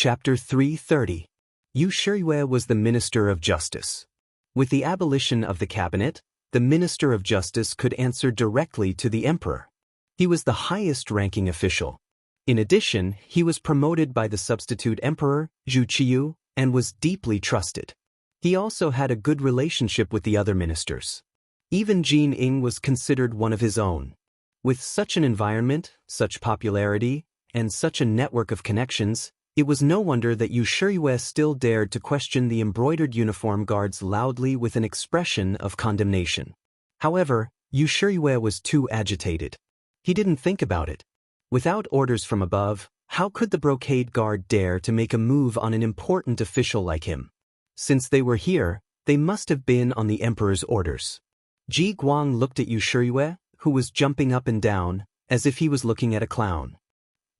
Chapter 330. Yu Shiyue was the Minister of Justice. With the abolition of the cabinet, the Minister of Justice could answer directly to the emperor. He was the highest-ranking official. In addition, he was promoted by the substitute emperor, Zhu Qiyu, and was deeply trusted. He also had a good relationship with the other ministers. Even Jin Ing was considered one of his own. With such an environment, such popularity, and such a network of connections, it was no wonder that Yu Shiyue still dared to question the embroidered uniform guards loudly with an expression of condemnation. However, Yu Shiyue was too agitated. He didn't think about it. Without orders from above, how could the brocade guard dare to make a move on an important official like him? Since they were here, they must have been on the emperor's orders. Ji Guang looked at Yu Shiyue, who was jumping up and down, as if he was looking at a clown.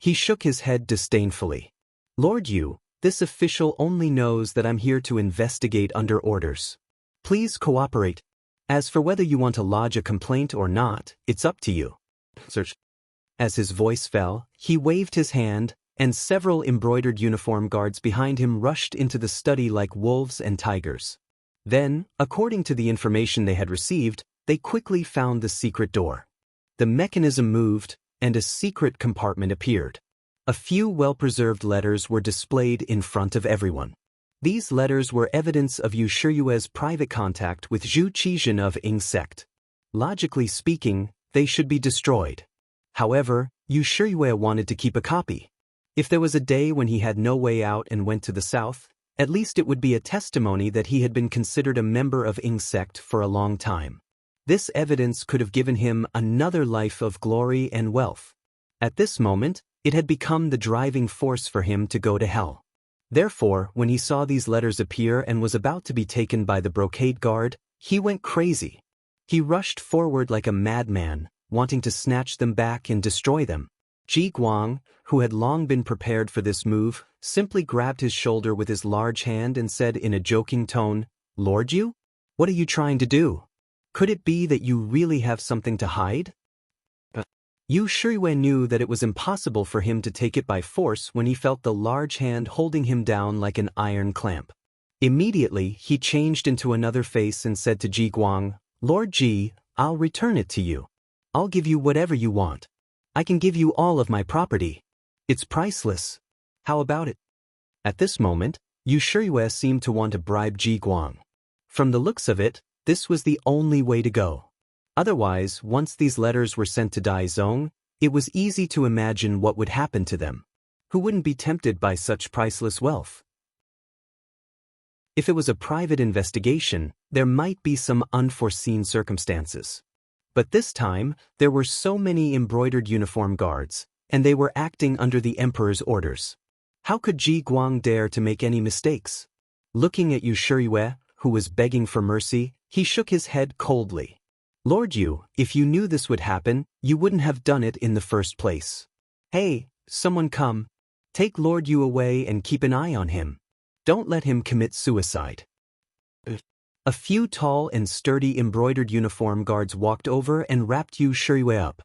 He shook his head disdainfully. Lord Yu, this official only knows that I'm here to investigate under orders. Please cooperate. As for whether you want to lodge a complaint or not, it's up to you. Search. As his voice fell, he waved his hand, and several embroidered uniform guards behind him rushed into the study like wolves and tigers. Then, according to the information they had received, they quickly found the secret door. The mechanism moved, and a secret compartment appeared. A few well-preserved letters were displayed in front of everyone. These letters were evidence of Yu Shiyue's private contact with Zhu Qizhen of Ing sect. Logically speaking, they should be destroyed. However, Yu Shiyue wanted to keep a copy. If there was a day when he had no way out and went to the south, at least it would be a testimony that he had been considered a member of Ing sect for a long time. This evidence could have given him another life of glory and wealth. At this moment, it had become the driving force for him to go to hell. Therefore, when he saw these letters appear and was about to be taken by the brocade guard, he went crazy. He rushed forward like a madman, wanting to snatch them back and destroy them. Ji Guang, who had long been prepared for this move, simply grabbed his shoulder with his large hand and said in a joking tone, "Lord Yu? What are you trying to do? Could it be that you really have something to hide?" Yu Shiyue knew that it was impossible for him to take it by force when he felt the large hand holding him down like an iron clamp. Immediately, he changed into another face and said to Ji Guang, "Lord Ji, I'll return it to you. I'll give you whatever you want. I can give you all of my property. It's priceless. How about it?" At this moment, Yu Shiyue seemed to want to bribe Ji Guang. From the looks of it, this was the only way to go. Otherwise, once these letters were sent to Daizong, it was easy to imagine what would happen to them. Who wouldn't be tempted by such priceless wealth? If it was a private investigation, there might be some unforeseen circumstances. But this time, there were so many embroidered uniform guards, and they were acting under the emperor's orders. How could Ji Guang dare to make any mistakes? Looking at Yu Shiyue, who was begging for mercy, he shook his head coldly. "Lord Yu, if you knew this would happen, you wouldn't have done it in the first place. Hey, someone come. Take Lord Yu away and keep an eye on him. Don't let him commit suicide." A few tall and sturdy embroidered uniform guards walked over and wrapped Yu Shiyue up.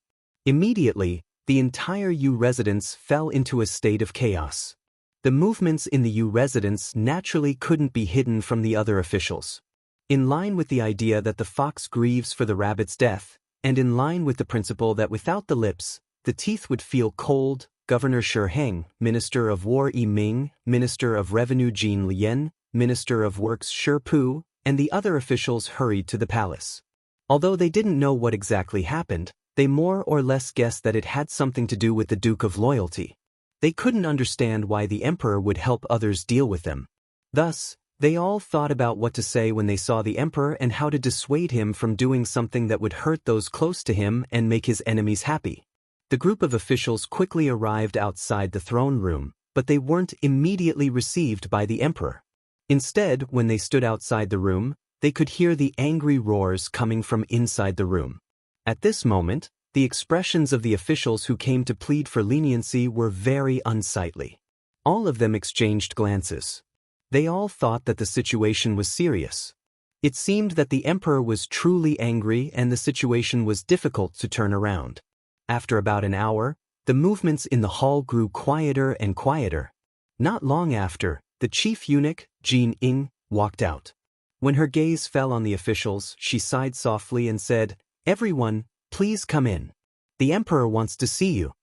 Immediately, the entire Yu residence fell into a state of chaos. The movements in the Yu residence naturally couldn't be hidden from the other officials. In line with the idea that the fox grieves for the rabbit's death, and in line with the principle that without the lips, the teeth would feel cold, Governor Shi Heng, Minister of War Yi Ming, Minister of Revenue Jin Lian, Minister of Works Shi Pu, and the other officials hurried to the palace. Although they didn't know what exactly happened, they more or less guessed that it had something to do with the Duke of Loyalty. They couldn't understand why the emperor would help others deal with them. Thus, they all thought about what to say when they saw the emperor and how to dissuade him from doing something that would hurt those close to him and make his enemies happy. The group of officials quickly arrived outside the throne room, but they weren't immediately received by the emperor. Instead, when they stood outside the room, they could hear the angry roars coming from inside the room. At this moment, the expressions of the officials who came to plead for leniency were very unsightly. All of them exchanged glances. They all thought that the situation was serious. It seemed that the emperor was truly angry and the situation was difficult to turn around. After about an hour, the movements in the hall grew quieter and quieter. Not long after, the chief eunuch, Jin Ing, walked out. When her gaze fell on the officials, she sighed softly and said, "Everyone, please come in. The emperor wants to see you."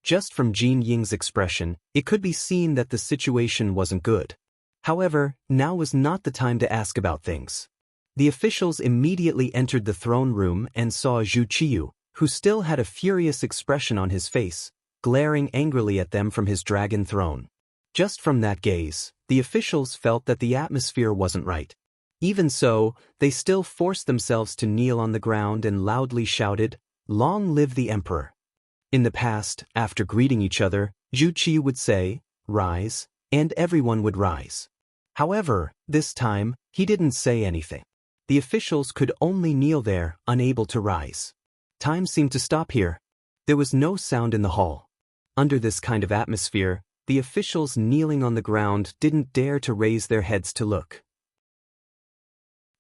Just from Jin Ying's expression, it could be seen that the situation wasn't good. However, now was not the time to ask about things. The officials immediately entered the throne room and saw Zhu Qiyu, who still had a furious expression on his face, glaring angrily at them from his dragon throne. Just from that gaze, the officials felt that the atmosphere wasn't right. Even so, they still forced themselves to kneel on the ground and loudly shouted, "Long live the emperor." In the past, after greeting each other, Zhu Qiyu would say, "Rise," and everyone would rise. However, this time, he didn't say anything. The officials could only kneel there, unable to rise. Time seemed to stop here. There was no sound in the hall. Under this kind of atmosphere, the officials kneeling on the ground didn't dare to raise their heads to look.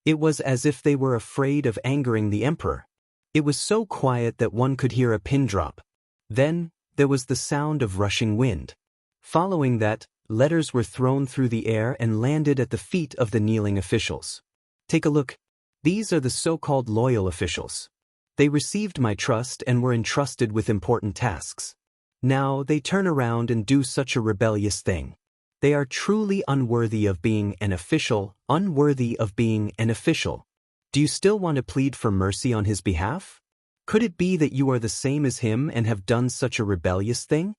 It was as if they were afraid of angering the emperor. It was so quiet that one could hear a pin drop. Then, there was the sound of rushing wind. Following that, letters were thrown through the air and landed at the feet of the kneeling officials. Take a look. These are the so-called loyal officials. They received my trust and were entrusted with important tasks. Now they turn around and do such a rebellious thing. They are truly unworthy of being an official, unworthy of being an official. Do you still want to plead for mercy on his behalf? Could it be that you are the same as him and have done such a rebellious thing?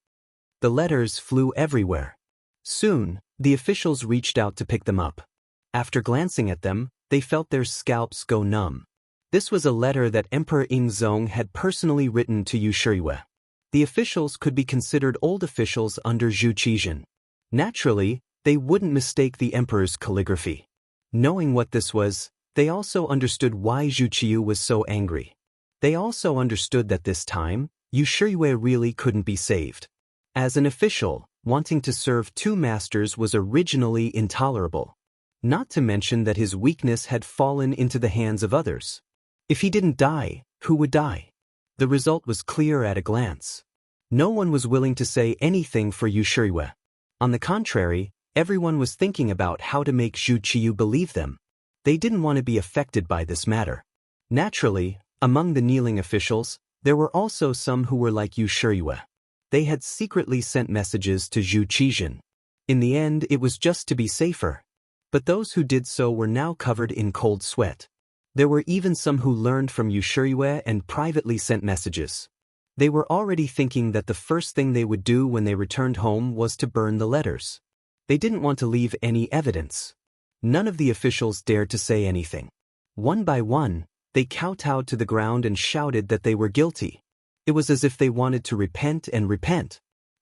The letters flew everywhere. Soon, the officials reached out to pick them up. After glancing at them, they felt their scalps go numb. This was a letter that Emperor Ingzong had personally written to Yu Shiyue. The officials could be considered old officials under Zhu Qizhen. Naturally, they wouldn't mistake the emperor's calligraphy. Knowing what this was, they also understood why Zhu Qiyu was so angry. They also understood that this time, Yu Shiyue really couldn't be saved. As an official, wanting to serve two masters was originally intolerable. Not to mention that his weakness had fallen into the hands of others. If he didn't die, who would die? The result was clear at a glance. No one was willing to say anything for Yu Shiyue. On the contrary, everyone was thinking about how to make Zhu Qiyu believe them. They didn't want to be affected by this matter. Naturally, among the kneeling officials, there were also some who were like Yu Shiyue. They had secretly sent messages to Zhu Qizhen. In the end, it was just to be safer. But those who did so were now covered in cold sweat. There were even some who learned from Yu Shiyue and privately sent messages. They were already thinking that the first thing they would do when they returned home was to burn the letters. They didn't want to leave any evidence. None of the officials dared to say anything. One by one, they kowtowed to the ground and shouted that they were guilty. It was as if they wanted to repent and repent.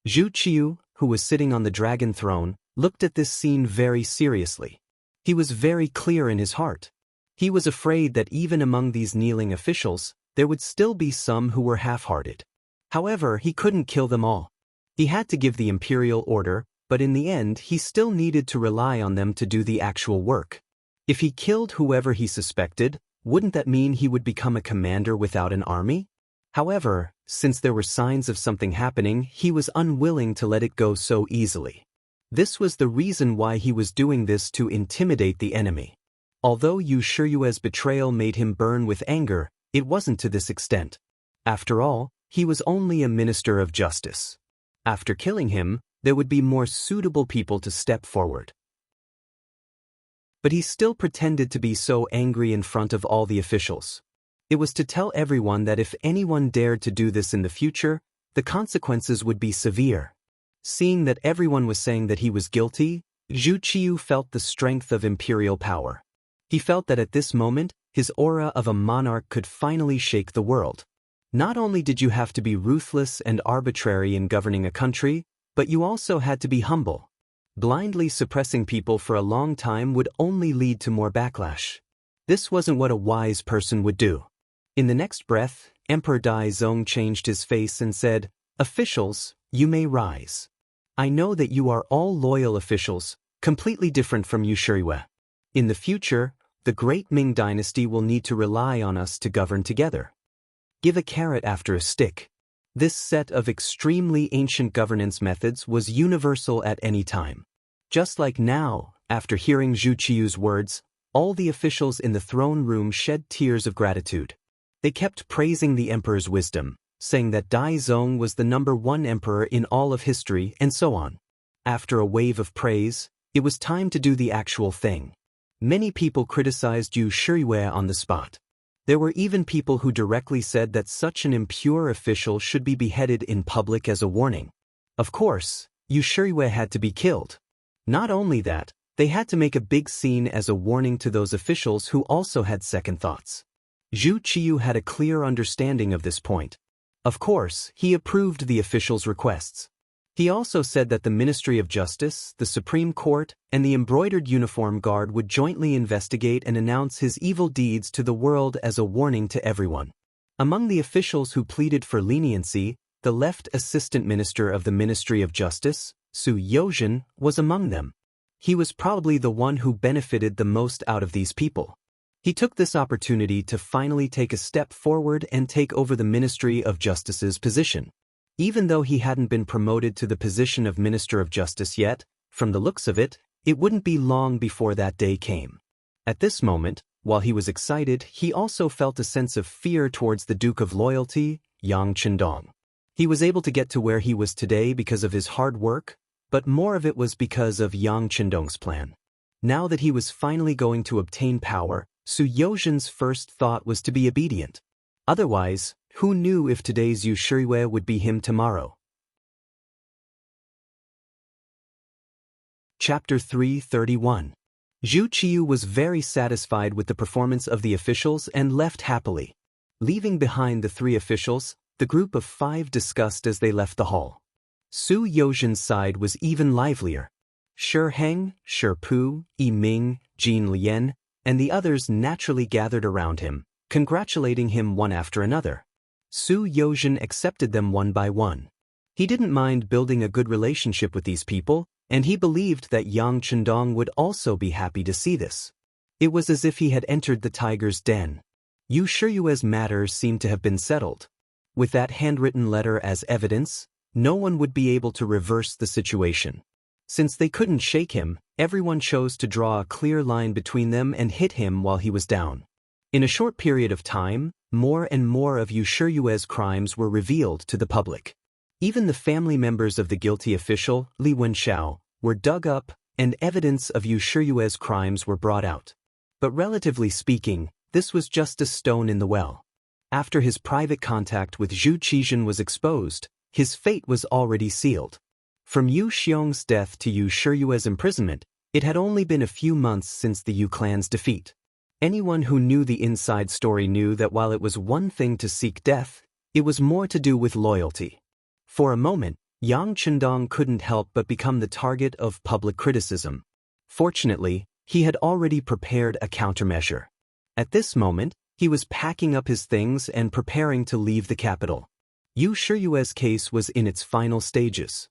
Zhu Qiyu, who was sitting on the dragon throne, looked at this scene very seriously. He was very clear in his heart. He was afraid that even among these kneeling officials, there would still be some who were half-hearted. However, he couldn't kill them all. He had to give the imperial order, but in the end he still needed to rely on them to do the actual work. If he killed whoever he suspected, wouldn't that mean he would become a commander without an army? However, since there were signs of something happening, he was unwilling to let it go so easily. This was the reason why he was doing this, to intimidate the enemy. Although Yu Shiyue's betrayal made him burn with anger, it wasn't to this extent. After all, he was only a minister of justice. After killing him, there would be more suitable people to step forward. But he still pretended to be so angry in front of all the officials. It was to tell everyone that if anyone dared to do this in the future, the consequences would be severe. Seeing that everyone was saying that he was guilty, Zhu Qiyu felt the strength of imperial power. He felt that at this moment, his aura of a monarch could finally shake the world. Not only did you have to be ruthless and arbitrary in governing a country, but you also had to be humble. Blindly suppressing people for a long time would only lead to more backlash. This wasn't what a wise person would do. In the next breath, Emperor Daizong changed his face and said, "Officials, you may rise. I know that you are all loyal officials, completely different from Yu Shiyue. In the future, the great Ming dynasty will need to rely on us to govern together. Give a carrot after a stick. This set of extremely ancient governance methods was universal at any time. Just like now, after hearing Zhu Qiu's words, all the officials in the throne room shed tears of gratitude. They kept praising the emperor's wisdom, saying that Dai Zong was the #1 emperor in all of history, and so on. After a wave of praise, it was time to do the actual thing. Many people criticized Yu Shiyue on the spot. There were even people who directly said that such an impure official should be beheaded in public as a warning. Of course, Yu Shiyue had to be killed. Not only that, they had to make a big scene as a warning to those officials who also had second thoughts. Zhu Qiu had a clear understanding of this point. Of course, he approved the officials' requests. He also said that the Ministry of Justice, the Supreme Court, and the embroidered uniform guard would jointly investigate and announce his evil deeds to the world as a warning to everyone. Among the officials who pleaded for leniency, the left assistant minister of the Ministry of Justice, Su Yozhen, was among them. He was probably the one who benefited the most out of these people. He took this opportunity to finally take a step forward and take over the Ministry of Justice's position. Even though he hadn't been promoted to the position of Minister of Justice yet, from the looks of it, it wouldn't be long before that day came. At this moment, while he was excited, he also felt a sense of fear towards the Duke of Loyalty, Yang Chendong. He was able to get to where he was today because of his hard work, but more of it was because of Yang Chendong's plan. Now that he was finally going to obtain power, Su Yozhen's first thought was to be obedient. Otherwise, who knew if today's Yu Shiyue would be him tomorrow? Chapter 331. Zhu Qiu was very satisfied with the performance of the officials and left happily. Leaving behind the 3 officials, the group of 5 discussed as they left the hall. Su Yozhen's side was even livelier. Shi Heng, Shi Pu, Yi Ming, Jin Lian, and the others naturally gathered around him, congratulating him one after another. Su Yozhen accepted them one by one. He didn't mind building a good relationship with these people, and he believed that Yang Chendong would also be happy to see this. It was as if he had entered the tiger's den. Yu Shiyue's matter seemed to have been settled. With that handwritten letter as evidence, no one would be able to reverse the situation. Since they couldn't shake him, everyone chose to draw a clear line between them and hit him while he was down. In a short period of time, more and more of Yu Shiyue's crimes were revealed to the public. Even the family members of the guilty official, Li Wenxiao, were dug up, and evidence of Yu Shiyue's crimes were brought out. But relatively speaking, this was just a stone in the well. After his private contact with Zhu Qizhen was exposed, his fate was already sealed. From Yu Xiong's death to Yu Shiyue's imprisonment, it had only been a few months since the Yu clan's defeat. Anyone who knew the inside story knew that while it was one thing to seek death, it was more to do with loyalty. For a moment, Yang Chendong couldn't help but become the target of public criticism. Fortunately, he had already prepared a countermeasure. At this moment, he was packing up his things and preparing to leave the capital. Yu Shiyue's case was in its final stages.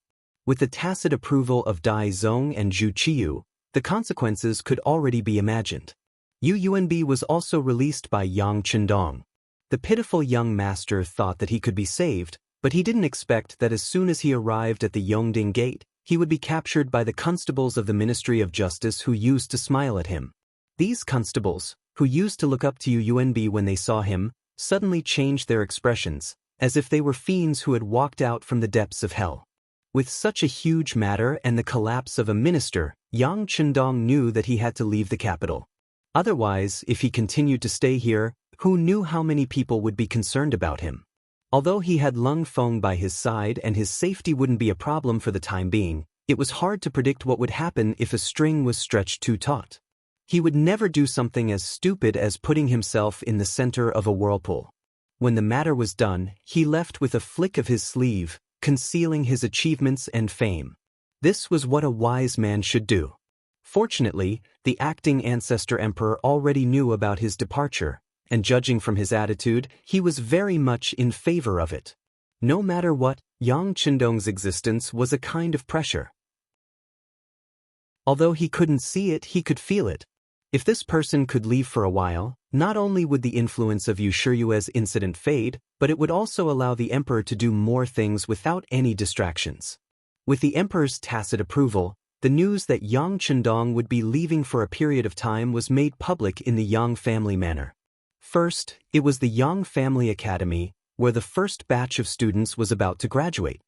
With the tacit approval of Dai Zong and Zhu Qiu, the consequences could already be imagined. Yu Yuanbi was also released by Yang Chendong. The pitiful young master thought that he could be saved, but he didn't expect that as soon as he arrived at the Yongding Gate, he would be captured by the constables of the Ministry of Justice who used to smile at him. These constables, who used to look up to Yu Yuanbi when they saw him, suddenly changed their expressions, as if they were fiends who had walked out from the depths of hell. With such a huge matter and the collapse of a minister, Yang Chendong knew that he had to leave the capital. Otherwise, if he continued to stay here, who knew how many people would be concerned about him? Although he had Lung Feng by his side and his safety wouldn't be a problem for the time being, it was hard to predict what would happen if a string was stretched too taut. He would never do something as stupid as putting himself in the center of a whirlpool. When the matter was done, he left with a flick of his sleeve, concealing his achievements and fame. This was what a wise man should do. Fortunately, the acting ancestor emperor already knew about his departure, and judging from his attitude, he was very much in favor of it. No matter what, Yang Chendong's existence was a kind of pressure. Although he couldn't see it, he could feel it. If this person could leave for a while, not only would the influence of Yueyue's incident fade, but it would also allow the emperor to do more things without any distractions. With the emperor's tacit approval, the news that Yang Chendong would be leaving for a period of time was made public in the Yang family manner. First, it was the Yang Family Academy, where the first batch of students was about to graduate.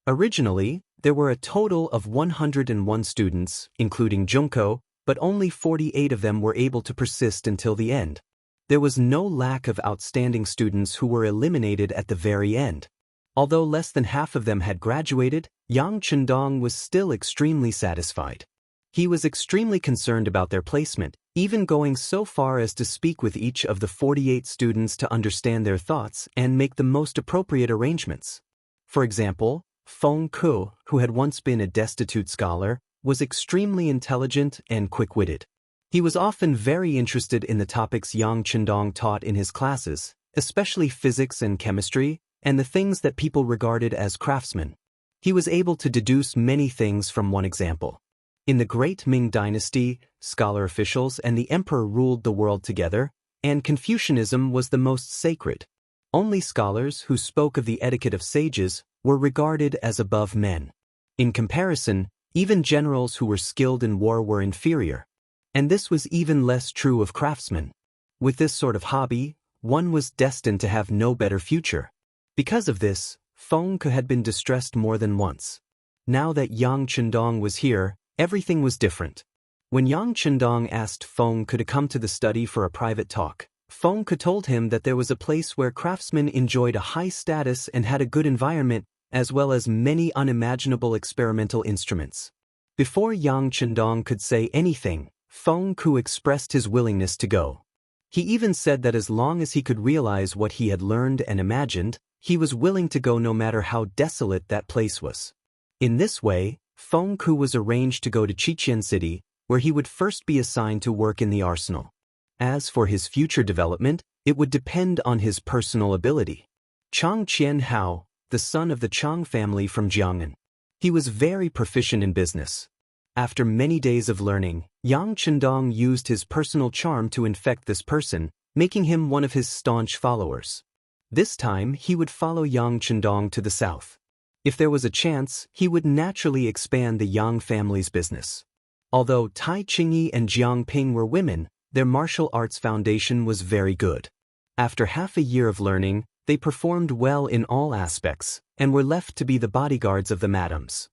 Originally, there were a total of 101 students, including Junko, but only 48 of them were able to persist until the end. There was no lack of outstanding students who were eliminated at the very end. Although less than half of them had graduated, Yang Chendong was still extremely satisfied. He was extremely concerned about their placement, even going so far as to speak with each of the 48 students to understand their thoughts and make the most appropriate arrangements. For example, Feng Ku, who had once been a destitute scholar, was extremely intelligent and quick-witted. He was often very interested in the topics Yang Chendong taught in his classes, especially physics and chemistry, and the things that people regarded as craftsmen. He was able to deduce many things from one example. In the Great Ming Dynasty, scholar officials and the emperor ruled the world together, and Confucianism was the most sacred. Only scholars who spoke of the etiquette of sages were regarded as above men. In comparison, even generals who were skilled in war were inferior. And this was even less true of craftsmen. With this sort of hobby, one was destined to have no better future. Because of this, Feng Ku had been distressed more than once. Now that Yang Chendong was here, everything was different. When Yang Chendong asked Feng Ku to come to the study for a private talk, Feng Ku told him that there was a place where craftsmen enjoyed a high status and had a good environment, as well as many unimaginable experimental instruments. Before Yang Chendong could say anything, Feng Ku expressed his willingness to go. He even said that as long as he could realize what he had learned and imagined, he was willing to go no matter how desolate that place was. In this way, Feng Ku was arranged to go to Chichen City, where he would first be assigned to work in the arsenal. As for his future development, it would depend on his personal ability. Chang Qian Hao, the son of the Chang family from Jiangnan. He was very proficient in business. After many days of learning, Yang Chendong used his personal charm to infect this person, making him one of his staunch followers. This time, he would follow Yang Chendong to the south. If there was a chance, he would naturally expand the Yang family's business. Although Tai Qingyi and Jiang Ping were women, their martial arts foundation was very good. After half a year of learning, they performed well in all aspects, and were left to be the bodyguards of the madams.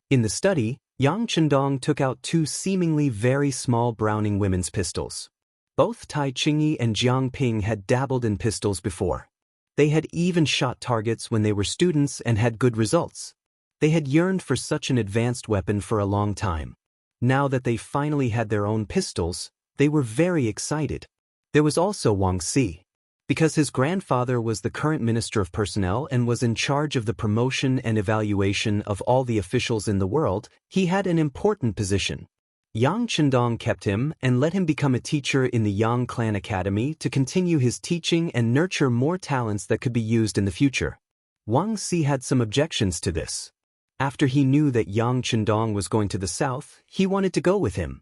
In the study, Yang Chendong took out two seemingly very small Browning women's pistols. Both Tai Qingyi and Jiang Ping had dabbled in pistols before. They had even shot targets when they were students and had good results. They had yearned for such an advanced weapon for a long time. Now that they finally had their own pistols, they were very excited. There was also Wang Si. Because his grandfather was the current Minister of Personnel and was in charge of the promotion and evaluation of all the officials in the world, he had an important position. Yang Chendong kept him and let him become a teacher in the Yang Clan Academy to continue his teaching and nurture more talents that could be used in the future. Wang Si had some objections to this. After he knew that Yang Chendong was going to the south, he wanted to go with him.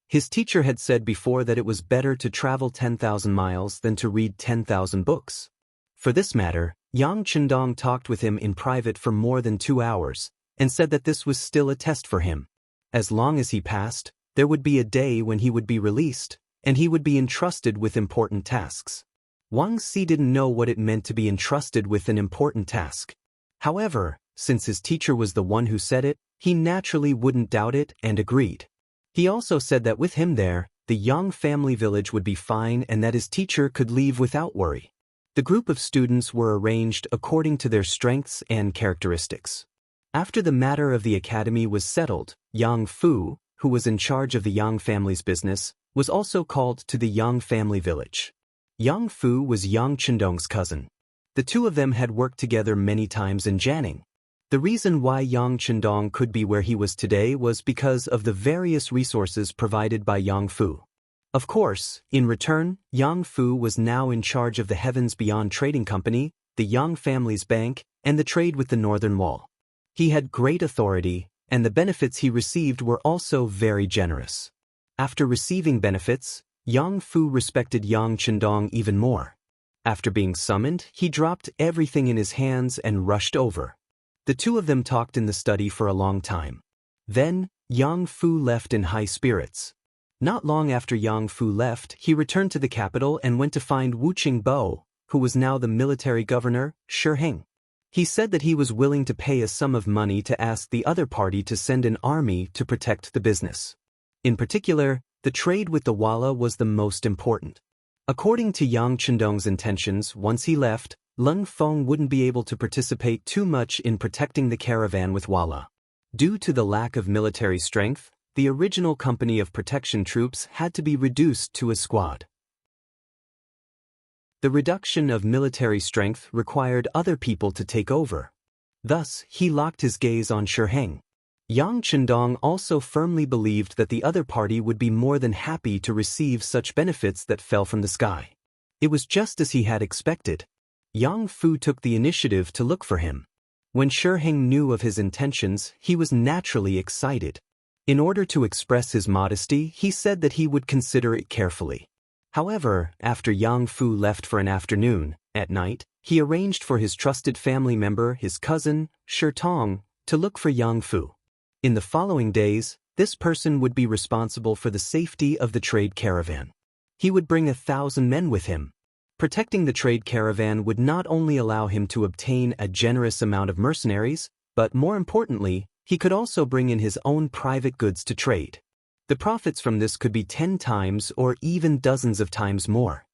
His teacher had said before that it was better to travel 10,000 miles than to read 10,000 books. For this matter, Yang Chendong talked with him in private for more than 2 hours, and said that this was still a test for him. As long as he passed, there would be a day when he would be released, and he would be entrusted with important tasks. Wang Si didn't know what it meant to be entrusted with an important task. However, since his teacher was the one who said it, he naturally wouldn't doubt it and agreed. He also said that with him there, the Yang family village would be fine and that his teacher could leave without worry. The group of students were arranged according to their strengths and characteristics. After the matter of the academy was settled, Yang Fu, who was in charge of the Yang family's business, was also called to the Yang family village. Yang Fu was Yang Chendong's cousin. The two of them had worked together many times in Jiangnan. The reason why Yang Chendong could be where he was today was because of the various resources provided by Yang Fu. Of course, in return, Yang Fu was now in charge of the Heavens Beyond Trading Company, the Yang family's bank, and the trade with the Northern Wall. He had great authority, and the benefits he received were also very generous. After receiving benefits, Yang Fu respected Yang Chendong even more. After being summoned, he dropped everything in his hands and rushed over. The two of them talked in the study for a long time. Then, Yang Fu left in high spirits. Not long after Yang Fu left, he returned to the capital and went to find Wu Qingbo, who was now the military governor, Shiheng. He said that he was willing to pay a sum of money to ask the other party to send an army to protect the business. In particular, the trade with the Walla was the most important. According to Yang Chendong's intentions, once he left, Lung Feng wouldn't be able to participate too much in protecting the caravan with Walla. Due to the lack of military strength, the original company of protection troops had to be reduced to a squad. The reduction of military strength required other people to take over. Thus, he locked his gaze on Shiheng. Yang Chendong also firmly believed that the other party would be more than happy to receive such benefits that fell from the sky. It was just as he had expected. Yang Fu took the initiative to look for him. When Shiheng knew of his intentions, he was naturally excited. In order to express his modesty, he said that he would consider it carefully. However, after Yang Fu left for an afternoon, at night, he arranged for his trusted family member, his cousin, Shi Tong, to look for Yang Fu. In the following days, this person would be responsible for the safety of the trade caravan. He would bring 1,000 men with him. Protecting the trade caravan would not only allow him to obtain a generous amount of mercenaries, but more importantly, he could also bring in his own private goods to trade. The profits from this could be 10 times or even dozens of times more.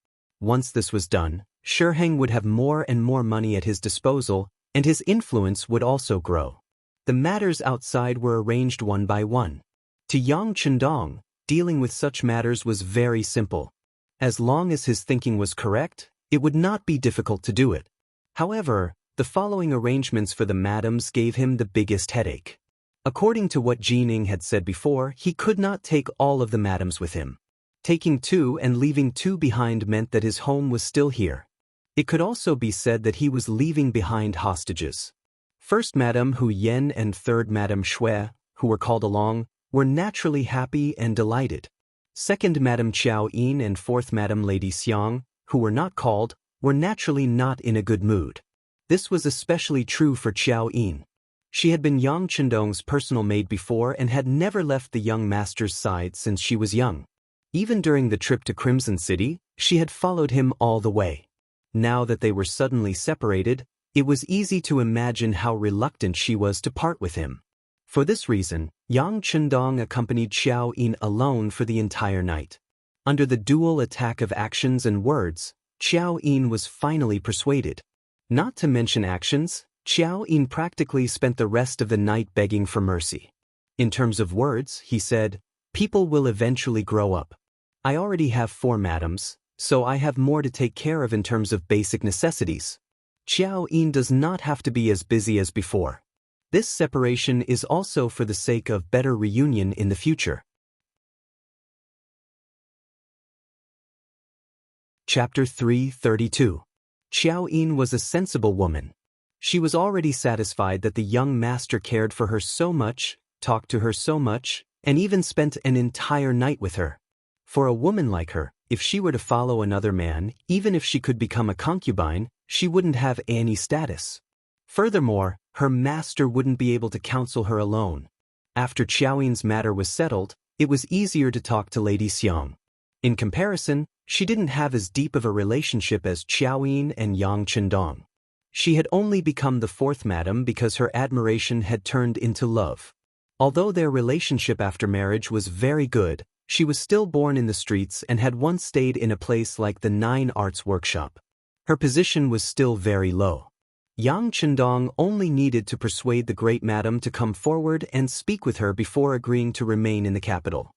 Once this was done, Shiheng would have more and more money at his disposal, and his influence would also grow. The matters outside were arranged one by one. To Yang Chendong, dealing with such matters was very simple. As long as his thinking was correct, it would not be difficult to do it. However, the following arrangements for the madams gave him the biggest headache. According to what Jining had said before, he could not take all of the madams with him. Taking 2 and leaving 2 behind meant that his home was still here. It could also be said that he was leaving behind hostages. First Madame Hu Yen and third Madame Shui, who were called along, were naturally happy and delighted. Second Madame Qiao Yin and fourth Madame Lady Xiang, who were not called, were naturally not in a good mood. This was especially true for Qiao Yin. She had been Yang Chendong's personal maid before and had never left the young master's side since she was young. Even during the trip to Crimson City, she had followed him all the way. Now that they were suddenly separated, it was easy to imagine how reluctant she was to part with him. For this reason, Yang Chendong accompanied Qiao Yin alone for the entire night. Under the dual attack of actions and words, Qiao Yin was finally persuaded. Not to mention actions, Qiao Yin practically spent the rest of the night begging for mercy. In terms of words, he said, "People will eventually grow up. I already have 4 madams, so I have more to take care of in terms of basic necessities. Qiao Yin does not have to be as busy as before. This separation is also for the sake of better reunion in the future." Chapter 332. Qiao Yin was a sensible woman. She was already satisfied that the young master cared for her so much, talked to her so much, and even spent an entire night with her. For a woman like her, if she were to follow another man, even if she could become a concubine, she wouldn't have any status. Furthermore, her master wouldn't be able to counsel her alone. After Qiao Yin's matter was settled, it was easier to talk to Lady Xiang. In comparison, she didn't have as deep of a relationship as Qiao Yin and Yang Chendong. She had only become the 4th madam because her admiration had turned into love. Although their relationship after marriage was very good, she was still born in the streets and had once stayed in a place like the 9 Arts Workshop. Her position was still very low. Yang Chendong only needed to persuade the great madam to come forward and speak with her before agreeing to remain in the capital.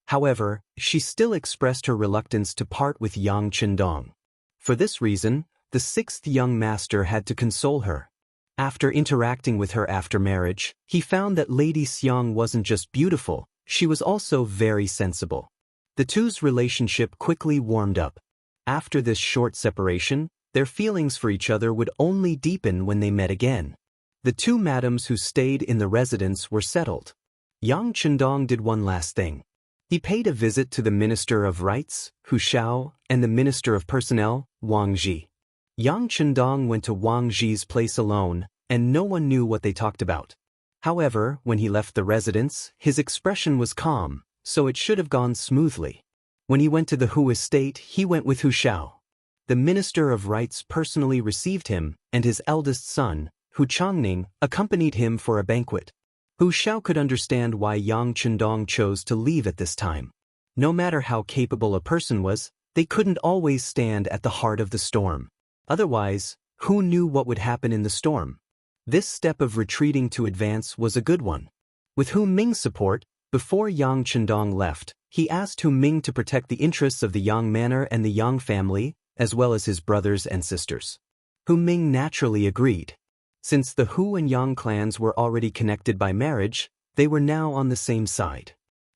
However, she still expressed her reluctance to part with Yang Chendong. For this reason, the 6th young master had to console her. After interacting with her after marriage, he found that Lady Xiang wasn't just beautiful, she was also very sensible. The two's relationship quickly warmed up. After this short separation, their feelings for each other would only deepen when they met again. The 2 madams who stayed in the residence were settled. Yang Chendong did one last thing. He paid a visit to the Minister of Rights, Hu Shao, and the Minister of Personnel, Wang Ji. Yang Chendong went to Wang Ji's place alone, and no one knew what they talked about. However, when he left the residence, his expression was calm, so it should have gone smoothly. When he went to the Hu estate, he went with Hu Shao. The Minister of Rights personally received him, and his eldest son, Hu Changning, accompanied him for a banquet. Hu Shao could understand why Yang Chendong chose to leave at this time. No matter how capable a person was, they couldn't always stand at the heart of the storm. Otherwise, who knew what would happen in the storm? This step of retreating to advance was a good one. With Hu Ming's support, before Yang Chendong left, he asked Hu Ming to protect the interests of the Yang manor and the Yang family, as well as his brothers and sisters. Hu Ming naturally agreed. Since the Hu and Yang clans were already connected by marriage, they were now on the same side.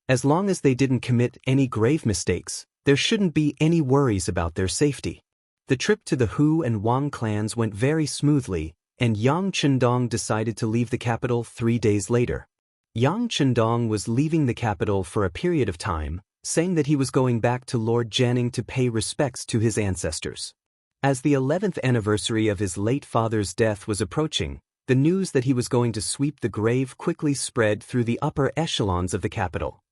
As long as they didn't commit any grave mistakes, there shouldn't be any worries about their safety. The trip to the Hu and Wang clans went very smoothly, and Yang Chendong decided to leave the capital 3 days later. Yang Chendong was leaving the capital for a period of time, saying that he was going back to Lord Janning to pay respects to his ancestors. As the 11th anniversary of his late father's death was approaching, the news that he was going to sweep the grave quickly spread through the upper echelons of the capital.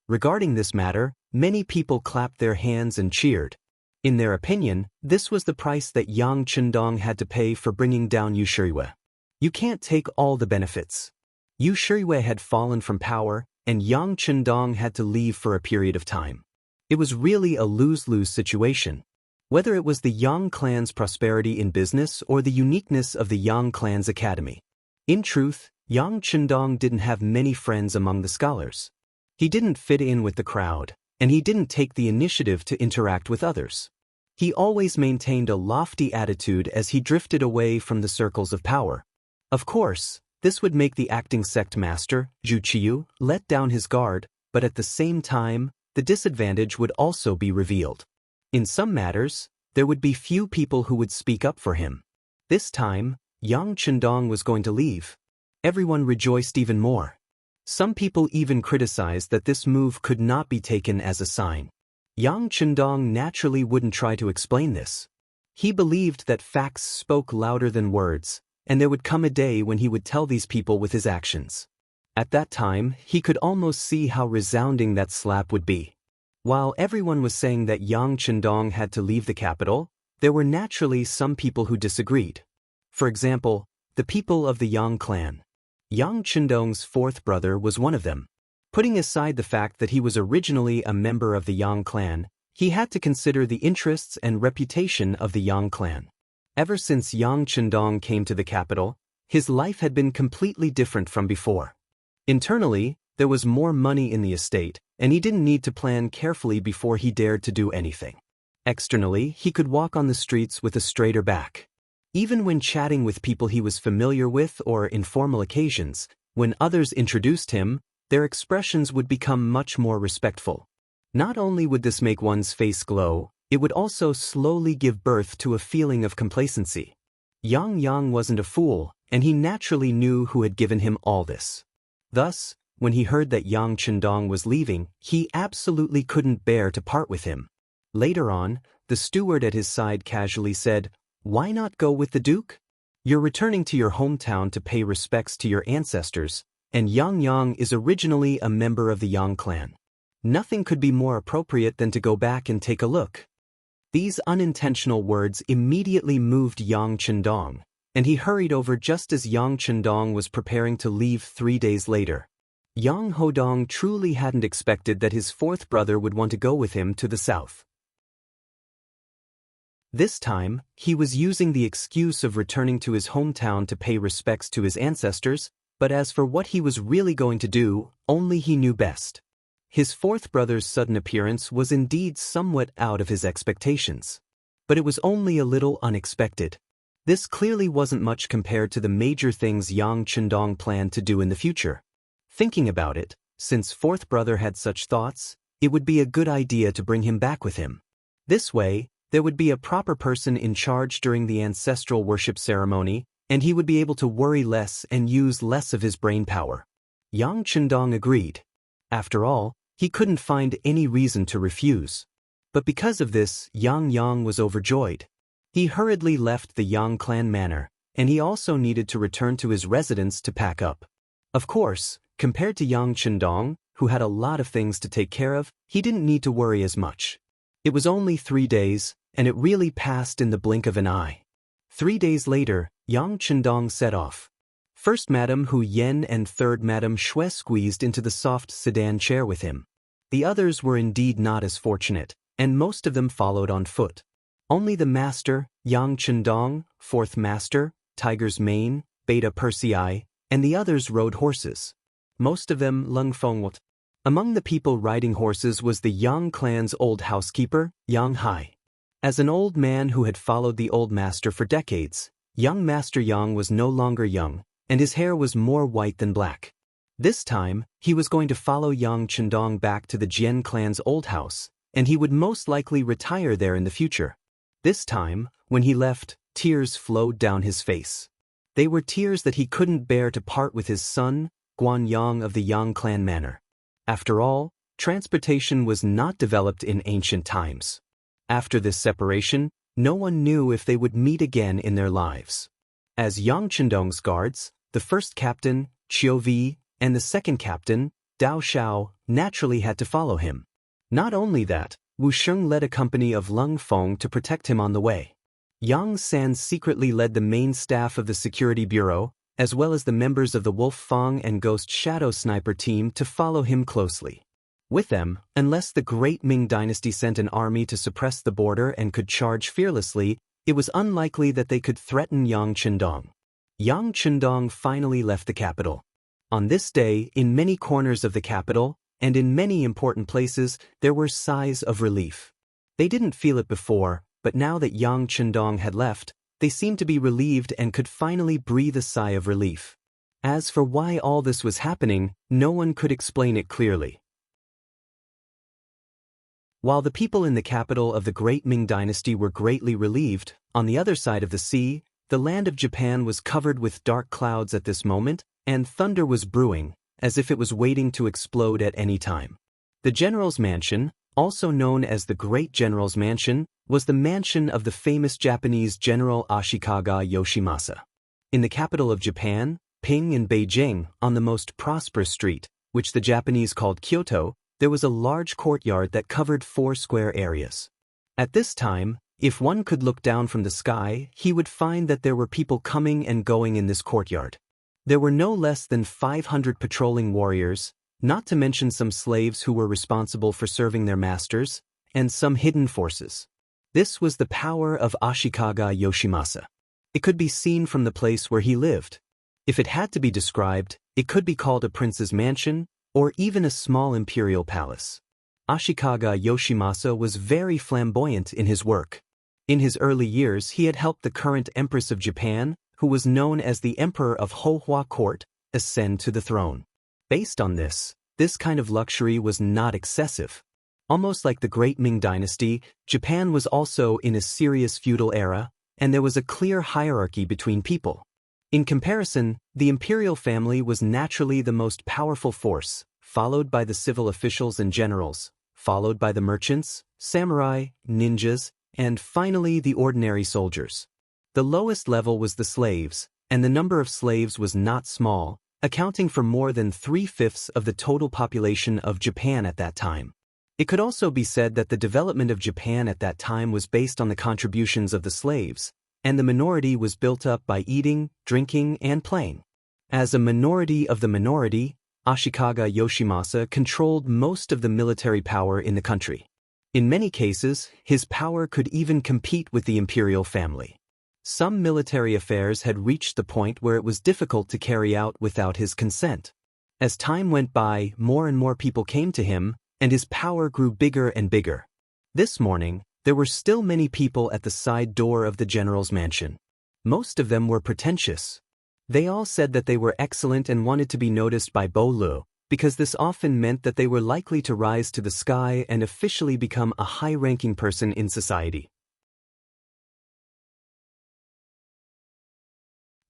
Regarding this matter, many people clapped their hands and cheered. In their opinion, this was the price that Yang Chendong had to pay for bringing down Yu Shiyue. You can't take all the benefits. Yu Shiyue had fallen from power, and Yang Chendong had to leave for a period of time. It was really a lose-lose situation. Whether it was the Yang clan's prosperity in business or the uniqueness of the Yang clan's academy. In truth, Yang Chendong didn't have many friends among the scholars. He didn't fit in with the crowd, and he didn't take the initiative to interact with others. He always maintained a lofty attitude as he drifted away from the circles of power. Of course, this would make the acting sect master, Zhu Qiyu, let down his guard, but at the same time, the disadvantage would also be revealed. In some matters, there would be few people who would speak up for him. This time, Yang Chendong was going to leave. Everyone rejoiced even more. Some people even criticized that this move could not be taken as a sign. Yang Chendong naturally wouldn't try to explain this. He believed that facts spoke louder than words, and there would come a day when he would tell these people with his actions. At that time, he could almost see how resounding that slap would be. While everyone was saying that Yang Chendong had to leave the capital, there were naturally some people who disagreed. For example, the people of the Yang clan. Yang Chendong's fourth brother was one of them. Putting aside the fact that he was originally a member of the Yang clan, he had to consider the interests and reputation of the Yang clan. Ever since Yang Chendong came to the capital, his life had been completely different from before. Internally, there was more money in the estate, and he didn't need to plan carefully before he dared to do anything. Externally, he could walk on the streets with a straighter back. Even when chatting with people he was familiar with or informal occasions, when others introduced him, their expressions would become much more respectful. Not only would this make one's face glow, it would also slowly give birth to a feeling of complacency. Yang wasn't a fool, and he naturally knew who had given him all this. Thus, when he heard that Yang Chendong was leaving, he absolutely couldn't bear to part with him. Later on, the steward at his side casually said, "Why not go with the Duke? You're returning to your hometown to pay respects to your ancestors, and Yang is originally a member of the Yang clan. Nothing could be more appropriate than to go back and take a look." These unintentional words immediately moved Yang Chendong, and he hurried over just as Yang Chendong was preparing to leave 3 days later. Yang Hodong truly hadn't expected that his fourth brother would want to go with him to the south. This time, he was using the excuse of returning to his hometown to pay respects to his ancestors, but as for what he was really going to do, only he knew best. His fourth brother's sudden appearance was indeed somewhat out of his expectations. But it was only a little unexpected. This clearly wasn't much compared to the major things Yang Chendong planned to do in the future. Thinking about it, since fourth brother had such thoughts, it would be a good idea to bring him back with him. This way, there would be a proper person in charge during the ancestral worship ceremony, and he would be able to worry less and use less of his brain power. Yang Chendong agreed. After all, he couldn't find any reason to refuse. But because of this, Yang Yang was overjoyed. He hurriedly left the Yang clan manor, and he also needed to return to his residence to pack up. Of course, compared to Yang Chendong, who had a lot of things to take care of, he didn't need to worry as much. It was only 3 days, and it really passed in the blink of an eye. 3 days later, Yang Chendong set off. First Madame Hu Yen and third Madame Shui squeezed into the soft sedan chair with him. The others were indeed not as fortunate, and most of them followed on foot. Only the master, Yang Chendong, fourth master, Tiger's Mane, Beta Persei, and the others rode horses. Most of them Lung Fengwot. Among the people riding horses was the Yang clan's old housekeeper, Yang Hai. As an old man who had followed the old master for decades, young Master Yang was no longer young, and his hair was more white than black. This time, he was going to follow Yang Chendong back to the Jian clan's old house, and he would most likely retire there in the future. This time, when he left, tears flowed down his face. They were tears that he couldn't bear to part with his son, Guan Yang of the Yang clan manor. After all, transportation was not developed in ancient times. After this separation, no one knew if they would meet again in their lives. As Yang Chendong's guards, the first captain, Qiu Vi, and the second captain, Dao Shao, naturally had to follow him. Not only that, Wu Sheng led a company of Lung Feng to protect him on the way. Yang San secretly led the main staff of the security bureau, as well as the members of the Wolf Fang and Ghost Shadow Sniper team to follow him closely. With them, unless the great Ming dynasty sent an army to suppress the border and could charge fearlessly, it was unlikely that they could threaten Yang Chendong. Yang Chendong finally left the capital. On this day, in many corners of the capital, and in many important places, there were sighs of relief. They didn't feel it before, but now that Yang Chendong had left, they seemed to be relieved and could finally breathe a sigh of relief. As for why all this was happening, no one could explain it clearly. While the people in the capital of the great Ming dynasty were greatly relieved, on the other side of the sea, the land of Japan was covered with dark clouds at this moment, and thunder was brewing, as if it was waiting to explode at any time. The General's Mansion, also known as the Great General's Mansion, was the mansion of the famous Japanese General Ashikaga Yoshimasa. In the capital of Japan, Ping in Beijing, on the most prosperous street, which the Japanese called Kyoto, there was a large courtyard that covered 4 square areas. At this time, if one could look down from the sky, he would find that there were people coming and going in this courtyard. There were no less than 500 patrolling warriors, not to mention some slaves who were responsible for serving their masters, and some hidden forces. This was the power of Ashikaga Yoshimasa. It could be seen from the place where he lived. If it had to be described, it could be called a prince's mansion, or even a small imperial palace. Ashikaga Yoshimasa was very flamboyant in his work. In his early years, he had helped the current Empress of Japan, who was known as the Emperor of Hohua Court, ascend to the throne. Based on this kind of luxury was not excessive. Almost like the Great Ming Dynasty, Japan was also in a serious feudal era, and there was a clear hierarchy between people. In comparison, the imperial family was naturally the most powerful force, followed by the civil officials and generals, followed by the merchants, samurai, ninjas, and finally the ordinary soldiers. The lowest level was the slaves, and the number of slaves was not small, accounting for more than 3/5 of the total population of Japan at that time. It could also be said that the development of Japan at that time was based on the contributions of the slaves, and the minority was built up by eating, drinking, and playing. As a minority of the minority, Ashikaga Yoshimasa controlled most of the military power in the country. In many cases, his power could even compete with the imperial family. Some military affairs had reached the point where it was difficult to carry out without his consent. As time went by, more and more people came to him, and his power grew bigger and bigger. This morning, there were still many people at the side door of the general's mansion. Most of them were pretentious. They all said that they were excellent and wanted to be noticed by Bo Lu, because this often meant that they were likely to rise to the sky and officially become a high-ranking person in society.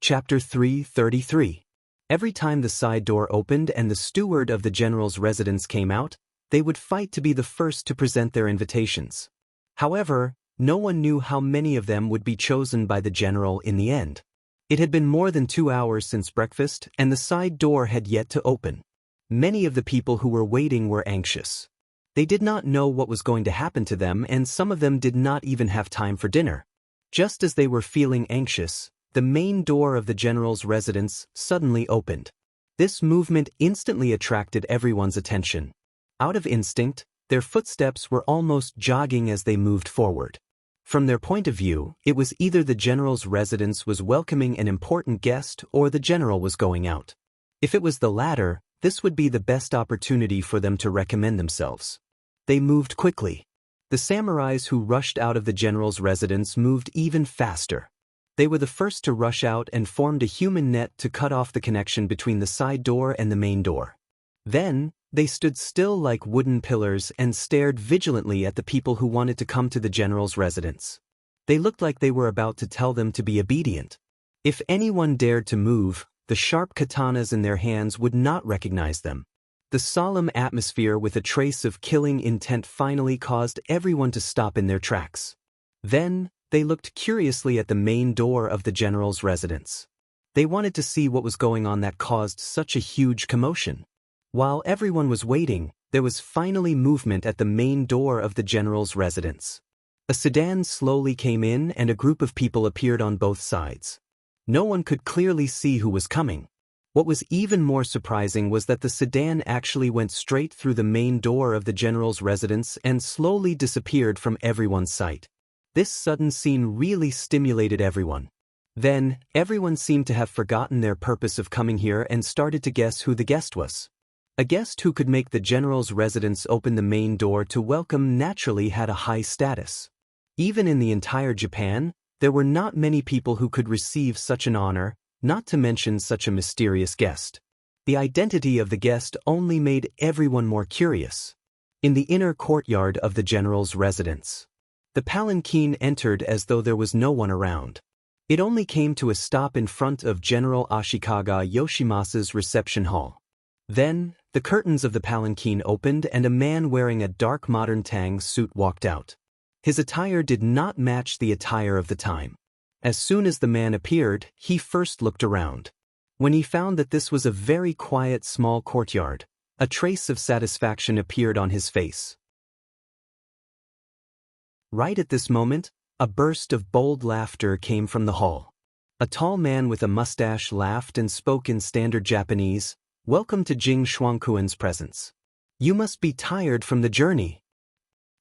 Chapter 333. Every time the side door opened and the steward of the general's residence came out, they would fight to be the first to present their invitations. However, no one knew how many of them would be chosen by the general in the end. It had been more than 2 hours since breakfast, and the side door had yet to open. Many of the people who were waiting were anxious. They did not know what was going to happen to them, and some of them did not even have time for dinner. Just as they were feeling anxious, the main door of the general's residence suddenly opened. This movement instantly attracted everyone's attention. Out of instinct, their footsteps were almost jogging as they moved forward. From their point of view, it was either the general's residence was welcoming an important guest or the general was going out. If it was the latter, this would be the best opportunity for them to recommend themselves. They moved quickly. The samurais who rushed out of the general's residence moved even faster. They were the first to rush out and formed a human net to cut off the connection between the side door and the main door. Then, they stood still like wooden pillars and stared vigilantly at the people who wanted to come to the general's residence. They looked like they were about to tell them to be obedient. If anyone dared to move, the sharp katanas in their hands would not recognize them. The solemn atmosphere with a trace of killing intent finally caused everyone to stop in their tracks. Then, they looked curiously at the main door of the general's residence. They wanted to see what was going on that caused such a huge commotion. While everyone was waiting, there was finally movement at the main door of the general's residence. A sedan slowly came in and a group of people appeared on both sides. No one could clearly see who was coming. What was even more surprising was that the sedan actually went straight through the main door of the general's residence and slowly disappeared from everyone's sight. This sudden scene really stimulated everyone. Then, everyone seemed to have forgotten their purpose of coming here and started to guess who the guest was. A guest who could make the general's residence open the main door to welcome naturally had a high status. Even in the entire Japan, there were not many people who could receive such an honor, not to mention such a mysterious guest. The identity of the guest only made everyone more curious. In the inner courtyard of the general's residence, the palanquin entered as though there was no one around. It only came to a stop in front of General Ashikaga Yoshimasa's reception hall. Then, the curtains of the palanquin opened and a man wearing a dark modern tang suit walked out. His attire did not match the attire of the time. As soon as the man appeared, he first looked around. When he found that this was a very quiet small courtyard, a trace of satisfaction appeared on his face. Right at this moment, a burst of bold laughter came from the hall. A tall man with a mustache laughed and spoke in standard Japanese, "Welcome to Jing Shuangkuan's presence. You must be tired from the journey."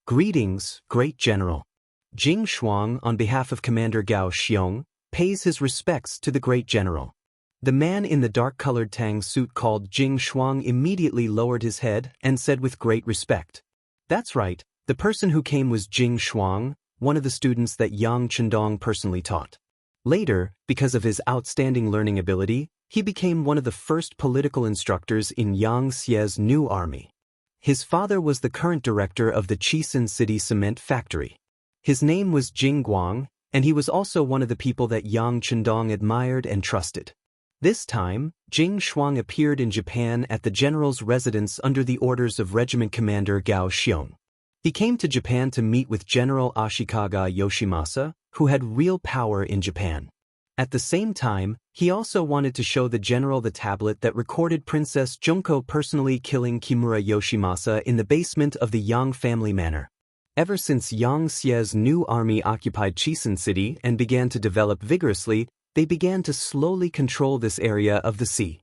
"Greetings, great general." Jing Shuang, on behalf of Commander Gao Xiong, pays his respects to the great general. The man in the dark-colored tang suit called Jing Shuang immediately lowered his head and said with great respect, "That's right, the person who came was Jing Shuang, one of the students that Yang Chendong personally taught. Later, because of his outstanding learning ability, he became one of the first political instructors in Yang Xie's new army. His father was the current director of the Chisun City cement factory. His name was Jing Guang, and he was also one of the people that Yang Chendong admired and trusted. This time, Jing Shuang appeared in Japan at the general's residence under the orders of Regiment Commander Gao Xiong. He came to Japan to meet with General Ashikaga Yoshimasa, who had real power in Japan. At the same time, he also wanted to show the general the tablet that recorded Princess Junko personally killing Kimura Yoshimasa in the basement of the Yang family manor. Ever since Yang Xie's new army occupied Chisun City and began to develop vigorously, they began to slowly control this area of the sea.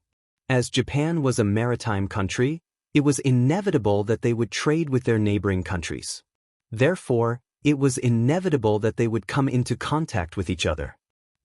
As Japan was a maritime country, it was inevitable that they would trade with their neighboring countries. Therefore, it was inevitable that they would come into contact with each other.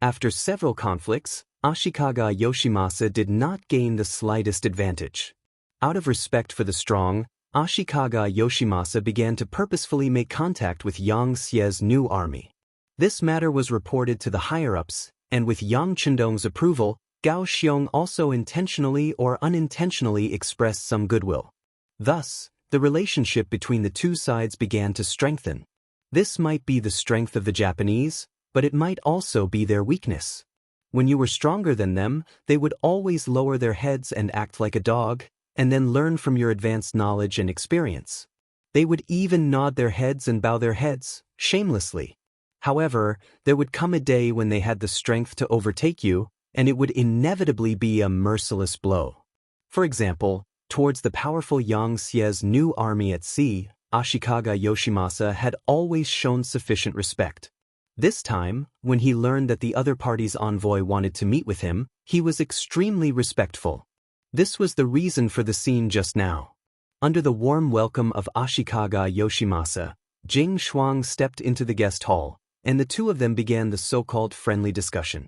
After several conflicts, Ashikaga Yoshimasa did not gain the slightest advantage. Out of respect for the strong, Ashikaga Yoshimasa began to purposefully make contact with Yang Xie's new army. This matter was reported to the higher-ups, and with Yang Chendong's approval, Gao Xiong also intentionally or unintentionally expressed some goodwill. Thus, the relationship between the two sides began to strengthen. This might be the strength of the Japanese, but it might also be their weakness. When you were stronger than them, they would always lower their heads and act like a dog, and then learn from your advanced knowledge and experience. They would even nod their heads and bow their heads, shamelessly. However, there would come a day when they had the strength to overtake you, and it would inevitably be a merciless blow. For example, towards the powerful Yang Xie's new army at sea, Ashikaga Yoshimasa had always shown sufficient respect. This time, when he learned that the other party's envoy wanted to meet with him, he was extremely respectful. This was the reason for the scene just now. Under the warm welcome of Ashikaga Yoshimasa, Jing Shuang stepped into the guest hall, and the two of them began the so-called friendly discussion.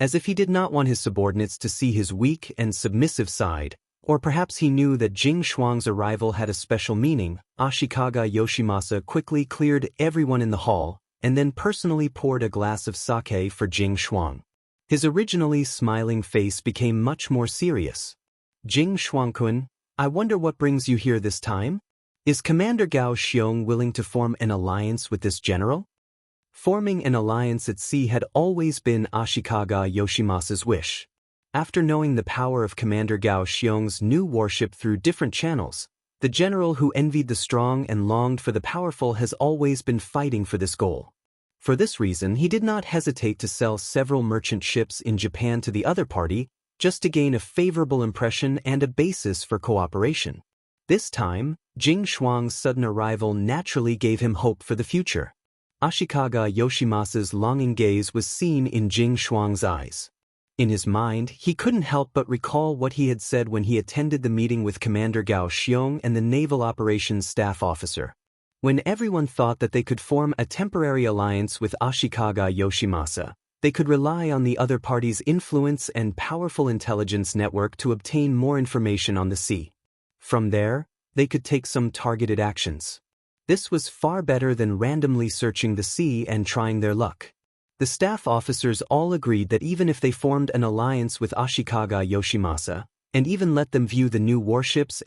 As if he did not want his subordinates to see his weak and submissive side, or perhaps he knew that Jing Shuang's arrival had a special meaning, Ashikaga Yoshimasa quickly cleared everyone in the hall, and then personally poured a glass of sake for Jing Shuang. His originally smiling face became much more serious. Jing Shuang-kun, I wonder what brings you here this time? Is Commander Gao Xiong willing to form an alliance with this general? Forming an alliance at sea had always been Ashikaga Yoshimasa's wish. After knowing the power of Commander Gao Xiong's new warship through different channels, the general who envied the strong and longed for the powerful has always been fighting for this goal. For this reason, he did not hesitate to sell several merchant ships in Japan to the other party, just to gain a favorable impression and a basis for cooperation. This time, Jing Shuang's sudden arrival naturally gave him hope for the future. Ashikaga Yoshimasa's longing gaze was seen in Jing Shuang's eyes. In his mind, he couldn't help but recall what he had said when he attended the meeting with Commander Gao Xiong and the Naval Operations Staff Officer. When everyone thought that they could form a temporary alliance with Ashikaga Yoshimasa, they could rely on the other party's influence and powerful intelligence network to obtain more information on the sea. From there, they could take some targeted actions. This was far better than randomly searching the sea and trying their luck. The staff officers all agreed that even if they formed an alliance with Ashikaga Yoshimasa, and even let them view the new warships,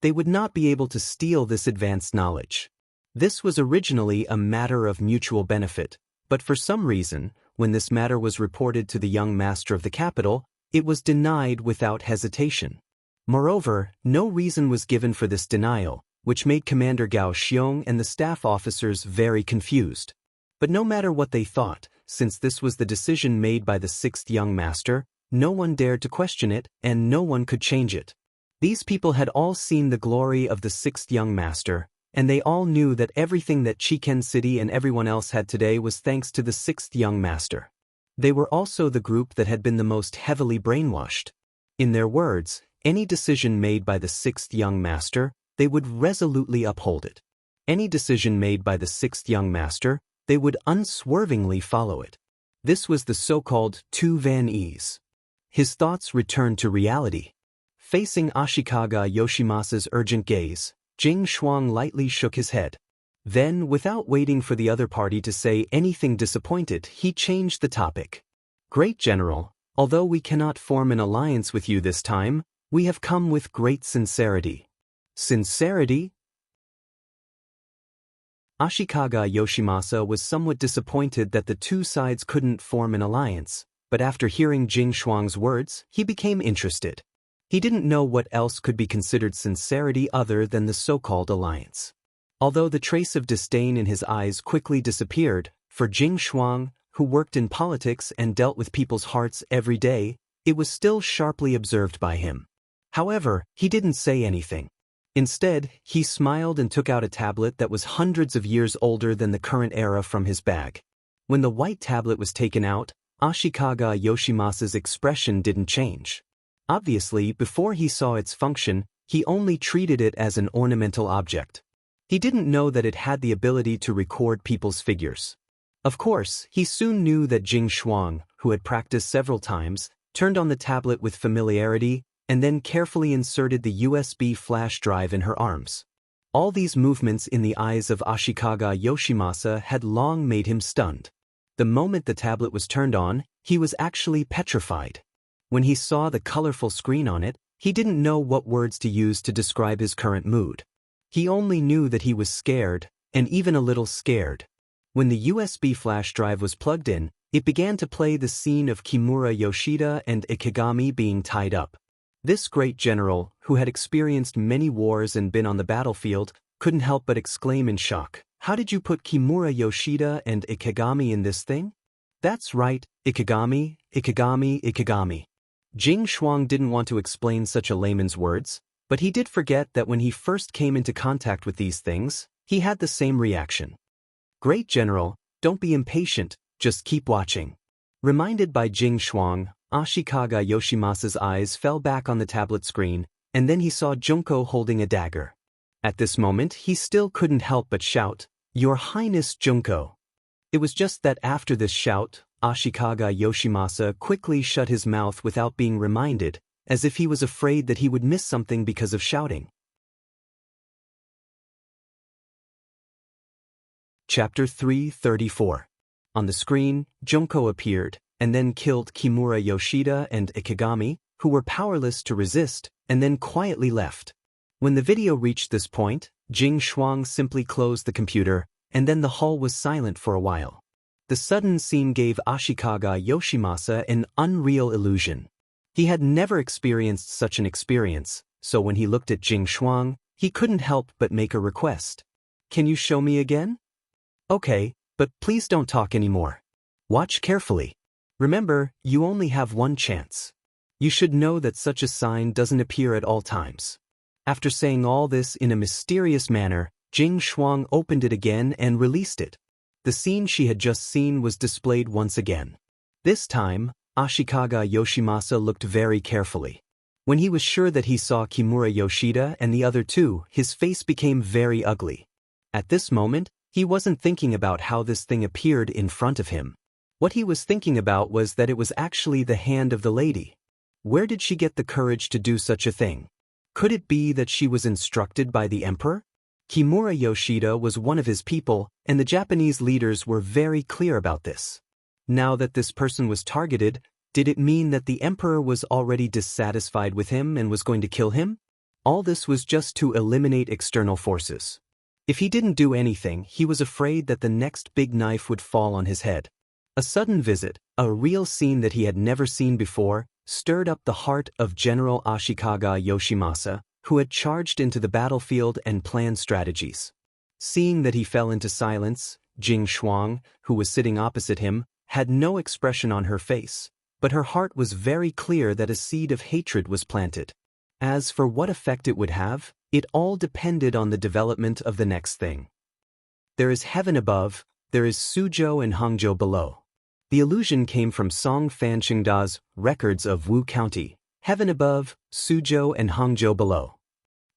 they would not be able to steal this advanced knowledge. This was originally a matter of mutual benefit, but for some reason, when this matter was reported to the young master of the capital, it was denied without hesitation. Moreover, no reason was given for this denial, which made Commander Gao Xiong and the staff officers very confused. But no matter what they thought, since this was the decision made by the sixth young master, no one dared to question it, and no one could change it. These people had all seen the glory of the sixth young master, and they all knew that everything that Chiken City and everyone else had today was thanks to the sixth young master. They were also the group that had been the most heavily brainwashed. In their words, any decision made by the sixth young master, they would resolutely uphold it. Any decision made by the sixth young master, they would unswervingly follow it. This was the so-called Tu Van Ease. His thoughts returned to reality. Facing Ashikaga Yoshimasa's urgent gaze, Jing Shuang lightly shook his head. Then, without waiting for the other party to say anything disappointed, he changed the topic. Great General, although we cannot form an alliance with you this time, we have come with great sincerity. Sincerity? Ashikaga Yoshimasa was somewhat disappointed that the two sides couldn't form an alliance, but after hearing Jing Shuang's words, he became interested. He didn't know what else could be considered sincerity other than the so-called alliance. Although the trace of disdain in his eyes quickly disappeared, for Jing Shuang, who worked in politics and dealt with people's hearts every day, it was still sharply observed by him. However, he didn't say anything. Instead, he smiled and took out a tablet that was hundreds of years older than the current era from his bag. When the white tablet was taken out, Ashikaga Yoshimasa's expression didn't change. Obviously, before he saw its function, he only treated it as an ornamental object. He didn't know that it had the ability to record people's figures. Of course, he soon knew that Jing Shuang, who had practiced several times, turned on the tablet with familiarity and then carefully inserted the USB flash drive in her arms. All these movements in the eyes of Ashikaga Yoshimasa had long made him stunned. The moment the tablet was turned on, he was actually petrified. When he saw the colorful screen on it, he didn't know what words to use to describe his current mood. He only knew that he was scared, and even a little scared. When the USB flash drive was plugged in, it began to play the scene of Kimura Yoshida and Ikegami being tied up. This great general, who had experienced many wars and been on the battlefield, couldn't help but exclaim in shock, "How did you put Kimura Yoshida and Ikegami in this thing?" "That's right, Ikegami, Ikegami, Ikegami." Jing Shuang didn't want to explain such a layman's words, but he did forget that when he first came into contact with these things, he had the same reaction. "Great General, don't be impatient, just keep watching." Reminded by Jing Shuang, Ashikaga Yoshimasa's eyes fell back on the tablet screen, and then he saw Junko holding a dagger. At this moment, he still couldn't help but shout, "Your Highness Junko." It was just that after this shout, Ashikaga Yoshimasa quickly shut his mouth without being reminded, as if he was afraid that he would miss something because of shouting. Chapter 334. On the screen, Junko appeared, and then killed Kimura Yoshida and Ikegami, who were powerless to resist, and then quietly left. When the video reached this point, Jing Shuang simply closed the computer, and then the hall was silent for a while. The sudden scene gave Ashikaga Yoshimasa an unreal illusion. He had never experienced such an experience, so when he looked at Jing Shuang, he couldn't help but make a request. "Can you show me again?" "Okay, but please don't talk anymore. Watch carefully. Remember, you only have one chance. You should know that such a sign doesn't appear at all times." After saying all this in a mysterious manner, Jing Shuang opened it again and released it. The scene she had just seen was displayed once again. This time, Ashikaga Yoshimasa looked very carefully. When he was sure that he saw Kimura Yoshida and the other two, his face became very ugly. At this moment, he wasn't thinking about how this thing appeared in front of him. What he was thinking about was that it was actually the hand of the lady. Where did she get the courage to do such a thing? Could it be that she was instructed by the emperor? Kimura Yoshida was one of his people, and the Japanese leaders were very clear about this. Now that this person was targeted, did it mean that the emperor was already dissatisfied with him and was going to kill him? All this was just to eliminate external forces. If he didn't do anything, he was afraid that the next big knife would fall on his head. A sudden visit, a real scene that he had never seen before, stirred up the heart of General Ashikaga Yoshimasa, who had charged into the battlefield and planned strategies. Seeing that he fell into silence, Jing Shuang, who was sitting opposite him, had no expression on her face, but her heart was very clear that a seed of hatred was planted. As for what effect it would have, it all depended on the development of the next thing. There is heaven above, there is Suzhou and Hangzhou below. The illusion came from Song Fanqingda's Records of Wu County, heaven above, Suzhou and Hangzhou below.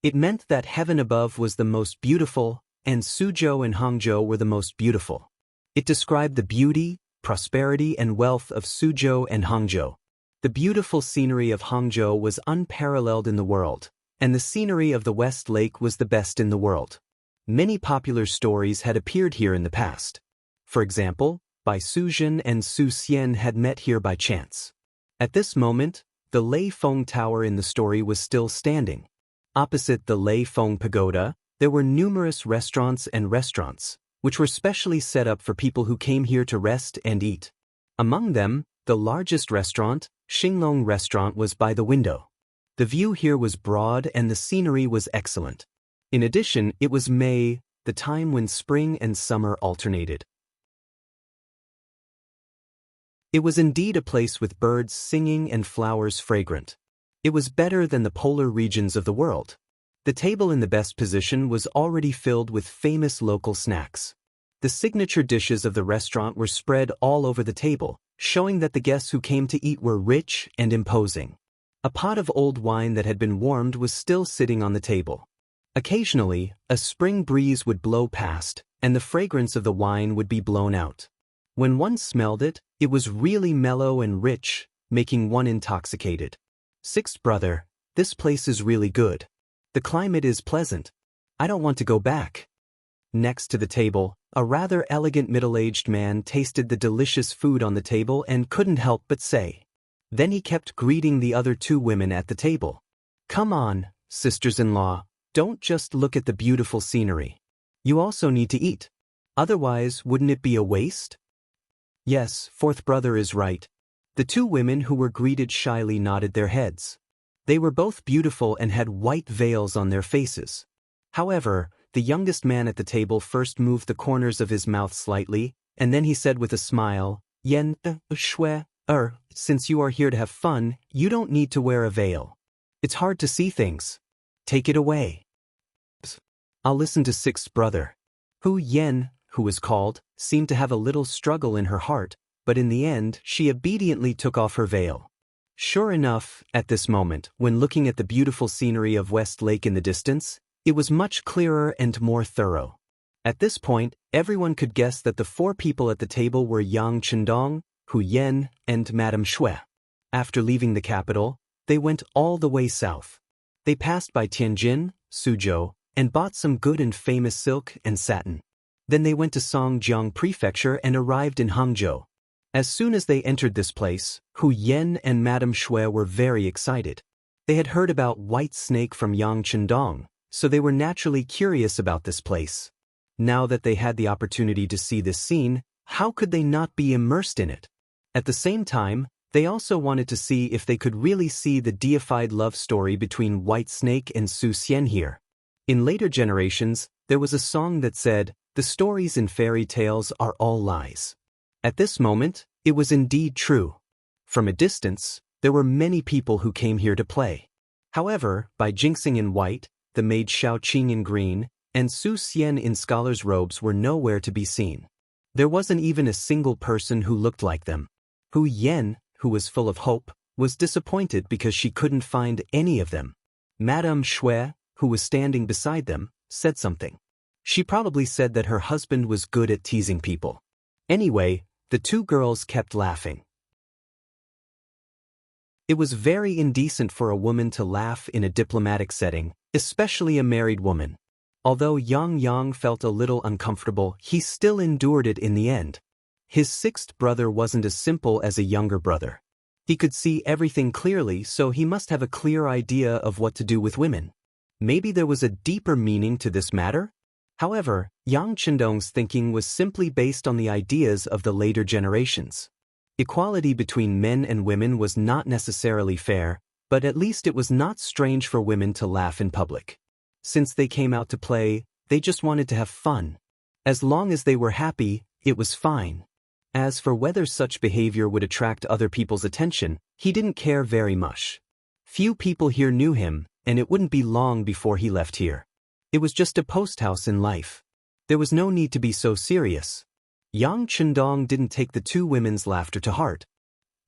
It meant that heaven above was the most beautiful, and Suzhou and Hangzhou were the most beautiful. It described the beauty, prosperity and wealth of Suzhou and Hangzhou. The beautiful scenery of Hangzhou was unparalleled in the world, and the scenery of the West Lake was the best in the world. Many popular stories had appeared here in the past. For example, Bai Suzhen and Su Xian had met here by chance. At this moment, the Lei Feng Tower in the story was still standing. Opposite the Lei Feng Pagoda, there were numerous restaurants, which were specially set up for people who came here to rest and eat. Among them, the largest restaurant, Xinglong Restaurant, was by the window. The view here was broad and the scenery was excellent. In addition, it was May, the time when spring and summer alternated. It was indeed a place with birds singing and flowers fragrant. It was better than the polar regions of the world. The table in the best position was already filled with famous local snacks. The signature dishes of the restaurant were spread all over the table, showing that the guests who came to eat were rich and imposing. A pot of old wine that had been warmed was still sitting on the table. Occasionally, a spring breeze would blow past, and the fragrance of the wine would be blown out. When one smelled it, it was really mellow and rich, making one intoxicated. "Sixth brother, this place is really good. The climate is pleasant. I don't want to go back." Next to the table, a rather elegant middle-aged man tasted the delicious food on the table and couldn't help but say. Then he kept greeting the other two women at the table. "Come on, sisters-in-law, don't just look at the beautiful scenery. You also need to eat. Otherwise, wouldn't it be a waste? Yes, fourth brother is right. The two women who were greeted shyly nodded their heads. They were both beautiful and had white veils on their faces. However, the youngest man at the table first moved the corners of his mouth slightly, and then he said with a smile, Yen, Shui, since you are here to have fun, you don't need to wear a veil. It's hard to see things. Take it away. I'll listen to sixth brother. Hu Yen, who was called, seemed to have a little struggle in her heart, but in the end she obediently took off her veil. Sure enough, at this moment, when looking at the beautiful scenery of West Lake in the distance, it was much clearer and more thorough. At this point, everyone could guess that the four people at the table were Yang Chendong, Hu Yen, and Madame Shui. After leaving the capital, they went all the way south. They passed by Tianjin, Suzhou, and bought some good and famous silk and satin. Then they went to Songjiang Prefecture and arrived in Hangzhou. As soon as they entered this place, Hu Yen and Madame Shui were very excited. They had heard about White Snake from Yang Chendong, so they were naturally curious about this place. Now that they had the opportunity to see this scene, how could they not be immersed in it? At the same time, they also wanted to see if they could really see the deified love story between White Snake and Su Xian here. In later generations, there was a song that said, "The stories in fairy tales are all lies." At this moment, it was indeed true. From a distance, there were many people who came here to play. However, by Jinxing in white, the maid Xiaoqing in green, and Su Xian in scholar's robes were nowhere to be seen. There wasn't even a single person who looked like them. Hu Yen, who was full of hope, was disappointed because she couldn't find any of them. Madame Shui, who was standing beside them, said something. She probably said that her husband was good at teasing people. Anyway, the two girls kept laughing. It was very indecent for a woman to laugh in a diplomatic setting, especially a married woman. Although Yang felt a little uncomfortable, he still endured it in the end. His sixth brother wasn't as simple as a younger brother. He could see everything clearly, so he must have a clear idea of what to do with women. Maybe there was a deeper meaning to this matter? However, Yang Chendong's thinking was simply based on the ideas of the later generations. Equality between men and women was not necessarily fair, but at least it was not strange for women to laugh in public. Since they came out to play, they just wanted to have fun. As long as they were happy, it was fine. As for whether such behavior would attract other people's attention, he didn't care very much. Few people here knew him, and it wouldn't be long before he left here. It was just a post house in life. There was no need to be so serious. Yang Chendong didn't take the two women's laughter to heart.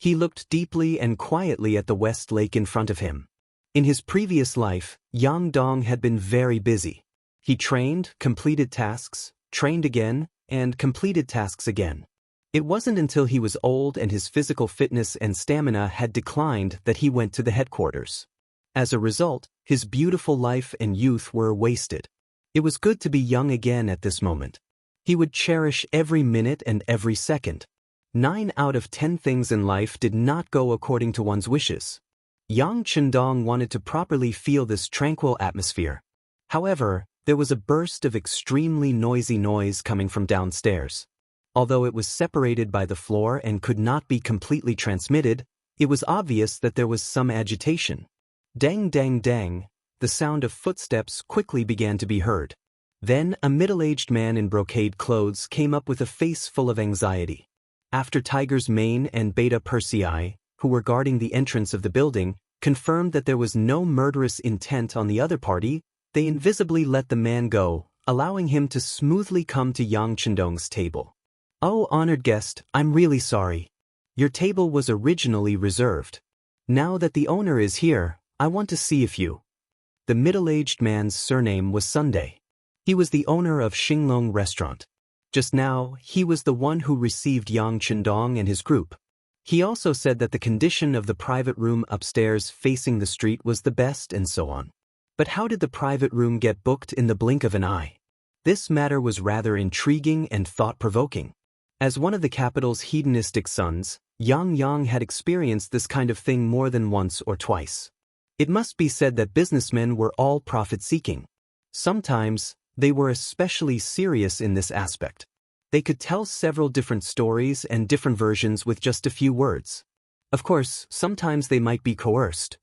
He looked deeply and quietly at the West Lake in front of him. In his previous life, Yang Dong had been very busy. He trained, completed tasks, trained again, and completed tasks again. It wasn't until he was old and his physical fitness and stamina had declined that he went to the headquarters. As a result, his beautiful life and youth were wasted. It was good to be young again at this moment. He would cherish every minute and every second. 9 out of 10 things in life did not go according to one's wishes. Yang Chendong wanted to properly feel this tranquil atmosphere. However, there was a burst of extremely noisy noise coming from downstairs. Although it was separated by the floor and could not be completely transmitted, it was obvious that there was some agitation. Dang dang dang, the sound of footsteps quickly began to be heard. Then a middle-aged man in brocade clothes came up with a face full of anxiety. After Tiger's Mane and Beta Persei, who were guarding the entrance of the building, confirmed that there was no murderous intent on the other party, they invisibly let the man go, allowing him to smoothly come to Yang Chendong's table. "Oh, honored guest, I'm really sorry. Your table was originally reserved. Now that the owner is here, I want to see if you..." The middle-aged man's surname was Sunday. He was the owner of Xinglong Restaurant. Just now, he was the one who received Yang Chendong and his group. He also said that the condition of the private room upstairs facing the street was the best and so on. But how did the private room get booked in the blink of an eye? This matter was rather intriguing and thought-provoking. As one of the capital's hedonistic sons, Yang had experienced this kind of thing more than once or twice. It must be said that businessmen were all profit-seeking. Sometimes, they were especially serious in this aspect. They could tell several different stories and different versions with just a few words. Of course, sometimes they might be coerced.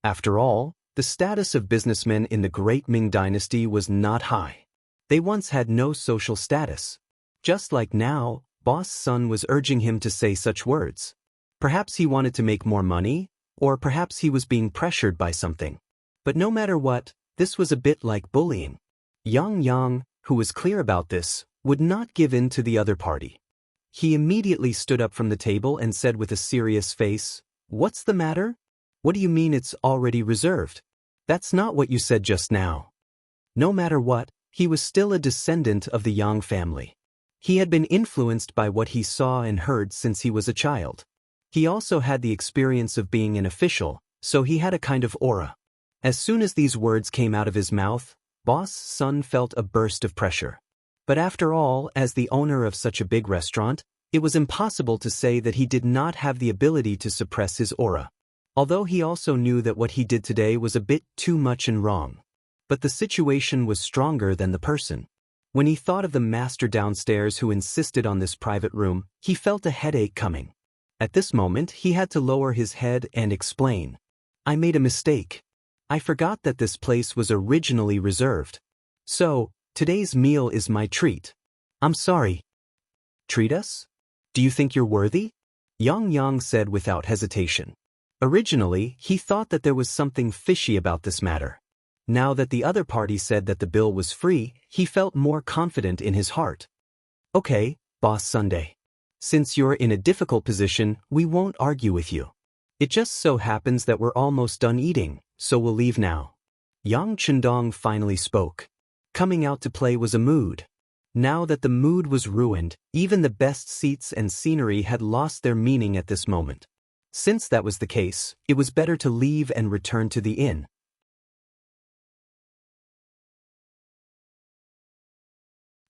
After all, the status of businessmen in the Great Ming Dynasty was not high. They once had no social status. Just like now, Boss Sun was urging him to say such words. Perhaps he wanted to make more money, or perhaps he was being pressured by something. But no matter what, this was a bit like bullying. Yang, who was clear about this, would not give in to the other party. He immediately stood up from the table and said with a serious face, "What's the matter? What do you mean it's already reserved? That's not what you said just now." No matter what, he was still a descendant of the Yang family. He had been influenced by what he saw and heard since he was a child. He also had the experience of being an official, so he had a kind of aura. As soon as these words came out of his mouth, Boss Sun felt a burst of pressure. But after all, as the owner of such a big restaurant, it was impossible to say that he did not have the ability to suppress his aura. Although he also knew that what he did today was a bit too much and wrong. But the situation was stronger than the person. When he thought of the master downstairs who insisted on this private room, he felt a headache coming. At this moment, he had to lower his head and explain. "I made a mistake. I forgot that this place was originally reserved. So, today's meal is my treat. I'm sorry." "Treat us? Do you think you're worthy?" Yang said without hesitation. Originally, he thought that there was something fishy about this matter. Now that the other party said that the bill was free, he felt more confident in his heart. "Okay, Boss Sunday. Since you're in a difficult position, we won't argue with you. It just so happens that we're almost done eating, so we'll leave now." Yang Chendong finally spoke. Coming out to play was a mood. Now that the mood was ruined, even the best seats and scenery had lost their meaning at this moment. Since that was the case, it was better to leave and return to the inn.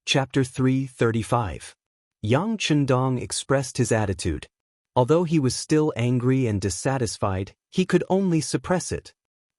Chapter 335. Yang Chendong expressed his attitude. Although he was still angry and dissatisfied, he could only suppress it.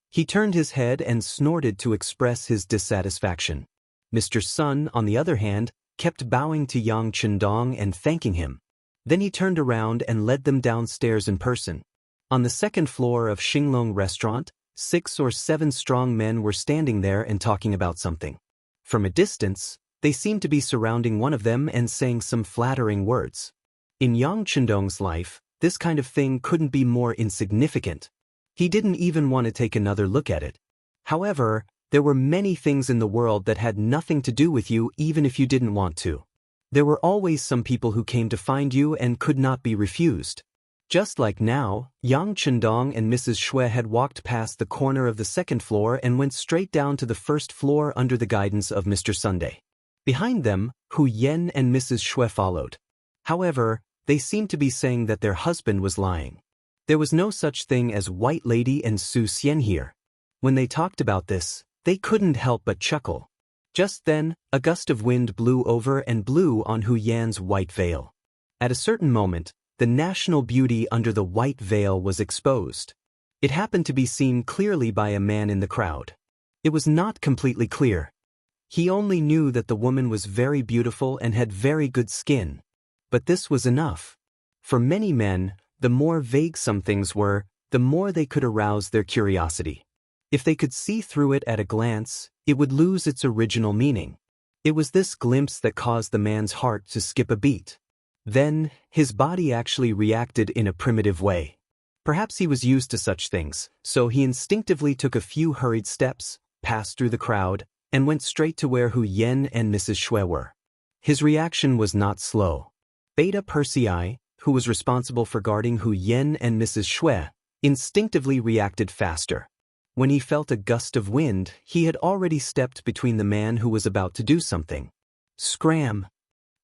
He turned his head and snorted to express his dissatisfaction. Mr. Sun, on the other hand, kept bowing to Yang Chendong and thanking him. Then he turned around and led them downstairs in person. On the second floor of Xinglong Restaurant, 6 or 7 strong men were standing there and talking about something. From a distance, they seemed to be surrounding one of them and saying some flattering words. In Yang Chendong's life, this kind of thing couldn't be more insignificant. He didn't even want to take another look at it. However, there were many things in the world that had nothing to do with you even if you didn't want to. There were always some people who came to find you and could not be refused. Just like now, Yang Chendong and Mrs. Xue had walked past the corner of the second floor and went straight down to the first floor under the guidance of Mr. Sunday. Behind them, Hu Yen and Mrs. Xue followed. However, they seemed to be saying that their husband was lying. There was no such thing as White Lady and Su Xian here. When they talked about this, they couldn't help but chuckle. Just then, a gust of wind blew over and blew on Hu Yan's white veil. At a certain moment, the national beauty under the white veil was exposed. It happened to be seen clearly by a man in the crowd. It was not completely clear. He only knew that the woman was very beautiful and had very good skin. But this was enough. For many men, the more vague some things were, the more they could arouse their curiosity. If they could see through it at a glance, it would lose its original meaning. It was this glimpse that caused the man's heart to skip a beat. Then, his body actually reacted in a primitive way. Perhaps he was used to such things, so he instinctively took a few hurried steps, passed through the crowd, and went straight to where Hu Yen and Mrs. Xue were. His reaction was not slow. Beta Persei, who was responsible for guarding Hu Yen and Mrs. Xue, instinctively reacted faster. When he felt a gust of wind, he had already stepped between the man who was about to do something. Scram!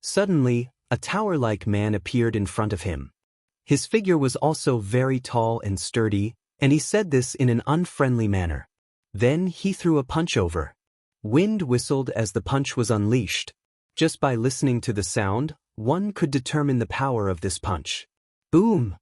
Suddenly, a tower-like man appeared in front of him. His figure was also very tall and sturdy, and he said this in an unfriendly manner. Then he threw a punch over. Wind whistled as the punch was unleashed. Just by listening to the sound, one could determine the power of this punch. Boom!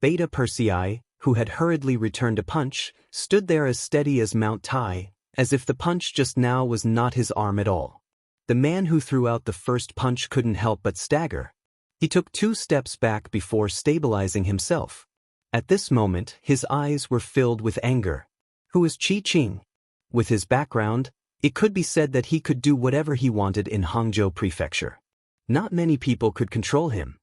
Beta Persei, who had hurriedly returned a punch, stood there as steady as Mount Tai, as if the punch just now was not his arm at all. The man who threw out the first punch couldn't help but stagger. He took 2 steps back before stabilizing himself. At this moment, his eyes were filled with anger. Who is Qi Qing? With his background, it could be said that he could do whatever he wanted in Hangzhou Prefecture. Not many people could control him.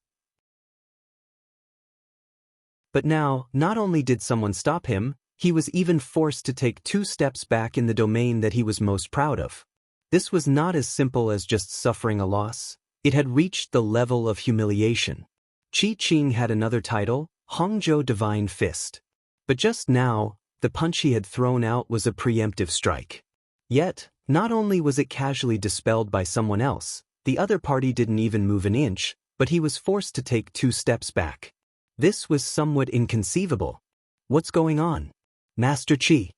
But now, not only did someone stop him, he was even forced to take 2 steps back in the domain that he was most proud of. This was not as simple as just suffering a loss. It had reached the level of humiliation. Qi Qing had another title, Hangzhou Divine Fist. But just now, the punch he had thrown out was a preemptive strike. Yet, not only was it casually dispelled by someone else, the other party didn't even move an inch, but he was forced to take 2 steps back. This was somewhat inconceivable. What's going on? Master Qi.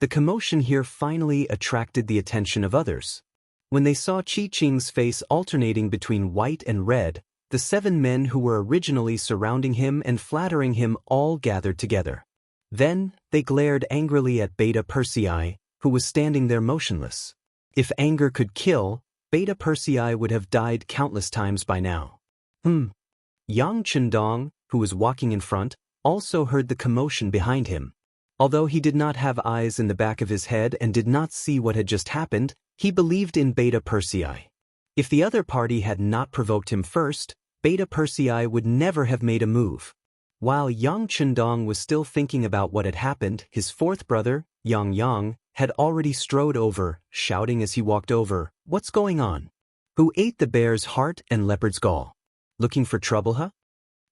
The commotion here finally attracted the attention of others. When they saw Qi Qing's face alternating between white and red, the 7 men who were originally surrounding him and flattering him all gathered together. Then, they glared angrily at Beta Persei, who was standing there motionless. If anger could kill, Beta Persei would have died countless times by now. Yang Chendong, who was walking in front, also heard the commotion behind him. Although he did not have eyes in the back of his head and did not see what had just happened, he believed in Beta Persei. If the other party had not provoked him first, Beta Persei would never have made a move. While Yang Chendong was still thinking about what had happened, his 4th brother, Yang, had already strode over, shouting as he walked over, "What's going on? Who ate the bear's heart and leopard's gall? Looking for trouble, huh?"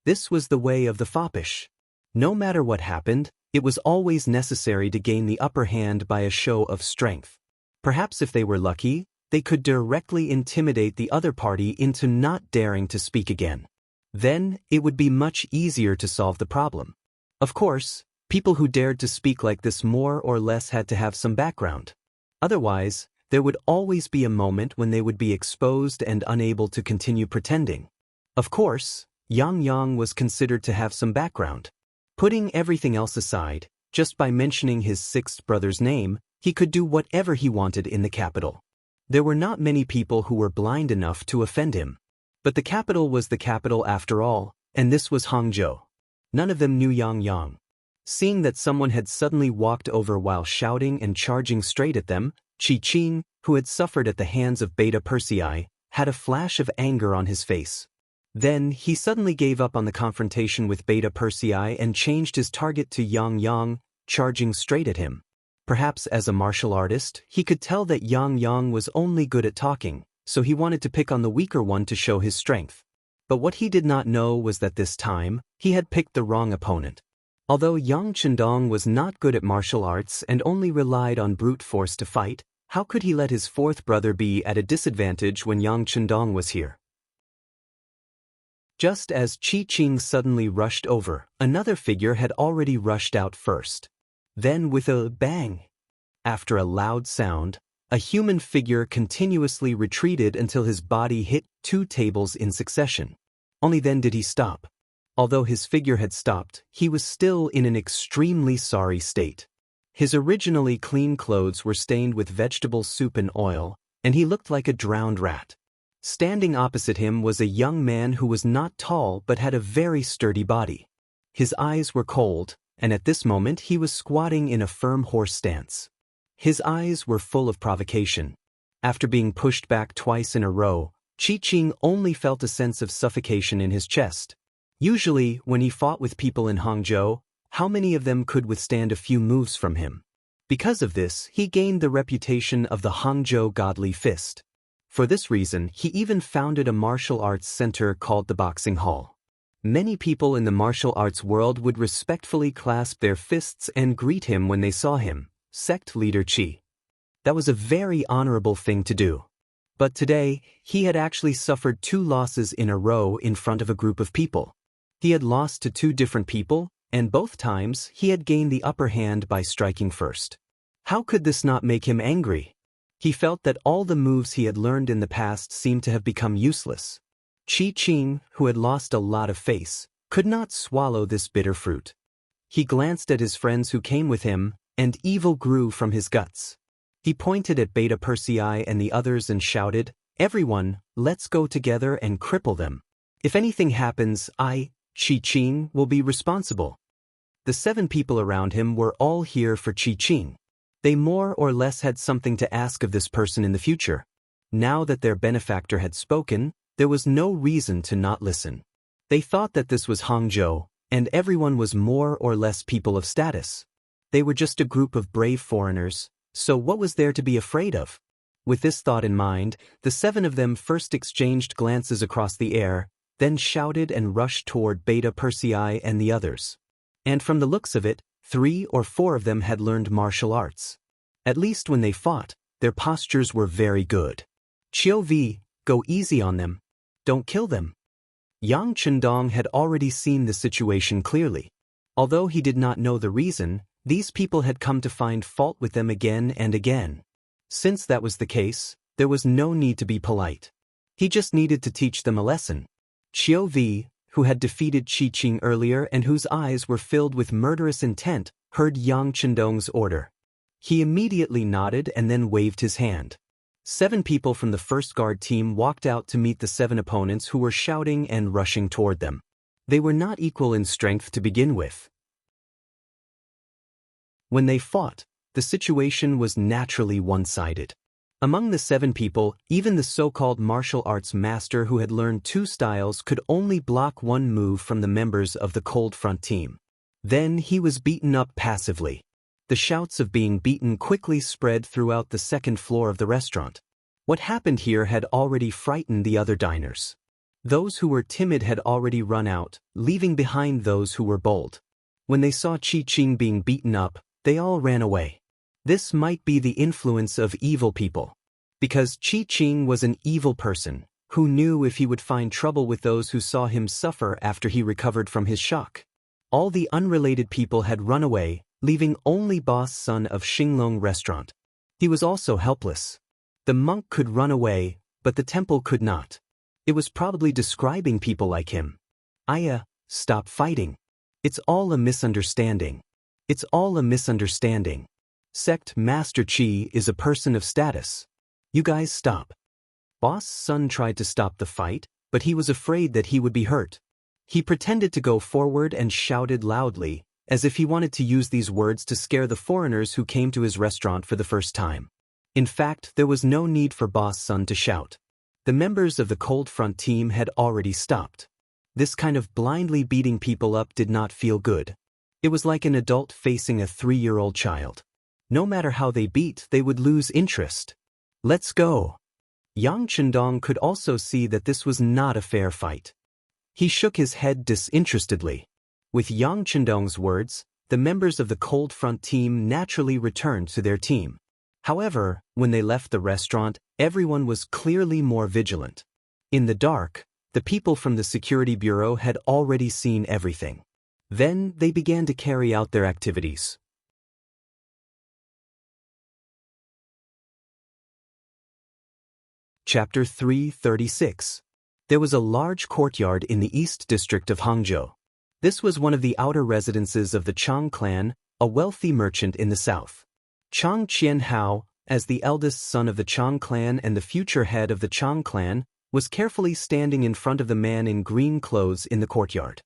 This was the way of the foppish. No matter what happened, it was always necessary to gain the upper hand by a show of strength. Perhaps if they were lucky, they could directly intimidate the other party into not daring to speak again. Then, it would be much easier to solve the problem. Of course, people who dared to speak like this more or less had to have some background. Otherwise, there would always be a moment when they would be exposed and unable to continue pretending. Of course, Yang was considered to have some background. Putting everything else aside, just by mentioning his 6th brother's name, he could do whatever he wanted in the capital. There were not many people who were blind enough to offend him. But the capital was the capital after all, and this was Hangzhou. None of them knew Yang. Seeing that someone had suddenly walked over while shouting and charging straight at them, Qi Qing, who had suffered at the hands of Beta Persei, had a flash of anger on his face. Then, he suddenly gave up on the confrontation with Beta Persei and changed his target to Yang, charging straight at him. Perhaps as a martial artist, he could tell that Yang was only good at talking, so he wanted to pick on the weaker one to show his strength. But what he did not know was that this time, he had picked the wrong opponent. Although Yang Chendong was not good at martial arts and only relied on brute force to fight, how could he let his 4th brother be at a disadvantage when Yang Chendong was here? Just as Qi Qing suddenly rushed over, another figure had already rushed out first. Then with a bang, after a loud sound, a human figure continuously retreated until his body hit 2 tables in succession. Only then did he stop. Although his figure had stopped, he was still in an extremely sorry state. His originally clean clothes were stained with vegetable soup and oil, and he looked like a drowned rat. Standing opposite him was a young man who was not tall but had a very sturdy body. His eyes were cold, and at this moment he was squatting in a firm horse stance. His eyes were full of provocation. After being pushed back twice in a row, Qi Qing only felt a sense of suffocation in his chest. Usually, when he fought with people in Hangzhou, how many of them could withstand a few moves from him? Because of this, he gained the reputation of the Hangzhou Godly Fist. For this reason, he even founded a martial arts center called the Boxing Hall. Many people in the martial arts world would respectfully clasp their fists and greet him when they saw him, sect leader Qi. That was a very honorable thing to do. But today, he had actually suffered 2 losses in a row in front of a group of people. He had lost to 2 different people, and both times he had gained the upper hand by striking first. How could this not make him angry? He felt that all the moves he had learned in the past seemed to have become useless. Qi Qing, who had lost a lot of face, could not swallow this bitter fruit. He glanced at his friends who came with him, and evil grew from his guts. He pointed at Beta Persei and the others and shouted, Everyone, let's go together and cripple them. If anything happens, I, Qi-Qing, will be responsible. The 7 people around him were all here for Qi-Qing. They more or less had something to ask of this person in the future. Now that their benefactor had spoken, there was no reason to not listen. They thought that this was Hangzhou, and everyone was more or less people of status. They were just a group of brave foreigners, so what was there to be afraid of? With this thought in mind, the 7 of them first exchanged glances across the air, then shouted and rushed toward Beta Persei and the others. And from the looks of it, 3 or 4 of them had learned martial arts. At least when they fought, their postures were very good. Qiu Vi, go easy on them. Don't kill them. Yang Chendong had already seen the situation clearly. Although he did not know the reason, these people had come to find fault with them again and again. Since that was the case, there was no need to be polite. He just needed to teach them a lesson. Qiu Vi, who had defeated Qi-Qing earlier and whose eyes were filled with murderous intent, heard Yang Chendong's order. He immediately nodded and then waved his hand. 7 people from the first guard team walked out to meet the 7 opponents who were shouting and rushing toward them. They were not equal in strength to begin with. When they fought, the situation was naturally one-sided. Among the 7 people, even the so-called martial arts master who had learned 2 styles could only block 1 move from the members of the Cold Front team. Then he was beaten up passively. The shouts of being beaten quickly spread throughout the 2nd floor of the restaurant. What happened here had already frightened the other diners. Those who were timid had already run out, leaving behind those who were bold. When they saw Qi-Qing being beaten up, they all ran away. This might be the influence of evil people. Because Qi-Qing was an evil person, who knew if he would find trouble with those who saw him suffer after he recovered from his shock. All the unrelated people had run away, leaving only Boss Son of Xinglong Restaurant. He was also helpless. The monk could run away, but the temple could not. It was probably describing people like him. Aya, stop fighting. It's all a misunderstanding. It's all a misunderstanding. Sect Master Qi is a person of status. You guys stop. Boss Son tried to stop the fight, but he was afraid that he would be hurt. He pretended to go forward and shouted loudly, as if he wanted to use these words to scare the foreigners who came to his restaurant for the first time. In fact, there was no need for Boss Son to shout. The members of the Cold Front team had already stopped. This kind of blindly beating people up did not feel good. It was like an adult facing a 3-year-old child. No matter how they beat, they would lose interest. Let's go. Yang Chendong could also see that this was not a fair fight. He shook his head disinterestedly. With Yang Chendong's words, the members of the Cold Front team naturally returned to their team. However, when they left the restaurant, everyone was clearly more vigilant. In the dark, the people from the security bureau had already seen everything. Then they began to carry out their activities. Chapter 336. There was a large courtyard in the East District of Hangzhou. This was one of the outer residences of the Chang clan, a wealthy merchant in the south. Chang Qianhao, as the eldest son of the Chang clan and the future head of the Chang clan, was carefully standing in front of the man in green clothes in the courtyard.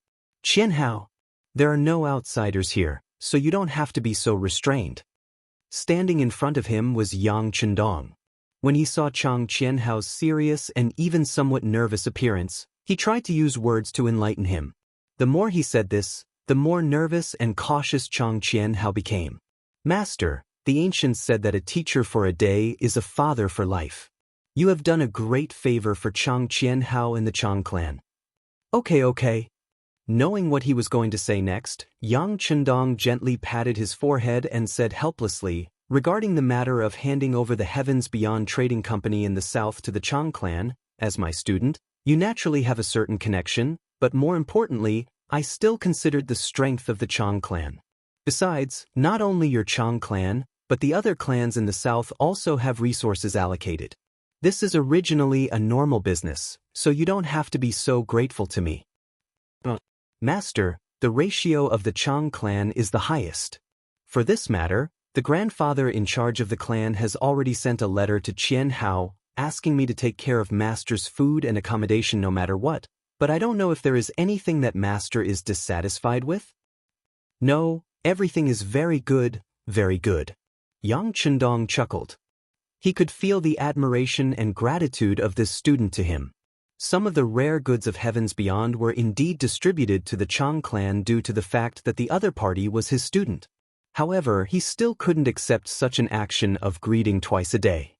Qianhao, there are no outsiders here, so you don't have to be so restrained. Standing in front of him was Yang Chendong. When he saw Chang Qianhao's serious and even somewhat nervous appearance, he tried to use words to enlighten him. The more he said this, the more nervous and cautious Chang Qianhao became. Master, the ancients said that a teacher for a day is a father for life. You have done a great favor for Chang Qianhao and the Chang clan. Okay. Knowing what he was going to say next, Yang Chendong gently patted his forehead and said helplessly, regarding the matter of handing over the Heavens Beyond Trading Company in the south to the Chang clan, as my student, you naturally have a certain connection, but more importantly, I still considered the strength of the Chang clan. Besides, not only your Chang clan, but the other clans in the south also have resources allocated. This is originally a normal business, so you don't have to be so grateful to me. Master, the ratio of the Chang clan is the highest. For this matter, the grandfather in charge of the clan has already sent a letter to Qianhao, asking me to take care of Master's food and accommodation no matter what, but I don't know if there is anything that Master is dissatisfied with? No, everything is very good, very good. Yang Chendong chuckled. He could feel the admiration and gratitude of this student to him. Some of the rare goods of heavens beyond were indeed distributed to the Chang clan due to the fact that the other party was his student. However, he still couldn't accept such an action of greeting twice a day.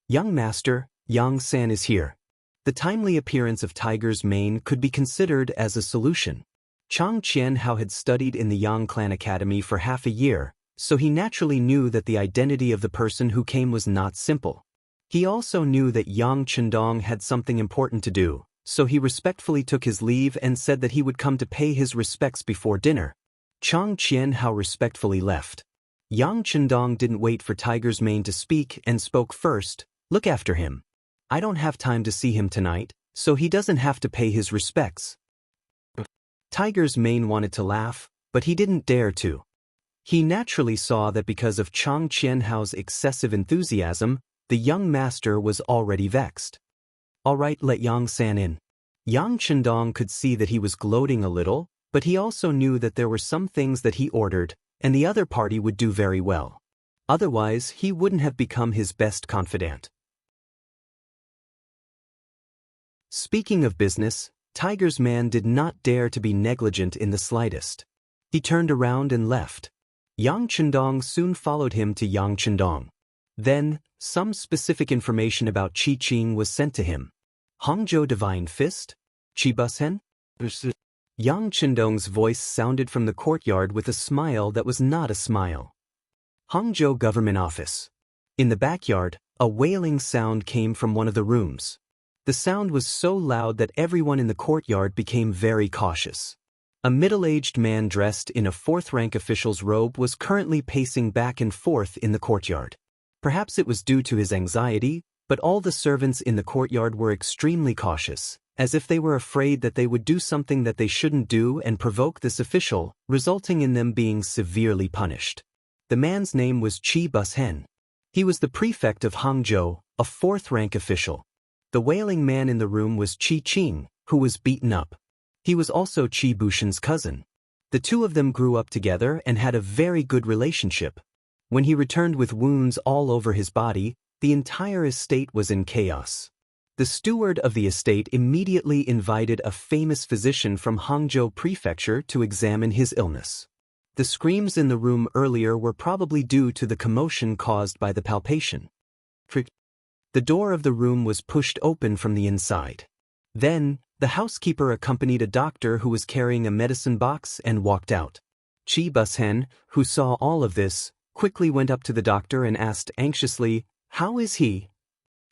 Young Master, Yang San is here. The timely appearance of Tiger's mane could be considered as a solution. Chang Qianhao had studied in the Yang Clan Academy for half a year, so he naturally knew that the identity of the person who came was not simple. He also knew that Yang Chendong had something important to do, so he respectfully took his leave and said that he would come to pay his respects before dinner. Chang Qianhao respectfully left. Yang Chendong didn't wait for Tiger's mane to speak and spoke first. Look after him. I don't have time to see him tonight, so he doesn't have to pay his respects. Tiger's mane wanted to laugh, but he didn't dare to. He naturally saw that because of Chang Qianhao's excessive enthusiasm, the young master was already vexed. All right, let Yang San in. Yang Chendong could see that he was gloating a little, but he also knew that there were some things that he ordered, and the other party would do very well. Otherwise, he wouldn't have become his best confidant. Speaking of business, Tiger's man did not dare to be negligent in the slightest. He turned around and left. Yang Chendong soon followed him to Yang Chendong. Then, some specific information about Qi Qing was sent to him. Hangzhou Divine Fist? Qi Busen? Yang Chendong's voice sounded from the courtyard with a smile that was not a smile. Hangzhou Government Office. In the backyard, a wailing sound came from one of the rooms. The sound was so loud that everyone in the courtyard became very cautious. A middle-aged man dressed in a fourth-rank official's robe was currently pacing back and forth in the courtyard. Perhaps it was due to his anxiety, but all the servants in the courtyard were extremely cautious, as if they were afraid that they would do something that they shouldn't do and provoke this official, resulting in them being severely punished. The man's name was Qi Busen. He was the prefect of Hangzhou, a fourth-rank official. The wailing man in the room was Qi Qing, who was beaten up. He was also Qi Bushen's cousin. The two of them grew up together and had a very good relationship. When he returned with wounds all over his body, the entire estate was in chaos. The steward of the estate immediately invited a famous physician from Hangzhou Prefecture to examine his illness. The screams in the room earlier were probably due to the commotion caused by the palpation. The door of the room was pushed open from the inside. Then, the housekeeper accompanied a doctor who was carrying a medicine box and walked out. Qi Busen, who saw all of this, quickly went up to the doctor and asked anxiously, "How is he?"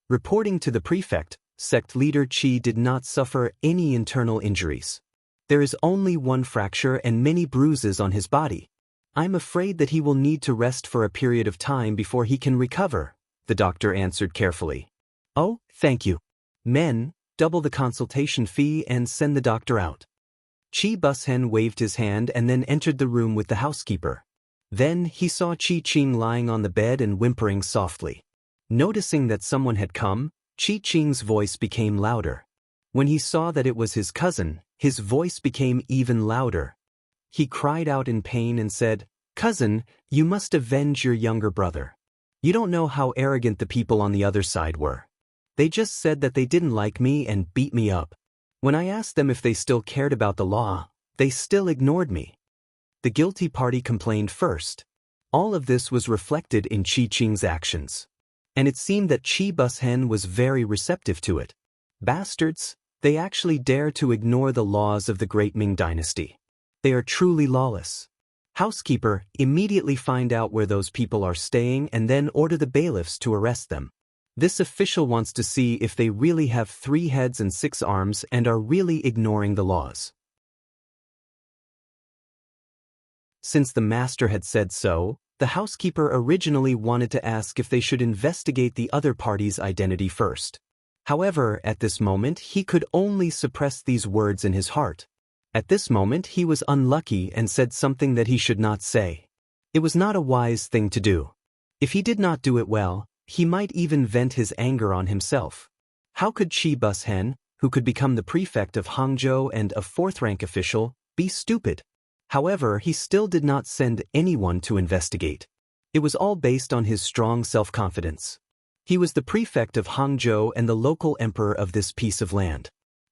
Reporting to the prefect, sect leader Qi did not suffer any internal injuries. There is only one fracture and many bruises on his body. I'm afraid that he will need to rest for a period of time before he can recover, the doctor answered carefully. Oh, thank you. Men, double the consultation fee and send the doctor out. Qi Busen waved his hand and then entered the room with the housekeeper. Then he saw Qi Qing lying on the bed and whimpering softly. Noticing that someone had come, Qi Qing's voice became louder. When he saw that it was his cousin, his voice became even louder. He cried out in pain and said, "Cousin, you must avenge your younger brother. You don't know how arrogant the people on the other side were. They just said that they didn't like me and beat me up. When I asked them if they still cared about the law, they still ignored me." The guilty party complained first. All of this was reflected in Qi Qing's actions. And it seemed that Qi Busen was very receptive to it. Bastards, they actually dare to ignore the laws of the Great Ming Dynasty. They are truly lawless. Housekeeper, immediately find out where those people are staying and then order the bailiffs to arrest them. This official wants to see if they really have 3 heads and 6 arms and are really ignoring the laws. Since the master had said so, the housekeeper originally wanted to ask if they should investigate the other party's identity first. However, at this moment he could only suppress these words in his heart. At this moment he was unlucky and said something that he should not say. It was not a wise thing to do. If he did not do it well, He might even vent his anger on himself. How could Chi Bus-hen, who could become the prefect of Hangzhou and a fourth-rank official, be stupid? However, he still did not send anyone to investigate. It was all based on his strong self-confidence. He was the prefect of Hangzhou and the local emperor of this piece of land.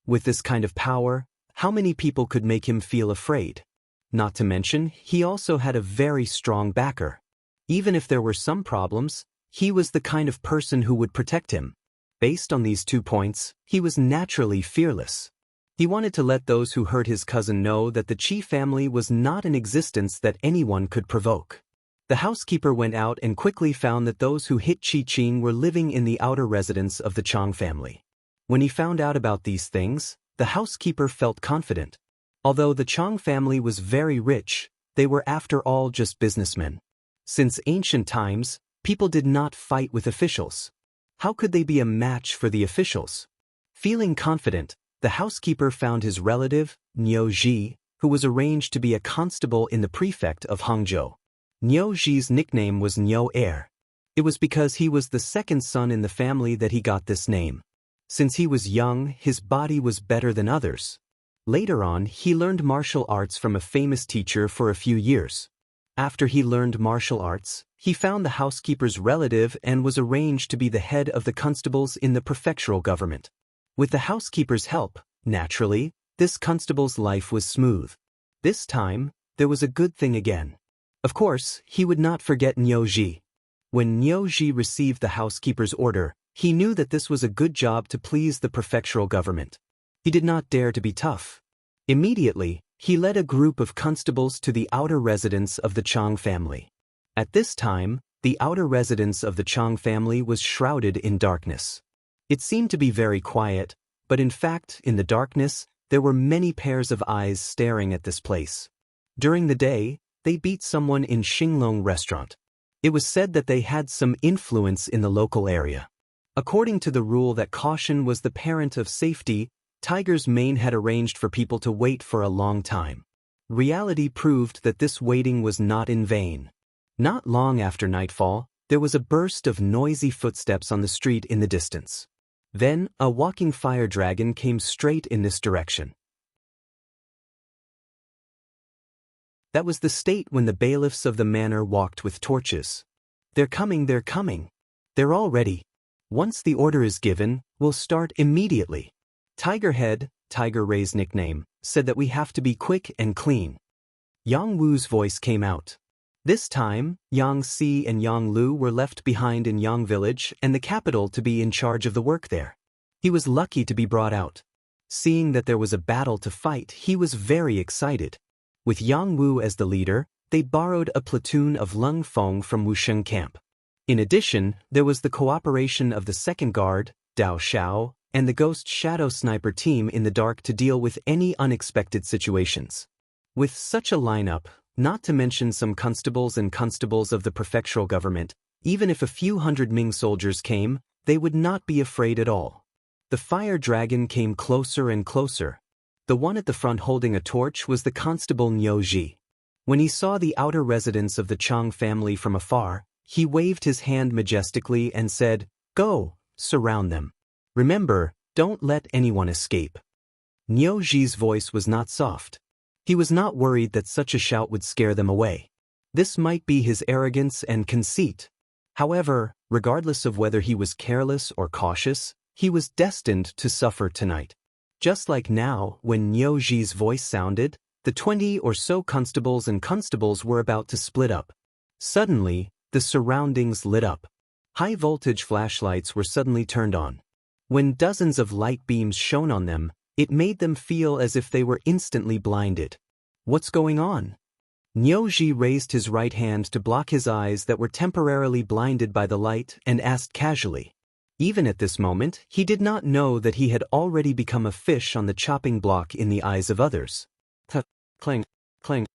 With this kind of power, how many people could make him feel afraid? Not to mention, he also had a very strong backer. Even if there were some problems, he was the kind of person who would protect him. Based on these 2 points, he was naturally fearless. He wanted to let those who hurt his cousin know that the Qi family was not an existence that anyone could provoke. The housekeeper went out and quickly found that those who hit Qi Qing were living in the outer residence of the Chang family. When he found out about these things, the housekeeper felt confident. Although the Chang family was very rich, they were after all just businessmen. Since ancient times, people did not fight with officials. How could they be a match for the officials? Feeling confident, the housekeeper found his relative, Niu Ji, who was arranged to be a constable in the prefect of Hangzhou. Niu Ji's nickname was Niu Heir. It was because he was the second son in the family that he got this name. Since he was young, his body was better than others. Later on, he learned martial arts from a famous teacher for a few years. After he learned martial arts, he found the housekeeper's relative and was arranged to be the head of the constables in the prefectural government. With the housekeeper's help, naturally, this constable's life was smooth. This time, there was a good thing again. Of course, he would not forget Niu Ji. When Niu Ji received the housekeeper's order, he knew that this was a good job to please the prefectural government. He did not dare to be tough. Immediately, he led a group of constables to the outer residence of the Chang family. At this time, the outer residence of the Chang family was shrouded in darkness. It seemed to be very quiet, but in fact, in the darkness, there were many pairs of eyes staring at this place. During the day, they beat someone in Xinglong restaurant. It was said that they had some influence in the local area. According to the rule that caution was the parent of safety, Tiger's mane had arranged for people to wait for a long time. Reality proved that this waiting was not in vain. Not long after nightfall, there was a burst of noisy footsteps on the street in the distance. Then, a walking fire dragon came straight in this direction. That was the state when the bailiffs of the manor walked with torches. They're coming, they're coming. They're all ready. Once the order is given, we'll start immediately. Tiger Head, Tiger Ray's nickname, said that we have to be quick and clean. Yang Wu's voice came out. This time, Yang Si and Yang Lu were left behind in Yang Village and the capital to be in charge of the work there. He was lucky to be brought out. Seeing that there was a battle to fight, he was very excited. With Yang Wu as the leader, they borrowed a platoon of Lung Feng from Wusheng camp. In addition, there was the cooperation of the second guard, Dao Xiao, and the Ghost Shadow Sniper team in the dark to deal with any unexpected situations. With such a lineup, not to mention some constables and constables of the prefectural government, even if a few hundred Ming soldiers came, they would not be afraid at all. The fire dragon came closer and closer. The one at the front holding a torch was the constable Niu Ji. When he saw the outer residence of the Chang family from afar, he waved his hand majestically and said, "Go, surround them. Remember, don't let anyone escape." Niu Ji's voice was not soft. He was not worried that such a shout would scare them away. This might be his arrogance and conceit. However, regardless of whether he was careless or cautious, he was destined to suffer tonight. Just like now, when Niu Ji's voice sounded, the 20 or so constables and constables were about to split up. Suddenly, the surroundings lit up. High-voltage flashlights were suddenly turned on. When dozens of light beams shone on them, it made them feel as if they were instantly blinded. What's going on? Niu Ji raised his right hand to block his eyes that were temporarily blinded by the light and asked casually. Even at this moment, he did not know that he had already become a fish on the chopping block in the eyes of others. Clang, clang.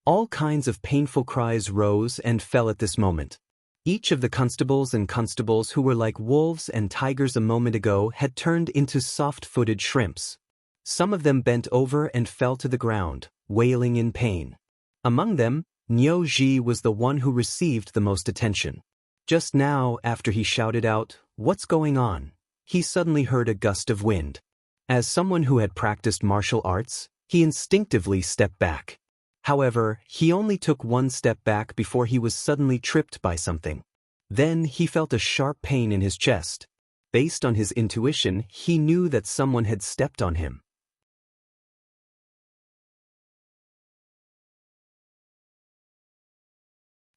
All kinds of painful cries rose and fell at this moment. Each of the constables and constables who were like wolves and tigers a moment ago had turned into soft-footed shrimps. Some of them bent over and fell to the ground, wailing in pain. Among them, Niu Ji was the one who received the most attention. Just now, after he shouted out, "What's going on?" he suddenly heard a gust of wind. As someone who had practiced martial arts, he instinctively stepped back. However, he only took one step back before he was suddenly tripped by something. Then he felt a sharp pain in his chest. Based on his intuition, he knew that someone had stepped on him.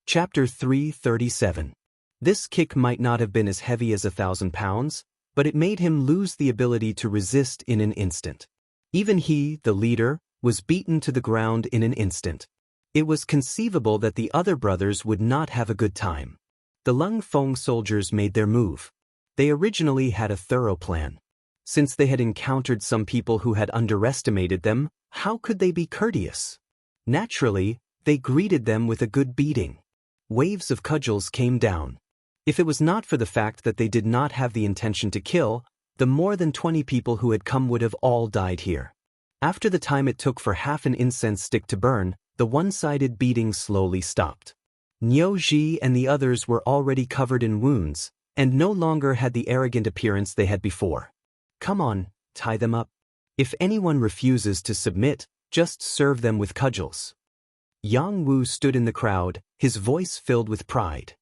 Chapter 337. This kick might not have been as heavy as 1,000 pounds, but it made him lose the ability to resist in an instant. Even he, the leader, was beaten to the ground in an instant. It was conceivable that the other brothers would not have a good time. The Lung Feng soldiers made their move. They originally had a thorough plan. Since they had encountered some people who had underestimated them, how could they be courteous? Naturally, they greeted them with a good beating. Waves of cudgels came down. If it was not for the fact that they did not have the intention to kill, the more than 20 people who had come would have all died here. After the time it took for half an incense stick to burn, the one-sided beating slowly stopped. Niu Ji and the others were already covered in wounds, and no longer had the arrogant appearance they had before. Come on, tie them up. If anyone refuses to submit, just serve them with cudgels. Yang Wu stood in the crowd, his voice filled with pride.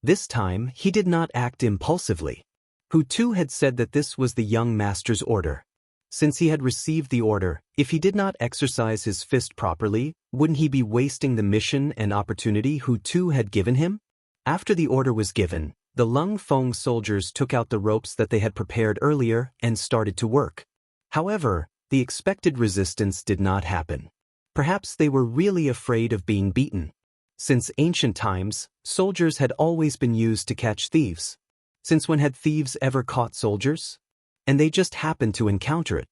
This time, he did not act impulsively. Hu Tu had said that this was the young master's order. Since he had received the order, if he did not exercise his fist properly, wouldn't he be wasting the mission and opportunity Hu Tu had given him? After the order was given, the Lung Feng soldiers took out the ropes that they had prepared earlier and started to work. However, the expected resistance did not happen. Perhaps they were really afraid of being beaten. Since ancient times, soldiers had always been used to catch thieves. Since when had thieves ever caught soldiers? And they just happened to encounter it.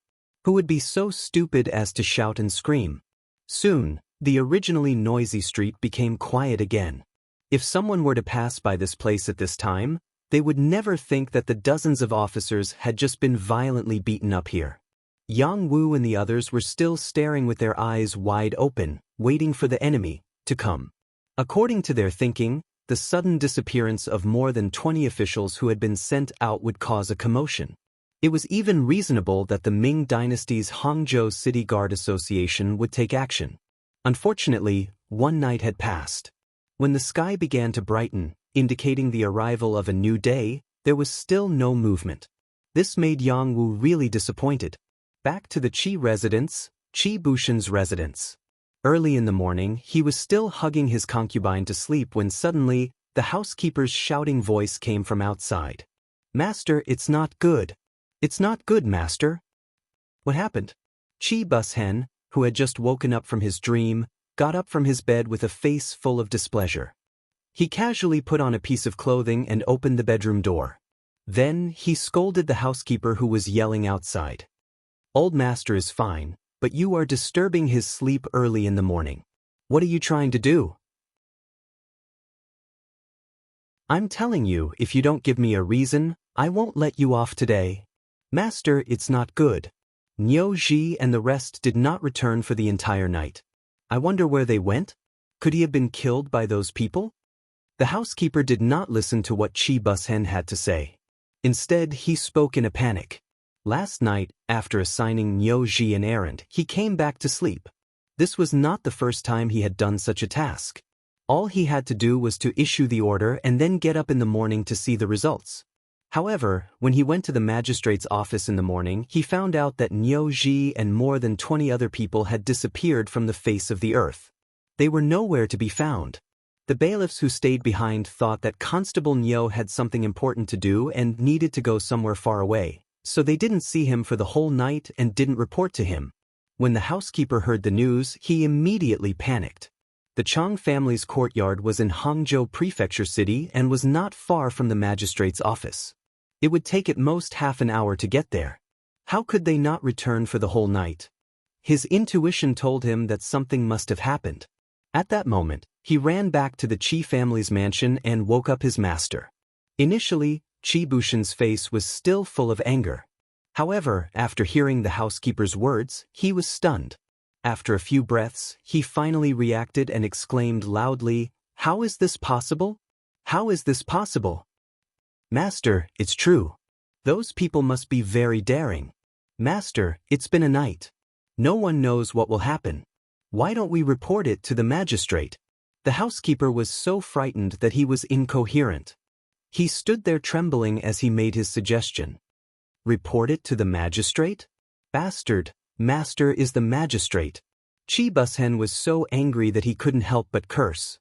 Who would be so stupid as to shout and scream? Soon, the originally noisy street became quiet again. If someone were to pass by this place at this time, they would never think that the dozens of officers had just been violently beaten up here. Yang Wu and the others were still staring with their eyes wide open, waiting for the enemy to come. According to their thinking, the sudden disappearance of more than 20 officials who had been sent out would cause a commotion. It was even reasonable that the Ming Dynasty's Hangzhou City Guard Association would take action. Unfortunately, one night had passed. When the sky began to brighten, indicating the arrival of a new day, there was still no movement. This made Yang Wu really disappointed. Back to the Qi residence, Qi Bushen's residence. Early in the morning, he was still hugging his concubine to sleep when suddenly, the housekeeper's shouting voice came from outside. "Master, it's not good. It's not good, master." What happened? Qi Bushen, who had just woken up from his dream, got up from his bed with a face full of displeasure. He casually put on a piece of clothing and opened the bedroom door. Then, he scolded the housekeeper who was yelling outside. "Old master is fine, but you are disturbing his sleep early in the morning. What are you trying to do?" "I'm telling you, if you don't give me a reason, I won't let you off today." "Master, it's not good." Niu Ji and the rest did not return for the entire night. I wonder where they went? Could he have been killed by those people? The housekeeper did not listen to what Qi Bushen had to say. Instead, he spoke in a panic. Last night, after assigning Niu Ji an errand, he came back to sleep. This was not the first time he had done such a task. All he had to do was to issue the order and then get up in the morning to see the results. However, when he went to the magistrate's office in the morning, he found out that Niu Ji and more than 20 other people had disappeared from the face of the earth. They were nowhere to be found. The bailiffs who stayed behind thought that Constable Niu had something important to do and needed to go somewhere far away, so they didn't see him for the whole night and didn't report to him. When the housekeeper heard the news, he immediately panicked. The Chang family's courtyard was in Hangzhou Prefecture City and was not far from the magistrate's office. It would take at most half an hour to get there. How could they not return for the whole night? His intuition told him that something must have happened. At that moment, he ran back to the Qi family's mansion and woke up his master. Initially, Qi Bushen's face was still full of anger. However, after hearing the housekeeper's words, he was stunned. After a few breaths, he finally reacted and exclaimed loudly, "How is this possible? How is this possible? Master, it's true. Those people must be very daring. Master, it's been a night. No one knows what will happen. Why don't we report it to the magistrate? The housekeeper was so frightened that he was incoherent. He stood there trembling as he made his suggestion. Report it to the magistrate? Bastard, master is the magistrate. Chi Bushen was so angry that he couldn't help but curse.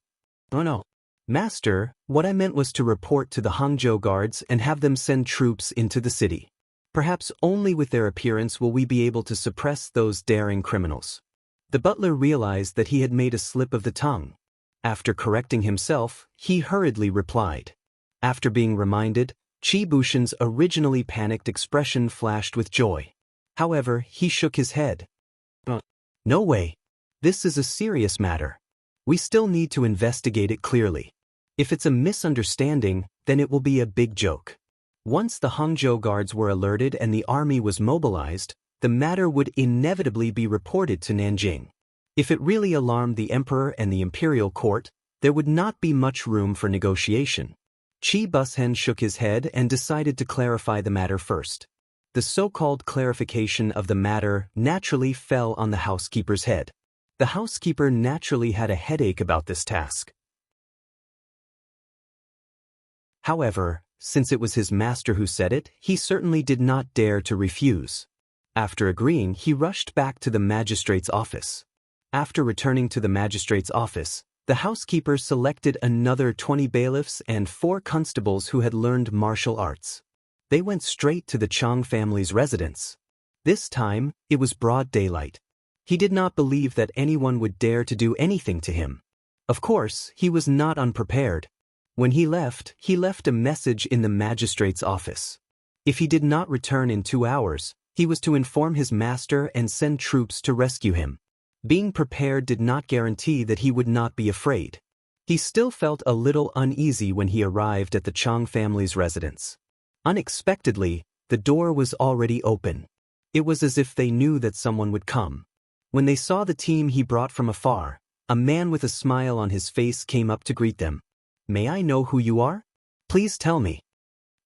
Oh no. Master, what I meant was to report to the Hangzhou guards and have them send troops into the city. Perhaps only with their appearance will we be able to suppress those daring criminals. The butler realized that he had made a slip of the tongue. After correcting himself, he hurriedly replied. After being reminded, Chi Bushen's originally panicked expression flashed with joy. However, he shook his head. No way. This is a serious matter. We still need to investigate it clearly. If it's a misunderstanding, then it will be a big joke. Once the Hangzhou guards were alerted and the army was mobilized, the matter would inevitably be reported to Nanjing. If it really alarmed the emperor and the imperial court, there would not be much room for negotiation. Chi Bushen shook his head and decided to clarify the matter first. The so-called clarification of the matter naturally fell on the housekeeper's head. The housekeeper naturally had a headache about this task. However, since it was his master who said it, he certainly did not dare to refuse. After agreeing, he rushed back to the magistrate's office. After returning to the magistrate's office, the housekeeper selected another 20 bailiffs and 4 constables who had learned martial arts. They went straight to the Chang family's residence. This time, it was broad daylight. He did not believe that anyone would dare to do anything to him. Of course, he was not unprepared. When he left a message in the magistrate's office. If he did not return in 2 hours, he was to inform his master and send troops to rescue him. Being prepared did not guarantee that he would not be afraid. He still felt a little uneasy when he arrived at the Chang family's residence. Unexpectedly, the door was already open. It was as if they knew that someone would come. When they saw the team he brought from afar, a man with a smile on his face came up to greet them. May I know who you are? Please tell me.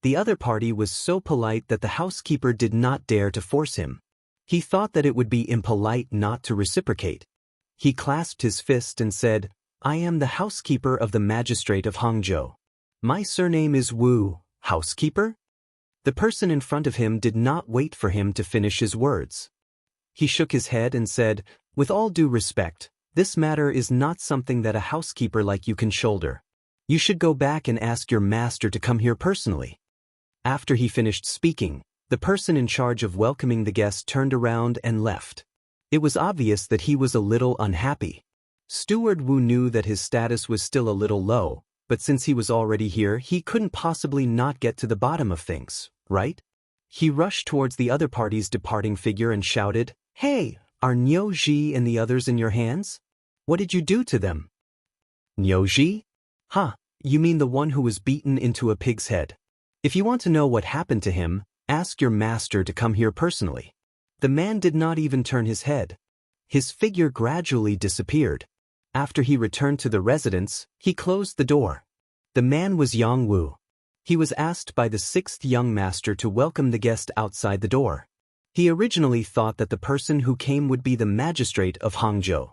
The other party was so polite that the housekeeper did not dare to force him. He thought that it would be impolite not to reciprocate. He clasped his fist and said, I am the housekeeper of the magistrate of Hangzhou. My surname is Wu, housekeeper? The person in front of him did not wait for him to finish his words. He shook his head and said, with all due respect, this matter is not something that a housekeeper like you can shoulder. You should go back and ask your master to come here personally. After he finished speaking, the person in charge of welcoming the guest turned around and left. It was obvious that he was a little unhappy. Steward Wu knew that his status was still a little low, but since he was already here, he couldn't possibly not get to the bottom of things, right? He rushed towards the other party's departing figure and shouted, Hey, are Niu Ji and the others in your hands? What did you do to them? Niu Ji? Huh, you mean the one who was beaten into a pig's head. If you want to know what happened to him, ask your master to come here personally. The man did not even turn his head. His figure gradually disappeared. After he returned to the residence, he closed the door. The man was Yang Wu. He was asked by the 6th young master to welcome the guest outside the door. He originally thought that the person who came would be the magistrate of Hangzhou.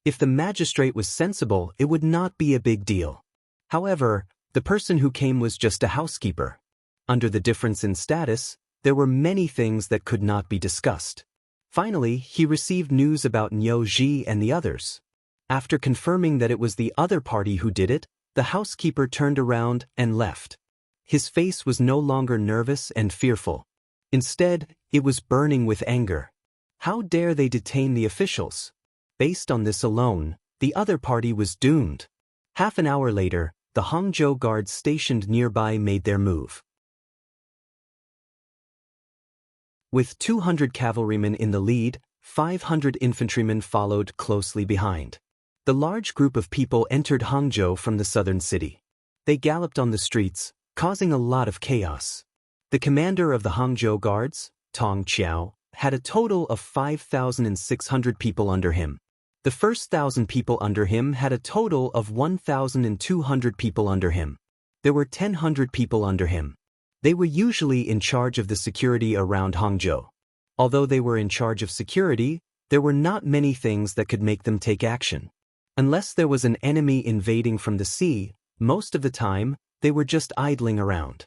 If the magistrate was sensible, it would not be a big deal. However, the person who came was just a housekeeper. Under the difference in status, there were many things that could not be discussed. Finally, he received news about Niu Ji and the others. After confirming that it was the other party who did it, the housekeeper turned around and left. His face was no longer nervous and fearful. Instead, it was burning with anger. How dare they detain the officials? Based on this alone, the other party was doomed. Half an hour later, the Hangzhou guards stationed nearby made their move. With 200 cavalrymen in the lead, 500 infantrymen followed closely behind. The large group of people entered Hangzhou from the southern city. They galloped on the streets, causing a lot of chaos. The commander of the Hangzhou guards, Tong Qiao, had a total of 5,600 people under him. The first 1,000 people under him had a total of 1,200 people under him. There were 1,000 people under him. They were usually in charge of the security around Hangzhou. Although they were in charge of security, there were not many things that could make them take action. Unless there was an enemy invading from the sea, most of the time, they were just idling around.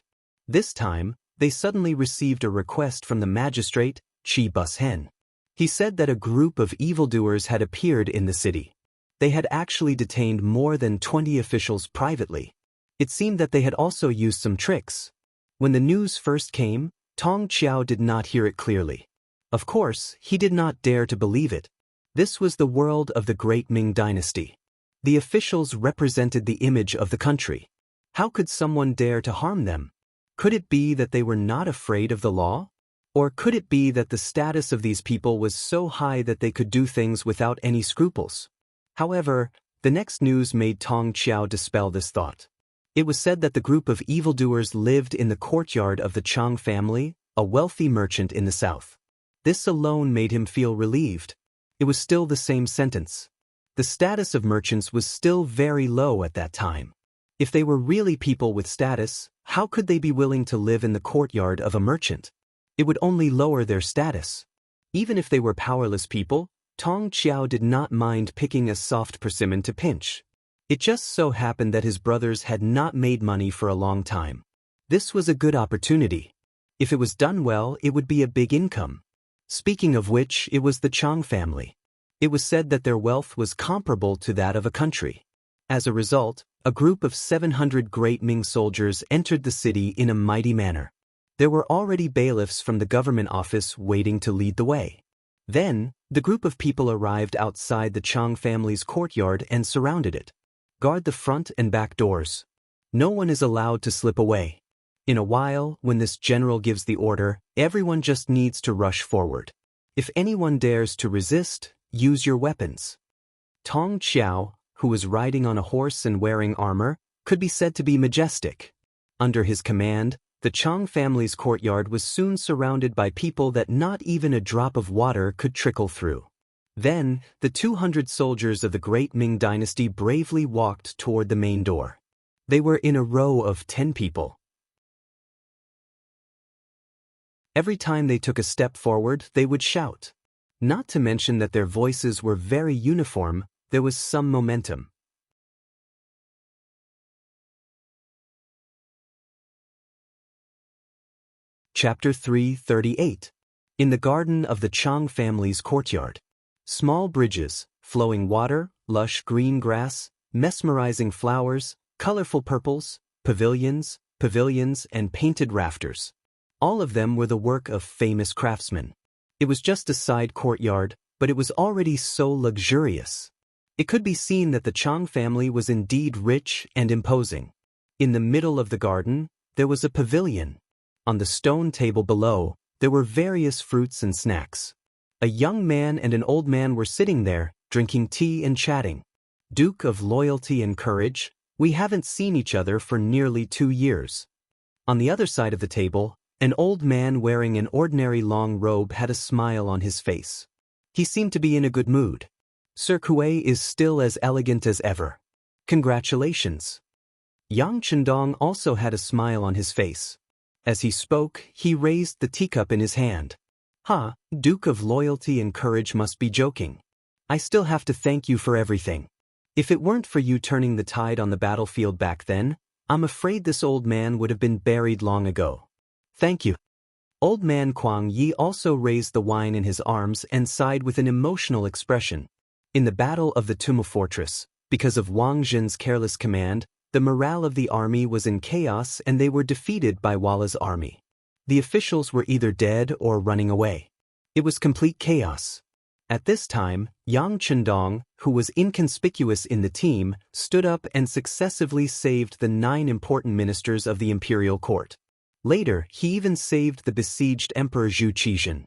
This time, they suddenly received a request from the magistrate, Qi Bushen. He said that a group of evildoers had appeared in the city. They had actually detained more than 20 officials privately. It seemed that they had also used some tricks. When the news first came, Tong Qiao did not hear it clearly. Of course, he did not dare to believe it. This was the world of the Great Ming Dynasty. The officials represented the image of the country. How could someone dare to harm them? Could it be that they were not afraid of the law? Or could it be that the status of these people was so high that they could do things without any scruples? However, the next news made Tong Qiao dispel this thought. It was said that the group of evildoers lived in the courtyard of the Chang family, a wealthy merchant in the south. This alone made him feel relieved. It was still the same sentence. The status of merchants was still very low at that time. If they were really people with status, how could they be willing to live in the courtyard of a merchant? It would only lower their status. Even if they were powerless people, Tong Qiao did not mind picking a soft persimmon to pinch. It just so happened that his brothers had not made money for a long time. This was a good opportunity. If it was done well, it would be a big income. Speaking of which, it was the Chang family. It was said that their wealth was comparable to that of a country. As a result, a group of 700 Great Ming soldiers entered the city in a mighty manner. There were already bailiffs from the government office waiting to lead the way. Then, the group of people arrived outside the Chang family's courtyard and surrounded it. Guard the front and back doors. No one is allowed to slip away. In a while, when this general gives the order, everyone just needs to rush forward. If anyone dares to resist, use your weapons. Tong Qiao, who was riding on a horse and wearing armor, could be said to be majestic. Under his command, the Chang family's courtyard was soon surrounded by people that not even a drop of water could trickle through. Then, the 200 soldiers of the Great Ming Dynasty bravely walked toward the main door. They were in a row of 10 people. Every time they took a step forward, they would shout. Not to mention that their voices were very uniform, there was some momentum. Chapter 338. In the garden of the Chang family's courtyard. Small bridges, flowing water, lush green grass, mesmerizing flowers, colorful purples, pavilions, and painted rafters. All of them were the work of famous craftsmen. It was just a side courtyard, but it was already so luxurious. It could be seen that the Chang family was indeed rich and imposing. In the middle of the garden, there was a pavilion. On the stone table below, there were various fruits and snacks. A young man and an old man were sitting there, drinking tea and chatting. Duke of Loyalty and Courage, we haven't seen each other for nearly 2 years. On the other side of the table, an old man wearing an ordinary long robe had a smile on his face. He seemed to be in a good mood. Sir Kuei is still as elegant as ever. Congratulations. Yang Chendong also had a smile on his face. As he spoke, he raised the teacup in his hand. Duke of Loyalty and Courage must be joking. I still have to thank you for everything. If it weren't for you turning the tide on the battlefield back then, I'm afraid this old man would have been buried long ago. Thank you. Old man Kuang Yi also raised the wine in his arms and sighed with an emotional expression. In the Battle of the Tuma Fortress, because of Wang Zhen's careless command, the morale of the army was in chaos and they were defeated by Walla's army. The officials were either dead or running away. It was complete chaos. At this time, Yang Chendong, who was inconspicuous in the team, stood up and successively saved the 9 important ministers of the imperial court. Later, he even saved the besieged Emperor Zhu Qizhen.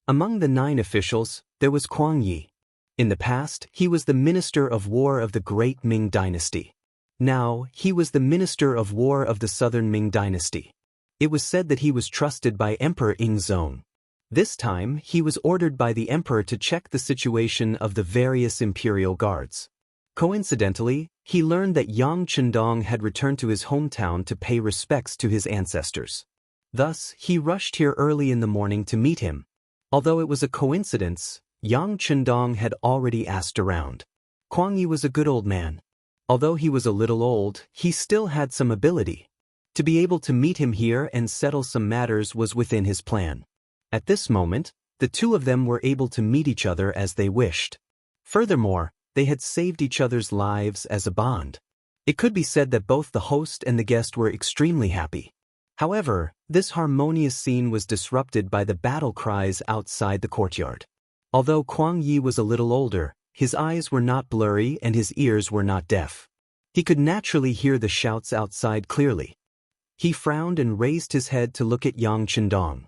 Among the 9 officials, there was Kuang Yi. In the past, he was the Minister of War of the Great Ming Dynasty. Now, he was the Minister of War of the Southern Ming Dynasty. It was said that he was trusted by Emperor Yingzong. This time, he was ordered by the emperor to check the situation of the various imperial guards. Coincidentally, he learned that Yang Chendong had returned to his hometown to pay respects to his ancestors. Thus, he rushed here early in the morning to meet him. Although it was a coincidence, Yang Chendong had already asked around. Kuang Yi was a good old man. Although he was a little old, he still had some ability. To be able to meet him here and settle some matters was within his plan. At this moment, the two of them were able to meet each other as they wished. Furthermore, they had saved each other's lives as a bond. It could be said that both the host and the guest were extremely happy. However, this harmonious scene was disrupted by the battle cries outside the courtyard. Although Kuang Yi was a little older, his eyes were not blurry and his ears were not deaf. He could naturally hear the shouts outside clearly. He frowned and raised his head to look at Yang Chendong.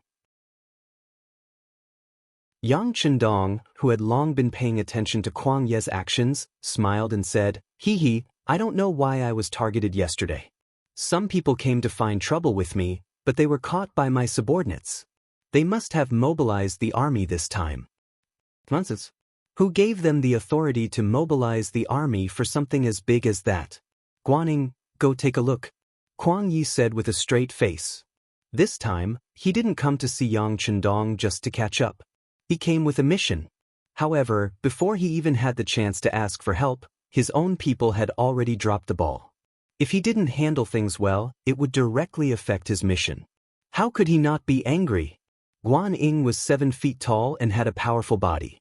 Yang Chendong, who had long been paying attention to Kuang Ye's actions, smiled and said, "Hee, I don't know why I was targeted yesterday. Some people came to find trouble with me, but they were caught by my subordinates. They must have mobilized the army this time." Nonsense. Who gave them the authority to mobilize the army for something as big as that? Guaning, go take a look, Kuang Yi said with a straight face. This time, he didn't come to see Yang Chendong just to catch up. He came with a mission. However, before he even had the chance to ask for help, his own people had already dropped the ball. If he didn't handle things well, it would directly affect his mission. How could he not be angry? Guan Ying was 7 feet tall and had a powerful body.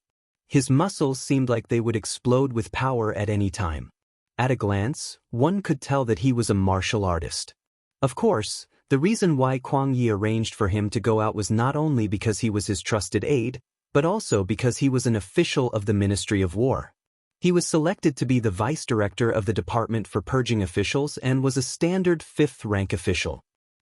His muscles seemed like they would explode with power at any time. At a glance, one could tell that he was a martial artist. Of course, the reason why Kuang Yi arranged for him to go out was not only because he was his trusted aide, but also because he was an official of the Ministry of War. He was selected to be the vice director of the Department for Purging Officials and was a standard 5th-rank official.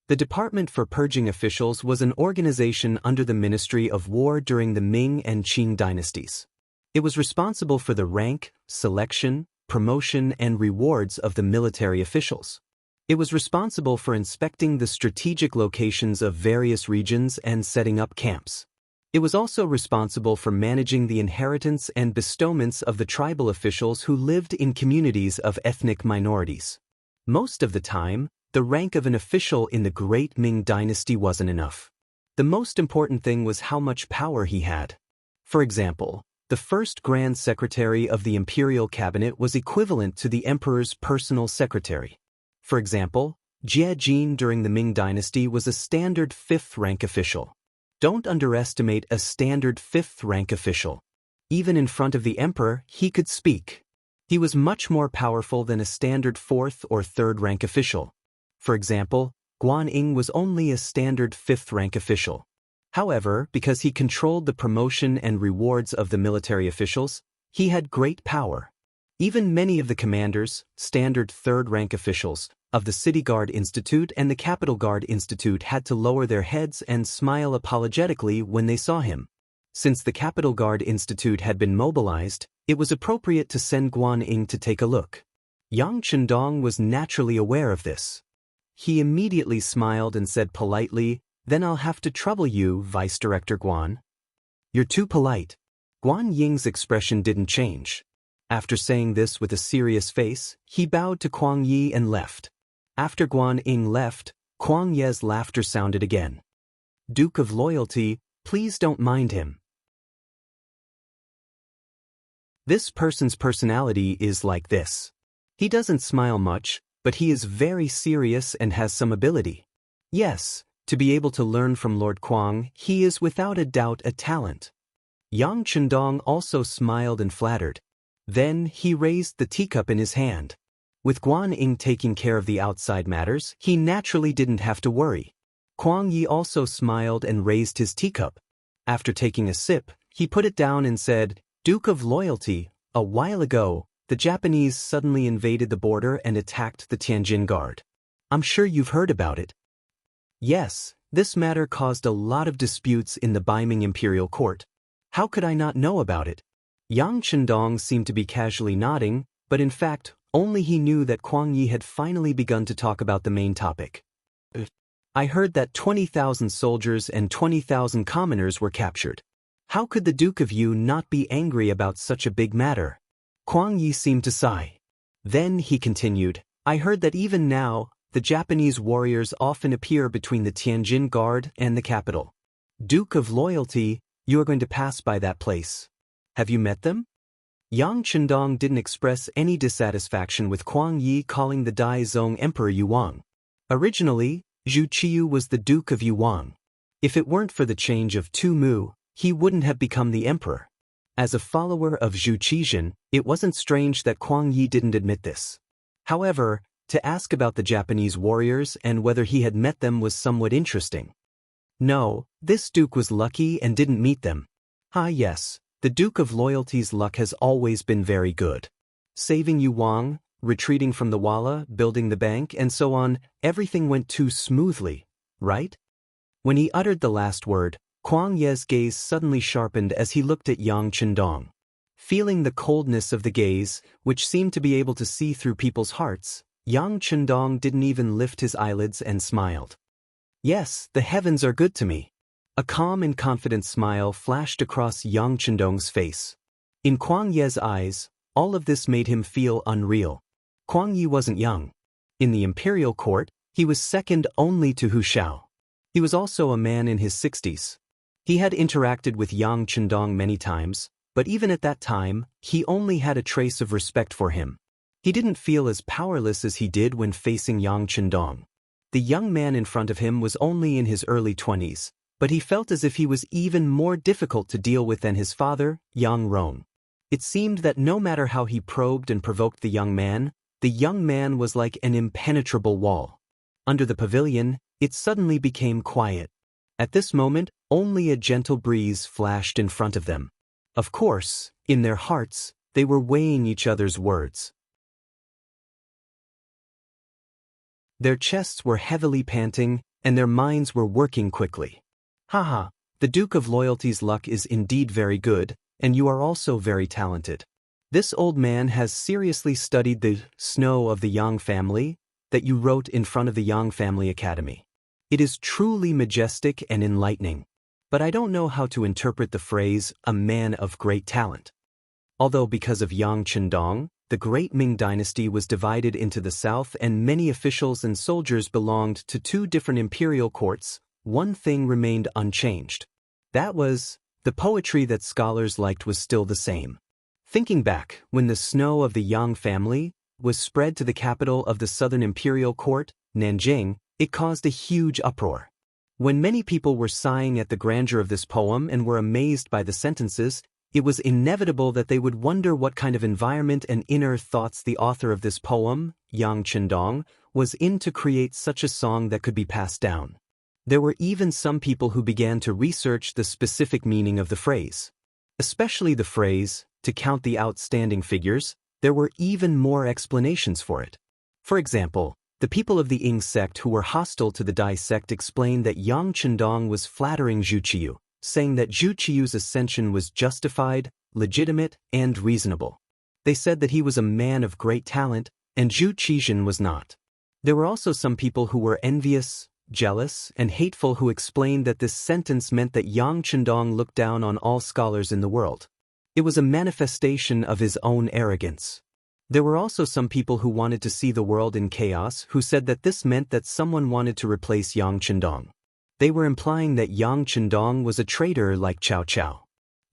The Department for Purging Officials was an organization under the Ministry of War during the Ming and Qing dynasties. It was responsible for the rank, selection, promotion, and rewards of the military officials. It was responsible for inspecting the strategic locations of various regions and setting up camps. It was also responsible for managing the inheritance and bestowments of the tribal officials who lived in communities of ethnic minorities. Most of the time, the rank of an official in the Great Ming Dynasty wasn't enough. The most important thing was how much power he had. For example, the first Grand Secretary of the Imperial Cabinet was equivalent to the Emperor's personal secretary. For example, Jie Jin during the Ming Dynasty was a standard 5th-rank official. Don't underestimate a standard 5th-rank official. Even in front of the emperor, he could speak. He was much more powerful than a standard 4th or 3rd-rank official. For example, Guan Ying was only a standard 5th-rank official. However, because he controlled the promotion and rewards of the military officials, he had great power. Even many of the commanders, standard 3rd-rank officials, of the City Guard Institute and the Capital Guard Institute had to lower their heads and smile apologetically when they saw him. Since the Capital Guard Institute had been mobilized, it was appropriate to send Guan Ying to take a look. Yang Chendong was naturally aware of this. He immediately smiled and said politely, "Then I'll have to trouble you, Vice Director Guan." "You're too polite." Guan Ying's expression didn't change. After saying this with a serious face, he bowed to Kuang Yi and left. After Guan Ying left, Kuang Ye's laughter sounded again. "Duke of Loyalty, please don't mind him. This person's personality is like this. He doesn't smile much, but he is very serious and has some ability. Yes, to be able to learn from Lord Kuang, he is without a doubt a talent." Yang Chendong also smiled and flattered. Then he raised the teacup in his hand. With Guan Ying taking care of the outside matters, he naturally didn't have to worry. Kuang Yi also smiled and raised his teacup. After taking a sip, he put it down and said, "Duke of Loyalty, a while ago, the Japanese suddenly invaded the border and attacked the Tianjin Guard. I'm sure you've heard about it." "Yes, this matter caused a lot of disputes in the Beiming Imperial Court. How could I not know about it?" Yang Chendong seemed to be casually nodding, but in fact, only he knew that Kuang Yi had finally begun to talk about the main topic. "I heard that 20,000 soldiers and 20,000 commoners were captured. How could the Duke of Yu not be angry about such a big matter?" Kuang Yi seemed to sigh. Then he continued, I heard that even now, the Japanese warriors often appear between the Tianjin Guard and the capital. Duke of Loyalty, you are going to pass by that place. Have you met them? Yang Chendong didn't express any dissatisfaction with Kuang Yi calling the Daizong Emperor Yuang. Originally, Zhu Qiyu was the Duke of Yuang. If it weren't for the change of Tu Mu, he wouldn't have become the emperor. As a follower of Zhu Qizhen, it wasn't strange that Kuang Yi didn't admit this. However, to ask about the Japanese warriors and whether he had met them was somewhat interesting. No, this duke was lucky and didn't meet them. Yes, the Duke of Loyalty's luck has always been very good. Saving Yuang, retreating from the Walla, building the bank, and so on, everything went too smoothly, right? When he uttered the last word, Kuang Ye's gaze suddenly sharpened as he looked at Yang Chendong. Feeling the coldness of the gaze, which seemed to be able to see through people's hearts, Yang Chendong didn't even lift his eyelids and smiled. Yes, the heavens are good to me. A calm and confident smile flashed across Yang Chendong's face. In Kuang Ye's eyes, all of this made him feel unreal. Kuang Yi wasn't young. In the imperial court, he was second only to Hu Shao. He was also a man in his 60s. He had interacted with Yang Chendong many times, but even at that time, he only had a trace of respect for him. He didn't feel as powerless as he did when facing Yang Chendong. The young man in front of him was only in his early 20s, but he felt as if he was even more difficult to deal with than his father, Yang Rong. It seemed that no matter how he probed and provoked the young man was like an impenetrable wall. Under the pavilion, it suddenly became quiet. At this moment, only a gentle breeze flashed in front of them. Of course, in their hearts, they were weighing each other's words. Their chests were heavily panting, and their minds were working quickly. Haha, the Duke of Loyalty's luck is indeed very good, and you are also very talented. This old man has seriously studied the Snow of the Yang family that you wrote in front of the Yang Family Academy. It is truly majestic and enlightening, but I don't know how to interpret the phrase, a man of great talent. Although because of Yang Chendong, the great Ming dynasty was divided into the south and many officials and soldiers belonged to two different imperial courts, one thing remained unchanged. That was, the poetry that scholars liked was still the same. Thinking back, when the Snow of the Yang family was spread to the capital of the southern imperial court, Nanjing, it caused a huge uproar. When many people were sighing at the grandeur of this poem and were amazed by the sentences, it was inevitable that they would wonder what kind of environment and inner thoughts the author of this poem, Yang Chendong, was in to create such a song that could be passed down. There were even some people who began to research the specific meaning of the phrase. Especially the phrase, to count the outstanding figures, there were even more explanations for it. For example, the people of the Ying sect who were hostile to the Dai sect explained that Yang Chendong was flattering Zhu Qiyu, saying that Zhu Qiyu's ascension was justified, legitimate, and reasonable. They said that he was a man of great talent, and Zhu Qizhen was not. There were also some people who were envious, jealous, and hateful who explained that this sentence meant that Yang Chendong looked down on all scholars in the world. It was a manifestation of his own arrogance. There were also some people who wanted to see the world in chaos who said that this meant that someone wanted to replace Yang Chendong. They were implying that Yang Chendong was a traitor like Cao Cao.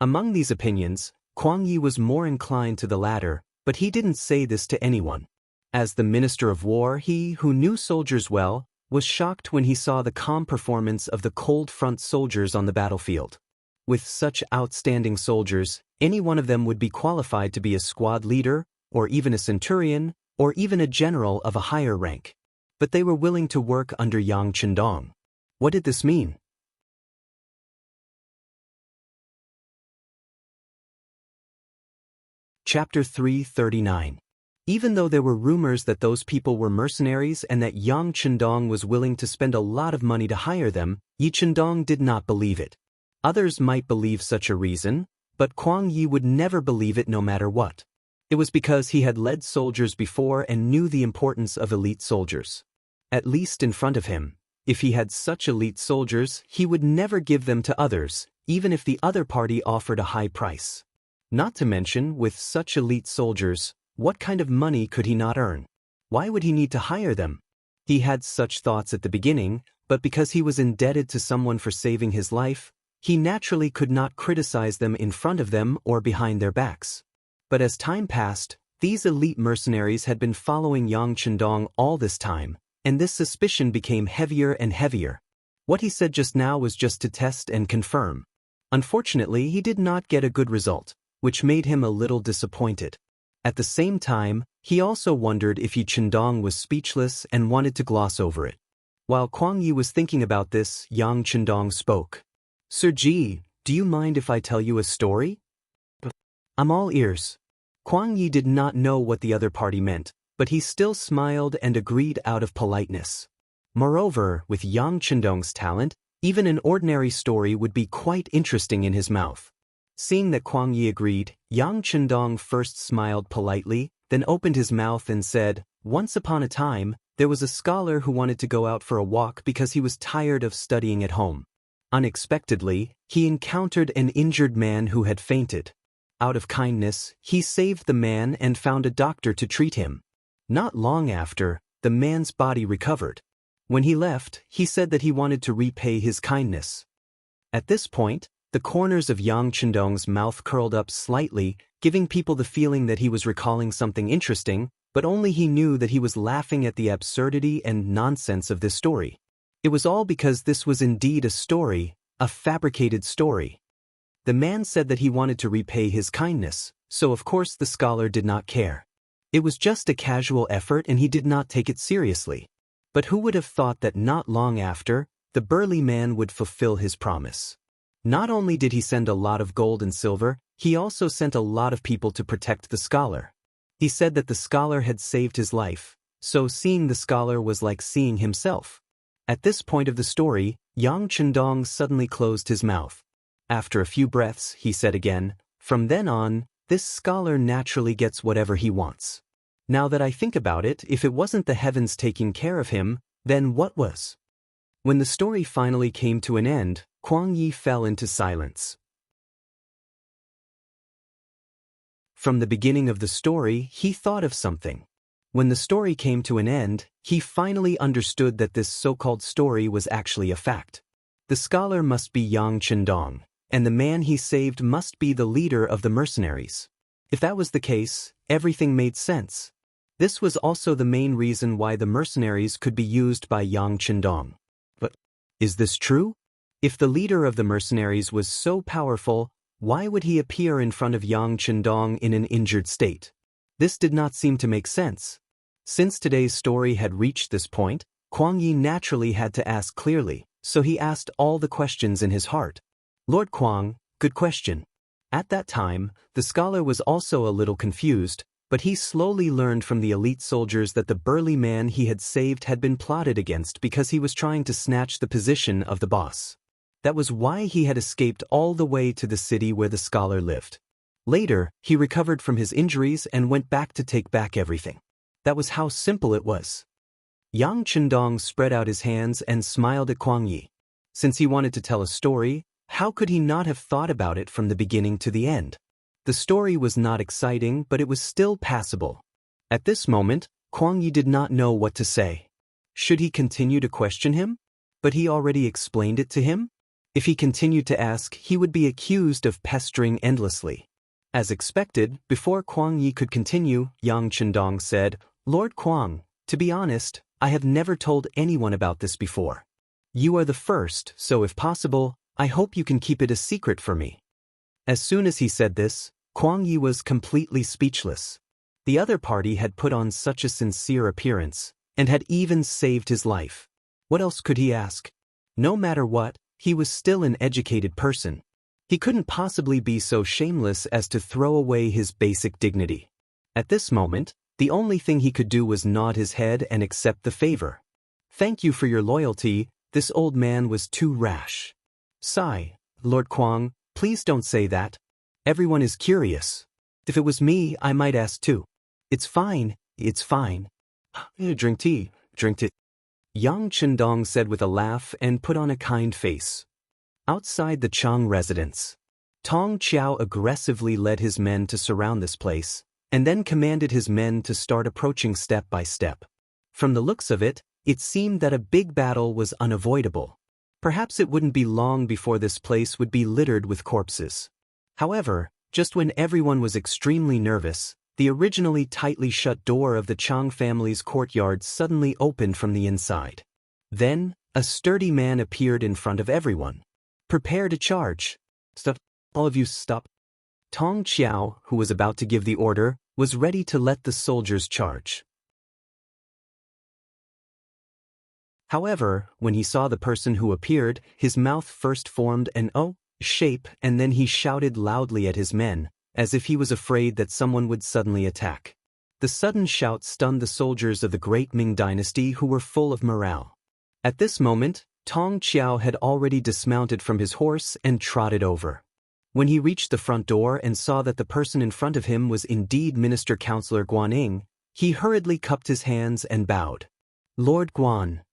Among these opinions, Kuang Yi was more inclined to the latter, but he didn't say this to anyone. As the Minister of War, he, who knew soldiers well, was shocked when he saw the calm performance of the cold front soldiers on the battlefield. With such outstanding soldiers, any one of them would be qualified to be a squad leader, or even a centurion, or even a general of a higher rank. But they were willing to work under Yang Chendong. What did this mean? Chapter 339. Even though there were rumors that those people were mercenaries and that Yang Chendong was willing to spend a lot of money to hire them, Yi Chendong did not believe it. Others might believe such a reason, but Kuang Yi would never believe it no matter what. It was because he had led soldiers before and knew the importance of elite soldiers. At least in front of him, if he had such elite soldiers, he would never give them to others, even if the other party offered a high price. Not to mention, with such elite soldiers, What kind of money could he not earn? Why would he need to hire them? He had such thoughts at the beginning, but because he was indebted to someone for saving his life, he naturally could not criticize them in front of them or behind their backs. But as time passed, these elite mercenaries had been following Yang Chendong all this time, and this suspicion became heavier and heavier. What he said just now was just to test and confirm. Unfortunately, he did not get a good result, which made him a little disappointed. At the same time, he also wondered if Yi Chendong was speechless and wanted to gloss over it. While Kuang Yi was thinking about this, Yang Chendong spoke. "Sir Ji, do you mind if I tell you a story?" "I'm all ears." Kuang Yi did not know what the other party meant, but he still smiled and agreed out of politeness. Moreover, with Yang Chendong's talent, even an ordinary story would be quite interesting in his mouth. Seeing that Kuang Yi agreed, Yang Chendong first smiled politely, then opened his mouth and said, "Once upon a time, there was a scholar who wanted to go out for a walk because he was tired of studying at home. Unexpectedly, he encountered an injured man who had fainted. Out of kindness, he saved the man and found a doctor to treat him. Not long after, the man's body recovered. When he left, he said that he wanted to repay his kindness." At this point, the corners of Yang Chendong's mouth curled up slightly, giving people the feeling that he was recalling something interesting, but only he knew that he was laughing at the absurdity and nonsense of this story. It was all because this was indeed a story, a fabricated story. The man said that he wanted to repay his kindness, so of course the scholar did not care. It was just a casual effort and he did not take it seriously. But who would have thought that not long after, the burly man would fulfill his promise? Not only did he send a lot of gold and silver, he also sent a lot of people to protect the scholar. He said that the scholar had saved his life, so seeing the scholar was like seeing himself. At this point of the story, Yang Chendong suddenly closed his mouth. After a few breaths, he said again, "From then on, this scholar naturally gets whatever he wants. Now that I think about it, if it wasn't the heavens taking care of him, then what was?" When the story finally came to an end, Kuang Yi fell into silence. From the beginning of the story, he thought of something. When the story came to an end, he finally understood that this so-called story was actually a fact. The scholar must be Yang Chendong, and the man he saved must be the leader of the mercenaries. If that was the case, everything made sense. This was also the main reason why the mercenaries could be used by Yang Chendong. But is this true? If the leader of the mercenaries was so powerful, why would he appear in front of Yang Chendong in an injured state? This did not seem to make sense. Since today's story had reached this point, Kuang Yi naturally had to ask clearly, so he asked all the questions in his heart. "Lord Kuang, good question." At that time, the scholar was also a little confused, but he slowly learned from the elite soldiers that the burly man he had saved had been plotted against because he was trying to snatch the position of the boss. That was why he had escaped all the way to the city where the scholar lived. Later, he recovered from his injuries and went back to take back everything. That was how simple it was. Yang Chendong spread out his hands and smiled at Kuang Yi. Since he wanted to tell a story, how could he not have thought about it from the beginning to the end? The story was not exciting, but it was still passable. At this moment, Kuang Yi did not know what to say. Should he continue to question him? But he already explained it to him? If he continued to ask, he would be accused of pestering endlessly. As expected, before Kuang Yi could continue, Yang Chendong said, "Lord Kuang, to be honest, I have never told anyone about this before. You are the first, so if possible, I hope you can keep it a secret for me." As soon as he said this, Kuang Yi was completely speechless. The other party had put on such a sincere appearance, and had even saved his life. What else could he ask? No matter what, he was still an educated person. He couldn't possibly be so shameless as to throw away his basic dignity. At this moment, the only thing he could do was nod his head and accept the favor. "Thank you for your loyalty, this old man was too rash." "Sigh, Lord Kuang, please don't say that. Everyone is curious. If it was me, I might ask too." It's fine. Drink tea, drink tea." Yang Chendong said with a laugh and put on a kind face. Outside the Chang residence, Tong Qiao aggressively led his men to surround this place, and then commanded his men to start approaching step by step. From the looks of it, it seemed that a big battle was unavoidable. Perhaps it wouldn't be long before this place would be littered with corpses. However, just when everyone was extremely nervous, the originally tightly shut door of the Chang family's courtyard suddenly opened from the inside. Then, a sturdy man appeared in front of everyone. "Prepare to charge. Stop. All of you stop." Tong Qiao, who was about to give the order, was ready to let the soldiers charge. However, when he saw the person who appeared, his mouth first formed an O shape and then he shouted loudly at his men, as if he was afraid that someone would suddenly attack. The sudden shout stunned the soldiers of the great Ming dynasty who were full of morale. At this moment, Tong Qiao had already dismounted from his horse and trotted over. When he reached the front door and saw that the person in front of him was indeed Minister Counselor Guan Ying, he hurriedly cupped his hands and bowed. "Lord Guan."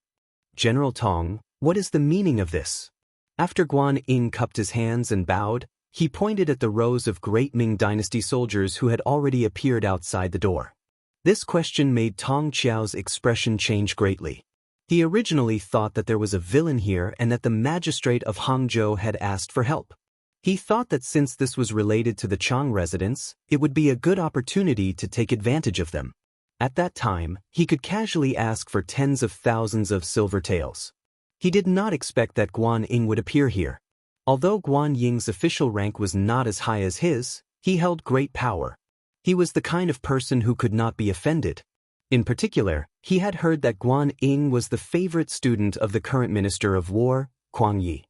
"General Tong, what is the meaning of this?" After Guan Ying cupped his hands and bowed, he pointed at the rows of great Ming dynasty soldiers who had already appeared outside the door. This question made Tong Qiao's expression change greatly. He originally thought that there was a villain here and that the magistrate of Hangzhou had asked for help. He thought that since this was related to the Chang residents, it would be a good opportunity to take advantage of them. At that time, he could casually ask for tens of thousands of silver taels. He did not expect that Guan Ying would appear here. Although Guan Ying's official rank was not as high as his, he held great power. He was the kind of person who could not be offended. In particular, he had heard that Guan Ying was the favorite student of the current Minister of War, Kuang Yi.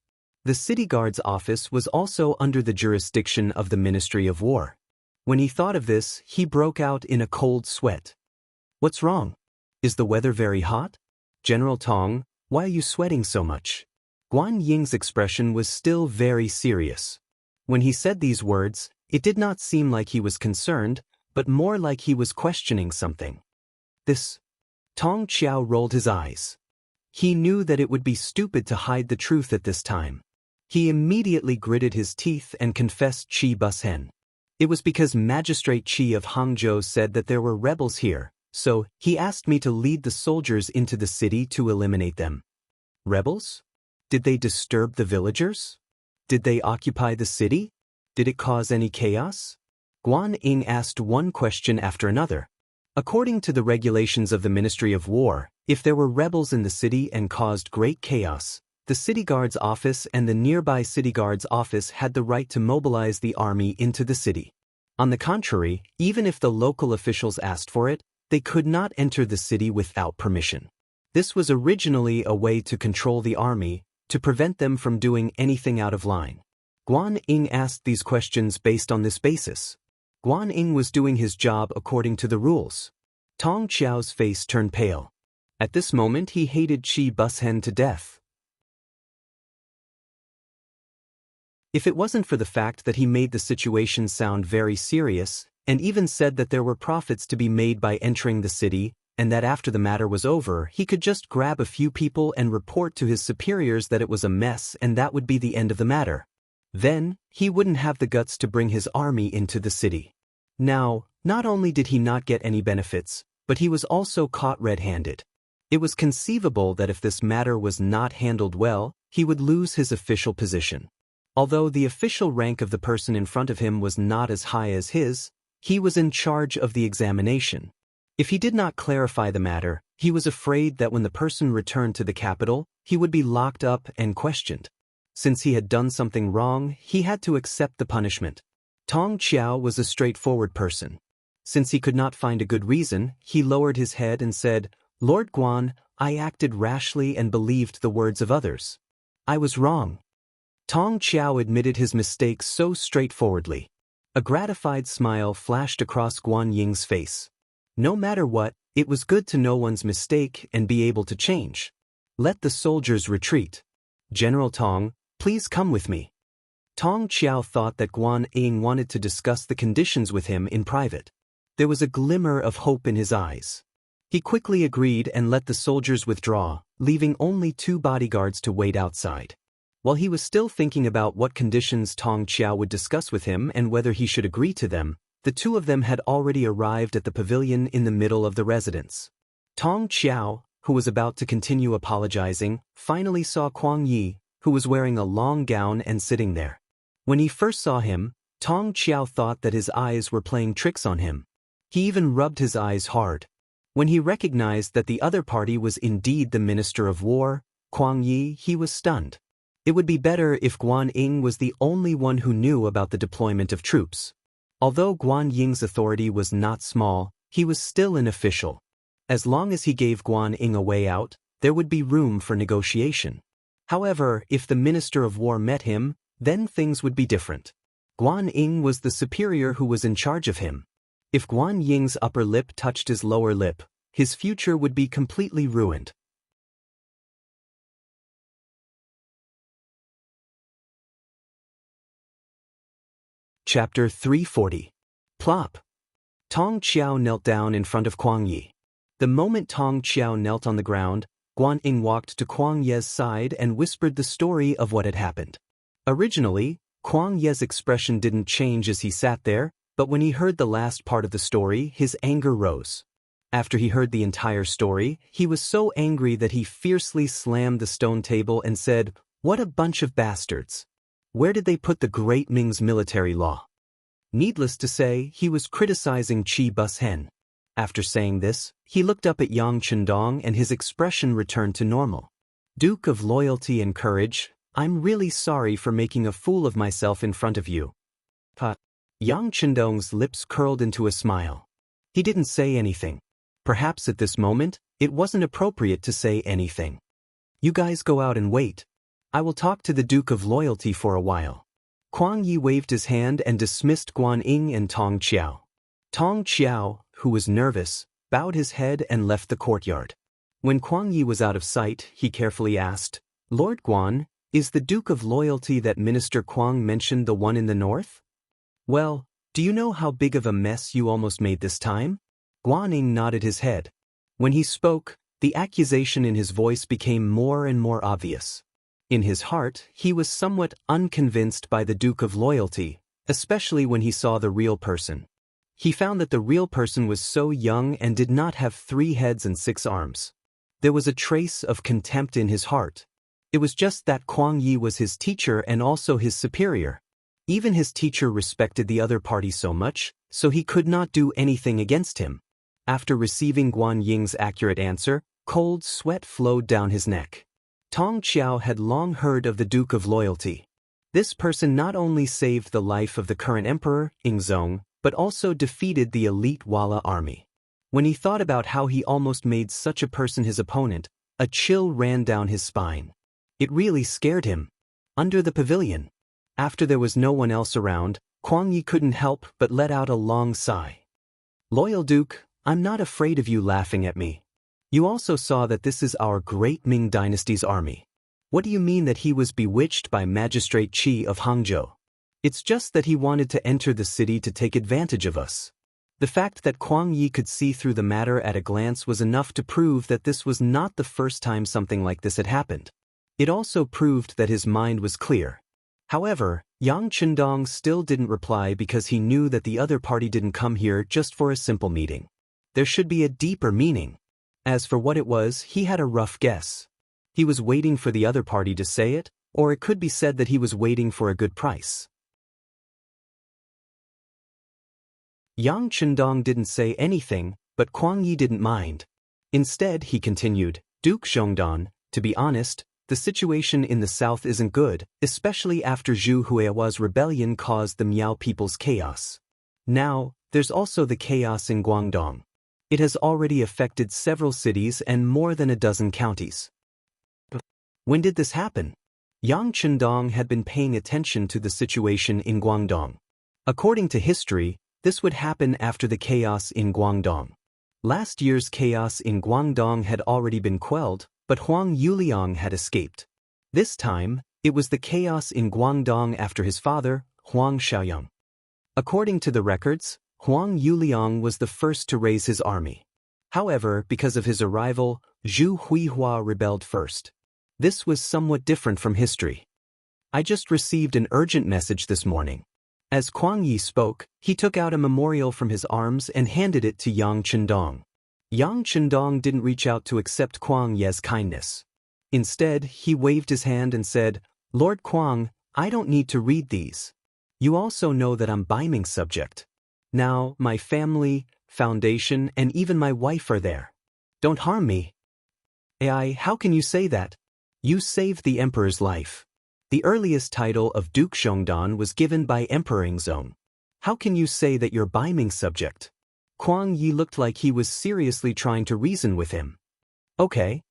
The city guard's office was also under the jurisdiction of the Ministry of War. When he thought of this, he broke out in a cold sweat. "What's wrong? Is the weather very hot? General Tong, why are you sweating so much?" Guan Ying's expression was still very serious. When he said these words, it did not seem like he was concerned, but more like he was questioning something. Tong Qiao rolled his eyes. He knew that it would be stupid to hide the truth at this time. He immediately gritted his teeth and confessed Qi Bushen. It was because Magistrate Qi of Hangzhou said that there were rebels here, so he asked me to lead the soldiers into the city to eliminate them. Rebels? Did they disturb the villagers? Did they occupy the city? Did it cause any chaos? Guan Ying asked one question after another. According to the regulations of the Ministry of War, if there were rebels in the city and caused great chaos, the city guard's office and the nearby city guard's office had the right to mobilize the army into the city. On the contrary, even if the local officials asked for it, they could not enter the city without permission. This was originally a way to control the army, to prevent them from doing anything out of line. Guan Ying asked these questions based on this basis. Guan Ying was doing his job according to the rules. Tong Qiao's face turned pale. At this moment he hated Qi Bushen to death. If it wasn't for the fact that he made the situation sound very serious, and even said that there were profits to be made by entering the city, and that after the matter was over he could just grab a few people and report to his superiors that it was a mess and that would be the end of the matter. Then, he wouldn't have the guts to bring his army into the city. Now, not only did he not get any benefits, but he was also caught red-handed. It was conceivable that if this matter was not handled well, he would lose his official position. Although the official rank of the person in front of him was not as high as his, he was in charge of the examination. If he did not clarify the matter, he was afraid that when the person returned to the capital, he would be locked up and questioned. Since he had done something wrong, he had to accept the punishment. Tong Qiao was a straightforward person. Since he could not find a good reason, he lowered his head and said, "Lord Guan, I acted rashly and believed the words of others. I was wrong." Tong Qiao admitted his mistake so straightforwardly. A gratified smile flashed across Guan Ying's face. No matter what, it was good to know one's mistake and be able to change. Let the soldiers retreat. General Tong, please come with me. Tong Qiao thought that Guan Ying wanted to discuss the conditions with him in private. There was a glimmer of hope in his eyes. He quickly agreed and let the soldiers withdraw, leaving only 2 bodyguards to wait outside. While he was still thinking about what conditions Tong Qiao would discuss with him and whether he should agree to them, The two of them had already arrived at the pavilion in the middle of the residence. Tong Qiao, who was about to continue apologizing, finally saw Kuang Yi, who was wearing a long gown and sitting there. When he first saw him, Tong Qiao thought that his eyes were playing tricks on him. He even rubbed his eyes hard. When he recognized that the other party was indeed the Minister of War, Kuang Yi, he was stunned. It would be better if Guan Ying was the only one who knew about the deployment of troops. Although Guan Ying's authority was not small, he was still an official. As long as he gave Guan Ying a way out, there would be room for negotiation. However, if the Minister of War met him, then things would be different. Guan Ying was the superior who was in charge of him. If Guan Ying's upper lip touched his lower lip, his future would be completely ruined. Chapter 340. Plop. Tong Qiao knelt down in front of Kuang Yi. The moment Tong Qiao knelt on the ground, Guan Ying walked to Kuang Ye's side and whispered the story of what had happened. Originally, Kuang Ye's expression didn't change as he sat there, but when he heard the last part of the story, his anger rose. After he heard the entire story, he was so angry that he fiercely slammed the stone table and said, "What a bunch of bastards! Where did they put the great Ming's military law?" Needless to say, he was criticizing Qi Bushen. After saying this, he looked up at Yang Chendong and his expression returned to normal. "Duke of Loyalty and Courage, I'm really sorry for making a fool of myself in front of you." Yang Chendong's lips curled into a smile. He didn't say anything. Perhaps at this moment, it wasn't appropriate to say anything. "You guys go out and wait. I will talk to the Duke of Loyalty for a while." Kuang Yi waved his hand and dismissed Guan Ying and Tong Qiao. Tong Qiao, who was nervous, bowed his head and left the courtyard. When Kuang Yi was out of sight, he carefully asked, "Lord Guan, is the Duke of Loyalty that Minister Kuang mentioned the one in the north?" "Well, do you know how big of a mess you almost made this time?" Guan Ying nodded his head. When he spoke, the accusation in his voice became more and more obvious. In his heart, he was somewhat unconvinced by the Duke of Loyalty, especially when he saw the real person. He found that the real person was so young and did not have 3 heads and 6 arms. There was a trace of contempt in his heart. It was just that Kuang Yi was his teacher and also his superior. Even his teacher respected the other party so much, so he could not do anything against him. After receiving Guan Ying's accurate answer, cold sweat flowed down his neck. Tong Qiao had long heard of the Duke of Loyalty. This person not only saved the life of the current emperor, Yingzong, but also defeated the elite Walla army. When he thought about how he almost made such a person his opponent, a chill ran down his spine. It really scared him. Under the pavilion, after there was no one else around, Kuang Yi couldn't help but let out a long sigh. "Loyal Duke, I'm not afraid of you laughing at me. You also saw that this is our great Ming dynasty's army. What do you mean that he was bewitched by Magistrate Qi of Hangzhou? It's just that he wanted to enter the city to take advantage of us." The fact that Kuang Yi could see through the matter at a glance was enough to prove that this was not the first time something like this had happened. It also proved that his mind was clear. However, Yang Chendong still didn't reply because he knew that the other party didn't come here just for a simple meeting. There should be a deeper meaning. As for what it was, he had a rough guess. He was waiting for the other party to say it, or it could be said that he was waiting for a good price. Yang Chendong didn't say anything, but Kuang Yi didn't mind. Instead, he continued, "Duke Zhongdan, to be honest, the situation in the south isn't good, especially after Zhu Huihua's rebellion caused the Miao people's chaos. Now, there's also the chaos in Guangdong. It has already affected several cities and more than a dozen counties." When did this happen? Yang Chendong had been paying attention to the situation in Guangdong. According to history, this would happen after the chaos in Guangdong. Last year's chaos in Guangdong had already been quelled, but Huang Yuliang had escaped. This time, it was the chaos in Guangdong after his father, Huang Xiaoyang. According to the records, Huang Yuliang was the first to raise his army. However, because of his arrival, Zhu Huihua rebelled first. This was somewhat different from history. "I just received an urgent message this morning. As Kuang Yi spoke, he took out a memorial from his arms and handed it to Yang Chendong. Yang Chendong didn't reach out to accept Kuang Ye's kindness. Instead, he waved his hand and said, "Lord Kuang, I don't need to read these. You also know that I'm Baiming's subject. Now, my family, foundation, and even my wife are there. Don't harm me." "Ai, how can you say that? You saved the emperor's life. The earliest title of Duke Zhongdan was given by Emperor Ingzong. How can you say that you're Baiming's subject?" Kuang Yi looked like he was seriously trying to reason with him. Okay,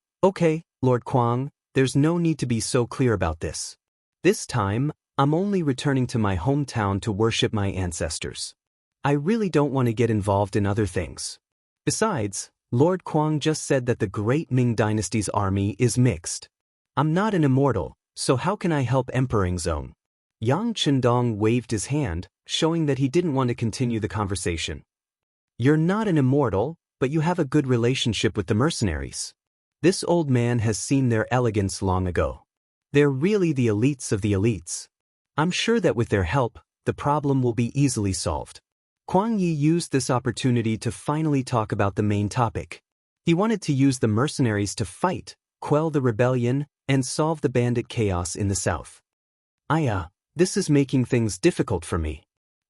Lord Kuang, there's no need to be so clear about this. This time, I'm only returning to my hometown to worship my ancestors. I really don't want to get involved in other things. Besides, Lord Kuang just said that the great Ming dynasty's army is mixed. I'm not an immortal, so how can I help Emperor Ingzong? Yang Chendong waved his hand, showing that he didn't want to continue the conversation. You're not an immortal, but you have a good relationship with the mercenaries. This old man has seen their elegance long ago. They're really the elites of the elites. I'm sure that with their help, the problem will be easily solved. Kuang Yi used this opportunity to finally talk about the main topic. He wanted to use the mercenaries to fight, quell the rebellion, and solve the bandit chaos in the south. This is making things difficult for me.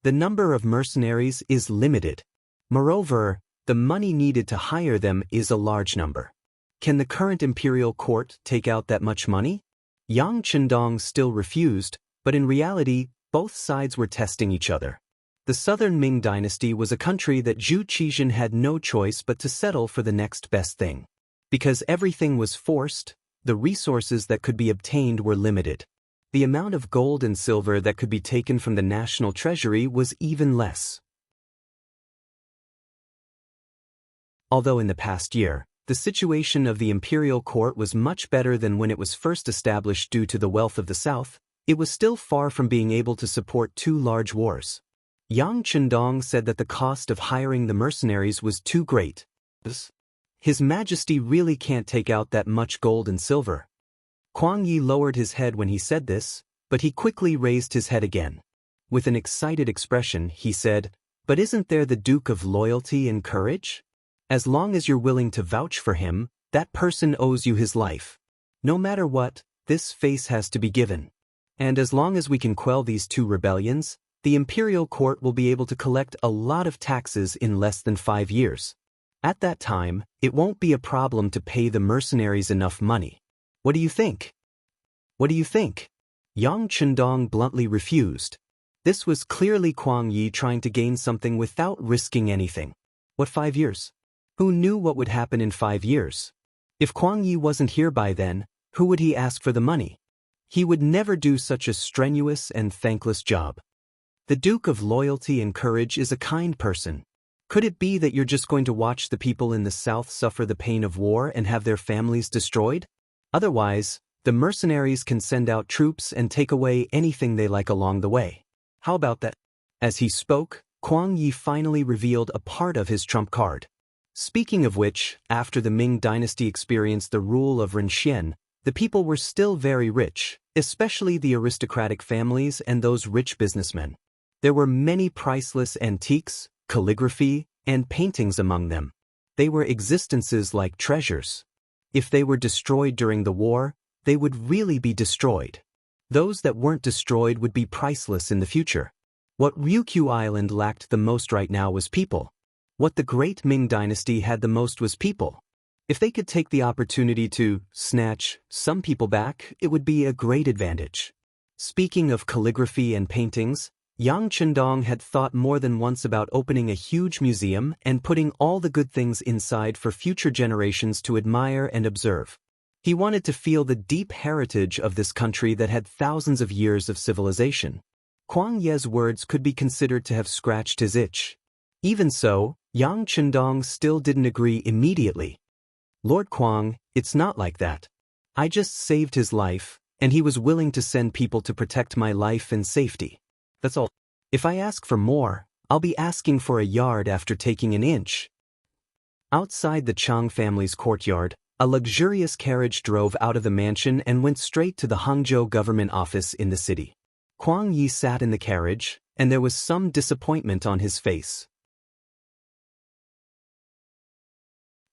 The number of mercenaries is limited. Moreover, the money needed to hire them is a large number. Can the current imperial court take out that much money? Yang Chendong still refused, but in reality, both sides were testing each other. The southern Ming dynasty was a country that Zhu Qixin had no choice but to settle for the next best thing. Because everything was forced, the resources that could be obtained were limited. The amount of gold and silver that could be taken from the national treasury was even less. Although in the past year, the situation of the imperial court was much better than when it was first established due to the wealth of the south, it was still far from being able to support two large wars. Yang Chendong said that the cost of hiring the mercenaries was too great. His Majesty really can't take out that much gold and silver. Kuang Yi lowered his head when he said this, but he quickly raised his head again. With an excited expression, he said, "But isn't there the Duke of Loyalty and Courage? As long as you're willing to vouch for him, that person owes you his life. No matter what, this face has to be given. And as long as we can quell these two rebellions, the imperial court will be able to collect a lot of taxes in less than 5 years. At that time, it won't be a problem to pay the mercenaries enough money. What do you think?" "What do you think?" Yang Chendong bluntly refused. This was clearly Kuang Yi trying to gain something without risking anything. What 5 years? Who knew what would happen in 5 years? If Kuang Yi wasn't here by then, who would he ask for the money? He would never do such a strenuous and thankless job. The Duke of Loyalty and Courage is a kind person. Could it be that you're just going to watch the people in the south suffer the pain of war and have their families destroyed? Otherwise, the mercenaries can send out troops and take away anything they like along the way. How about that? As he spoke, Kuang Yi finally revealed a part of his trump card. Speaking of which, after the Ming dynasty experienced the rule of Renxian, the people were still very rich, especially the aristocratic families and those rich businessmen. There were many priceless antiques, calligraphy, and paintings among them. They were existences like treasures. If they were destroyed during the war, they would really be destroyed. Those that weren't destroyed would be priceless in the future. What Ryukyu Island lacked the most right now was people. What the great Ming dynasty had the most was people. If they could take the opportunity to snatch some people back, it would be a great advantage. Speaking of calligraphy and paintings, Yang Chendong had thought more than once about opening a huge museum and putting all the good things inside for future generations to admire and observe. He wanted to feel the deep heritage of this country that had thousands of years of civilization. Kuang Ye's words could be considered to have scratched his itch. Even so, Yang Chendong still didn't agree immediately. "Lord Kuang, it's not like that. I just saved his life, and he was willing to send people to protect my life and safety. That's all. If I ask for more, I'll be asking for a yard after taking an inch." Outside the Chang family's courtyard, a luxurious carriage drove out of the mansion and went straight to the Hangzhou government office in the city. Kwang Yi sat in the carriage, and there was some disappointment on his face.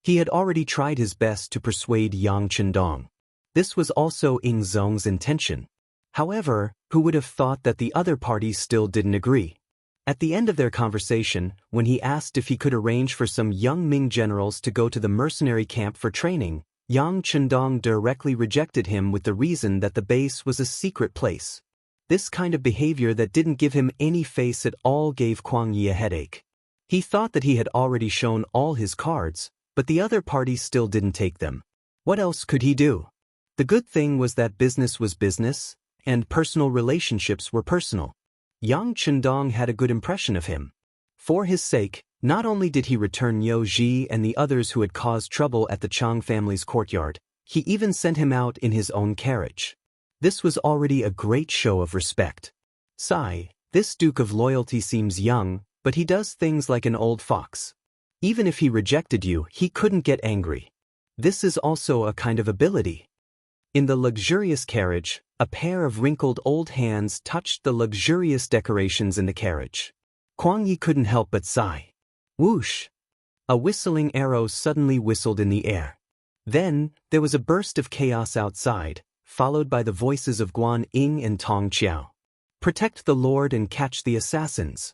He had already tried his best to persuade Yang Chendong. This was also Ying Zong's intention. However, who would have thought that the other party still didn't agree? At the end of their conversation, when he asked if he could arrange for some young Ming generals to go to the mercenary camp for training, Yang Chendong directly rejected him with the reason that the base was a secret place. This kind of behavior that didn't give him any face at all gave Kwang Yi a headache. He thought that he had already shown all his cards, but the other party still didn't take them. What else could he do? The good thing was that business was business, and personal relationships were personal. Yang Chendong had a good impression of him. For his sake, not only did he return Niu Ji and the others who had caused trouble at the Chang family's courtyard, he even sent him out in his own carriage. This was already a great show of respect. Sigh, this Duke of Loyalty seems young, but he does things like an old fox. Even if he rejected you, he couldn't get angry. This is also a kind of ability. In the luxurious carriage, a pair of wrinkled old hands touched the luxurious decorations in the carriage. Kwang Yi couldn't help but sigh. Whoosh! A whistling arrow suddenly whistled in the air. Then, there was a burst of chaos outside, followed by the voices of Guan Ying and Tong Qiao. Protect the Lord and catch the assassins.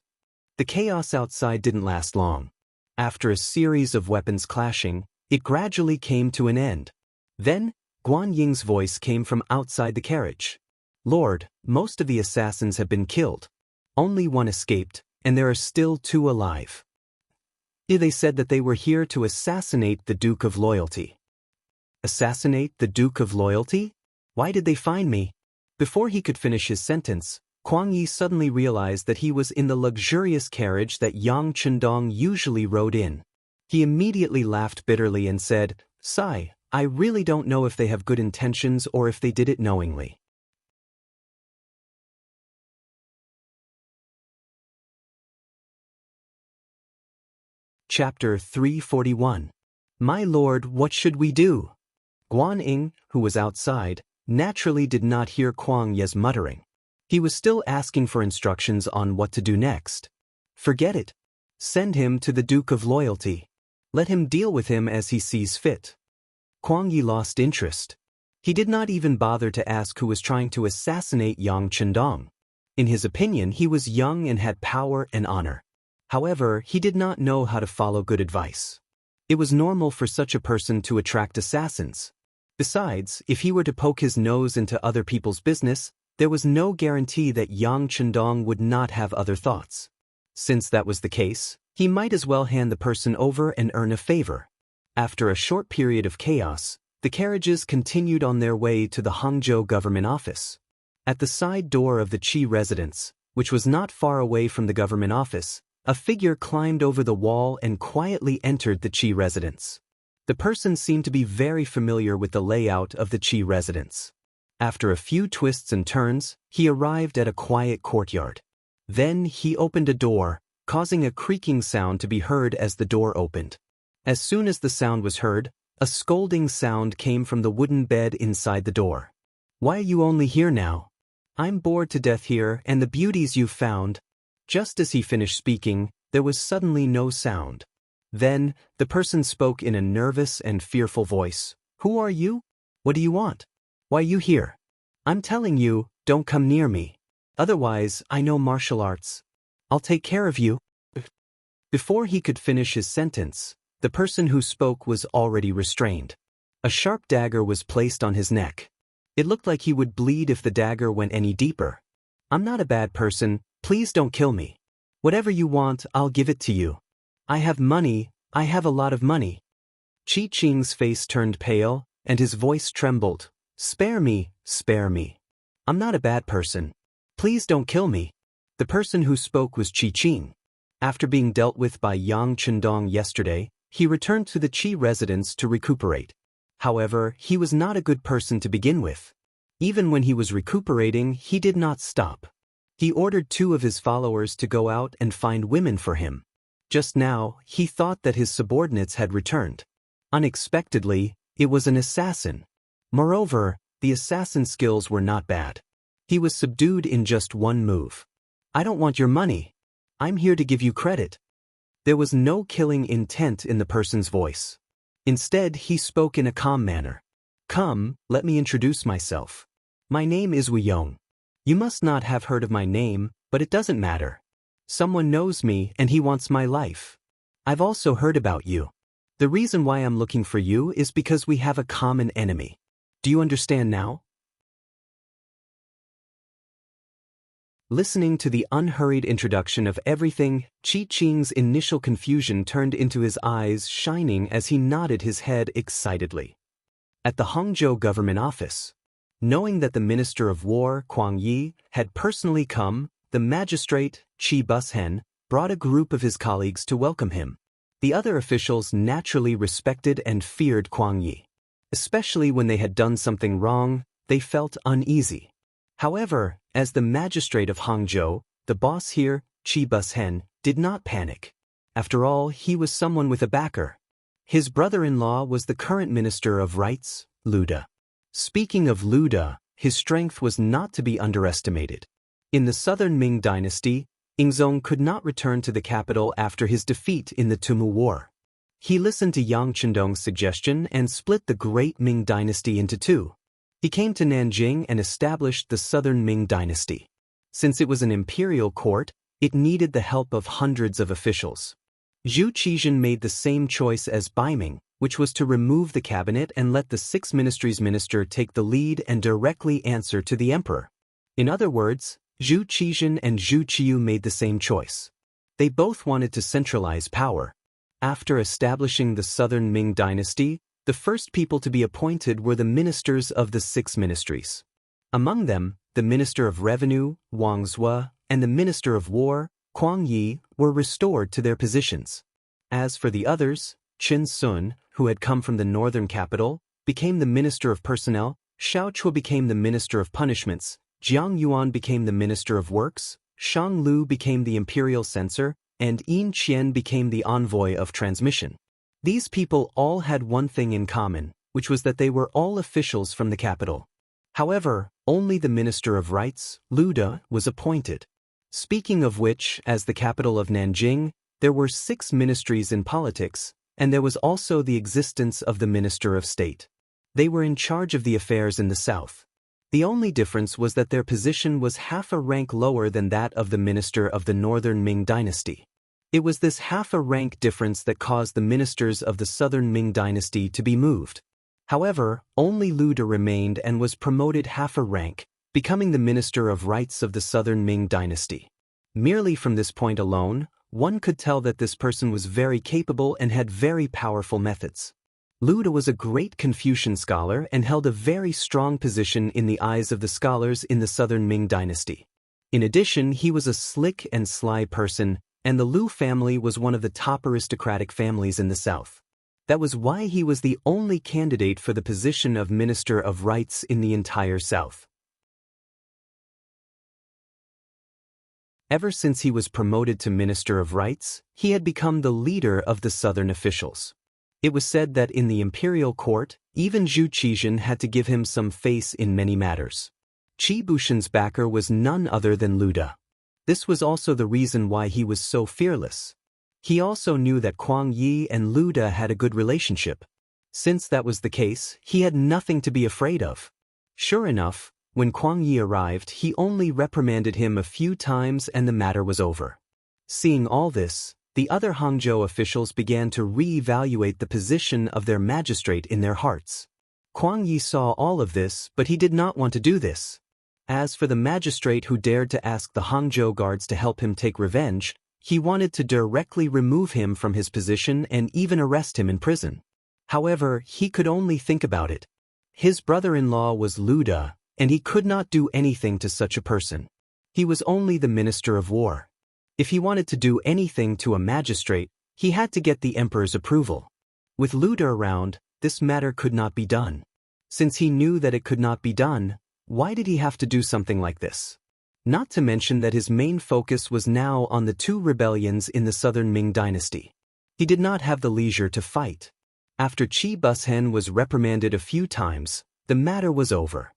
The chaos outside didn't last long. After a series of weapons clashing, it gradually came to an end. Then, Guan Ying's voice came from outside the carriage. Lord, most of the assassins have been killed. Only one escaped, and there are still 2 alive. They said that they were here to assassinate the Duke of Loyalty. Assassinate the Duke of Loyalty? Why did they find me? Before he could finish his sentence, Kwang Yi suddenly realized that he was in the luxurious carriage that Yang Chendong usually rode in. He immediately laughed bitterly and said, Sigh, I really don't know if they have good intentions or if they did it knowingly. Chapter 341. My lord, what should we do? Guan Ying, who was outside, naturally did not hear Kwang Yi's muttering. He was still asking for instructions on what to do next. Forget it. Send him to the Duke of Loyalty. Let him deal with him as he sees fit. Kwang Yi lost interest. He did not even bother to ask who was trying to assassinate Yang Chendong. In his opinion, he was young and had power and honor. However, he did not know how to follow good advice. It was normal for such a person to attract assassins. Besides, if he were to poke his nose into other people's business, there was no guarantee that Yang Chendong would not have other thoughts. Since that was the case, he might as well hand the person over and earn a favor. After a short period of chaos, the carriages continued on their way to the Hangzhou government office. At the side door of the Qi residence, which was not far away from the government office, a figure climbed over the wall and quietly entered the Qi residence. The person seemed to be very familiar with the layout of the Qi residence. After a few twists and turns, he arrived at a quiet courtyard. Then he opened a door, causing a creaking sound to be heard as the door opened. As soon as the sound was heard, a scolding sound came from the wooden bed inside the door. Why are you only here now? I'm bored to death here and the beauties you've found. Just as he finished speaking, there was suddenly no sound. Then, the person spoke in a nervous and fearful voice. Who are you? What do you want? Why are you here? I'm telling you, don't come near me. Otherwise, I know martial arts. I'll take care of you. Before he could finish his sentence, the person who spoke was already restrained. A sharp dagger was placed on his neck. It looked like he would bleed if the dagger went any deeper. I'm not a bad person, please don't kill me. Whatever you want, I'll give it to you. I have money, I have a lot of money. Qi Qing's face turned pale, and his voice trembled. Spare me, spare me. I'm not a bad person. Please don't kill me. The person who spoke was Qi Qing. After being dealt with by Yang Chendong yesterday, he returned to the Qi residence to recuperate. However, he was not a good person to begin with. Even when he was recuperating, he did not stop. He ordered 2 of his followers to go out and find women for him. Just now, he thought that his subordinates had returned. Unexpectedly, it was an assassin. Moreover, the assassin skills were not bad. He was subdued in just one move. "I don't want your money. I'm here to give you credit." There was no killing intent in the person's voice. Instead, he spoke in a calm manner. "Come, let me introduce myself. My name is Wuyong. You must not have heard of my name, but it doesn't matter. Someone knows me and he wants my life. I've also heard about you. The reason why I'm looking for you is because we have a common enemy. Do you understand now?" Listening to the unhurried introduction of everything, Qi Qing's initial confusion turned into his eyes shining as he nodded his head excitedly. At the Hangzhou government office, knowing that the Minister of War, Kuang Yi, had personally come, the magistrate, Qi Bushen, brought a group of his colleagues to welcome him. The other officials naturally respected and feared Kuang Yi. Especially when they had done something wrong, they felt uneasy. However, as the magistrate of Hangzhou, the boss here, Qi Bushen, did not panic. After all, he was someone with a backer. His brother-in-law was the current Minister of Rights, Liu De. Speaking of Liu De, his strength was not to be underestimated. In the southern Ming dynasty, Yingzong could not return to the capital after his defeat in the Tumu War. He listened to Yang Chendong's suggestion and split the great Ming dynasty into two. He came to Nanjing and established the southern Ming dynasty. Since it was an imperial court, it needed the help of hundreds of officials. Zhu Qizhen made the same choice as Baiming, which was to remove the cabinet and let the six ministries minister take the lead and directly answer to the emperor. In other words, Zhu Qizhen and Zhu Qiyu made the same choice. They both wanted to centralize power. After establishing the southern Ming dynasty, the first people to be appointed were the ministers of the six ministries. Among them, the Minister of Revenue, Wang Zue, and the Minister of War, Kuang Yi, were restored to their positions. As for the others, Qin Sun, who had come from the northern capital, became the Minister of Personnel, Xiao Chua became the Minister of Punishments, Jiang Yuan became the Minister of Works, Shang Lu became the Imperial Censor, and Yin Qian became the Envoy of Transmission. These people all had one thing in common, which was that they were all officials from the capital. However, only the Minister of Rights, Liu De, was appointed. Speaking of which, as the capital of Nanjing, there were 6 ministries in politics, and there was also the existence of the Minister of State. They were in charge of the affairs in the south. The only difference was that their position was half a rank lower than that of the Minister of the northern Ming dynasty. It was this half a rank difference that caused the ministers of the southern Ming dynasty to be moved. However, only Liu De remained and was promoted half a rank, becoming the Minister of Rights of the southern Ming dynasty. Merely from this point alone, one could tell that this person was very capable and had very powerful methods. Liu De was a great Confucian scholar and held a very strong position in the eyes of the scholars in the southern Ming dynasty. In addition, he was a slick and sly person, and the Liu family was one of the top aristocratic families in the south. That was why he was the only candidate for the position of Minister of Rights in the entire south. Ever since he was promoted to Minister of Rights, he had become the leader of the southern officials. It was said that in the imperial court, even Zhu Qizhen had to give him some face in many matters. Qi Bushen's backer was none other than Liu De. This was also the reason why he was so fearless. He also knew that Kuang Yi and Liu De had a good relationship. Since that was the case, he had nothing to be afraid of. Sure enough, when Kuang Yi arrived, he only reprimanded him a few times and the matter was over. Seeing all this, the other Hangzhou officials began to re-evaluate the position of their magistrate in their hearts. Kuang Yi saw all of this, but he did not want to do this. As for the magistrate who dared to ask the Hangzhou guards to help him take revenge, he wanted to directly remove him from his position and even arrest him in prison. However, he could only think about it. His brother-in-law was Liu De, and he could not do anything to such a person. He was only the Minister of War. If he wanted to do anything to a magistrate, he had to get the emperor's approval. With Liu De around, this matter could not be done. Since he knew that it could not be done, why did he have to do something like this? Not to mention that his main focus was now on the 2 rebellions in the southern Ming dynasty. He did not have the leisure to fight. After Qi Bushen was reprimanded a few times, the matter was over.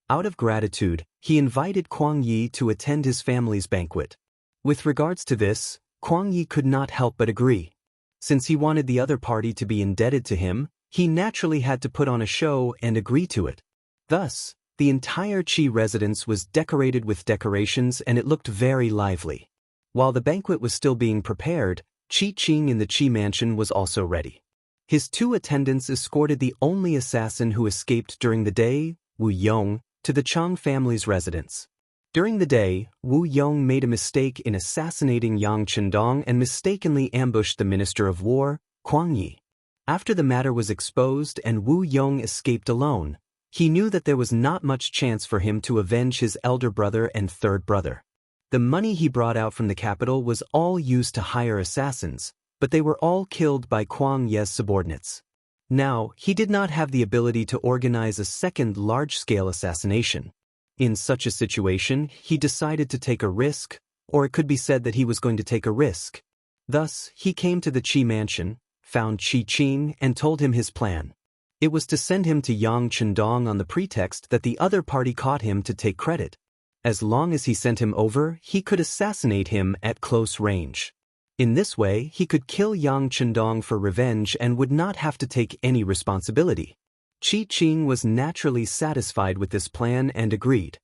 Out of gratitude, he invited Kuang Yi to attend his family's banquet. With regards to this, Kuang Yi could not help but agree. Since he wanted the other party to be indebted to him, he naturally had to put on a show and agree to it. Thus, the entire Qi residence was decorated with decorations and it looked very lively. While the banquet was still being prepared, Qi Qing in the Qi mansion was also ready. His 2 attendants escorted the only assassin who escaped during the day, Wu Yong, to the Chang family's residence. During the day, Wu Yong made a mistake in assassinating Yang Chendong and mistakenly ambushed the Minister of War, Kuang Yi. After the matter was exposed and Wu Yong escaped alone, he knew that there was not much chance for him to avenge his elder brother and third brother. The money he brought out from the capital was all used to hire assassins, but they were all killed by Kuang Ye's subordinates. Now, he did not have the ability to organize a second large-scale assassination. In such a situation, he decided to take a risk, or it could be said that he was going to take a risk. Thus, he came to the Qi mansion, found Qi Qing and told him his plan. It was to send him to Yang Chendong on the pretext that the other party caught him to take credit. As long as he sent him over, he could assassinate him at close range. In this way, he could kill Yang Chendong for revenge and would not have to take any responsibility. Qi Qing was naturally satisfied with this plan and agreed.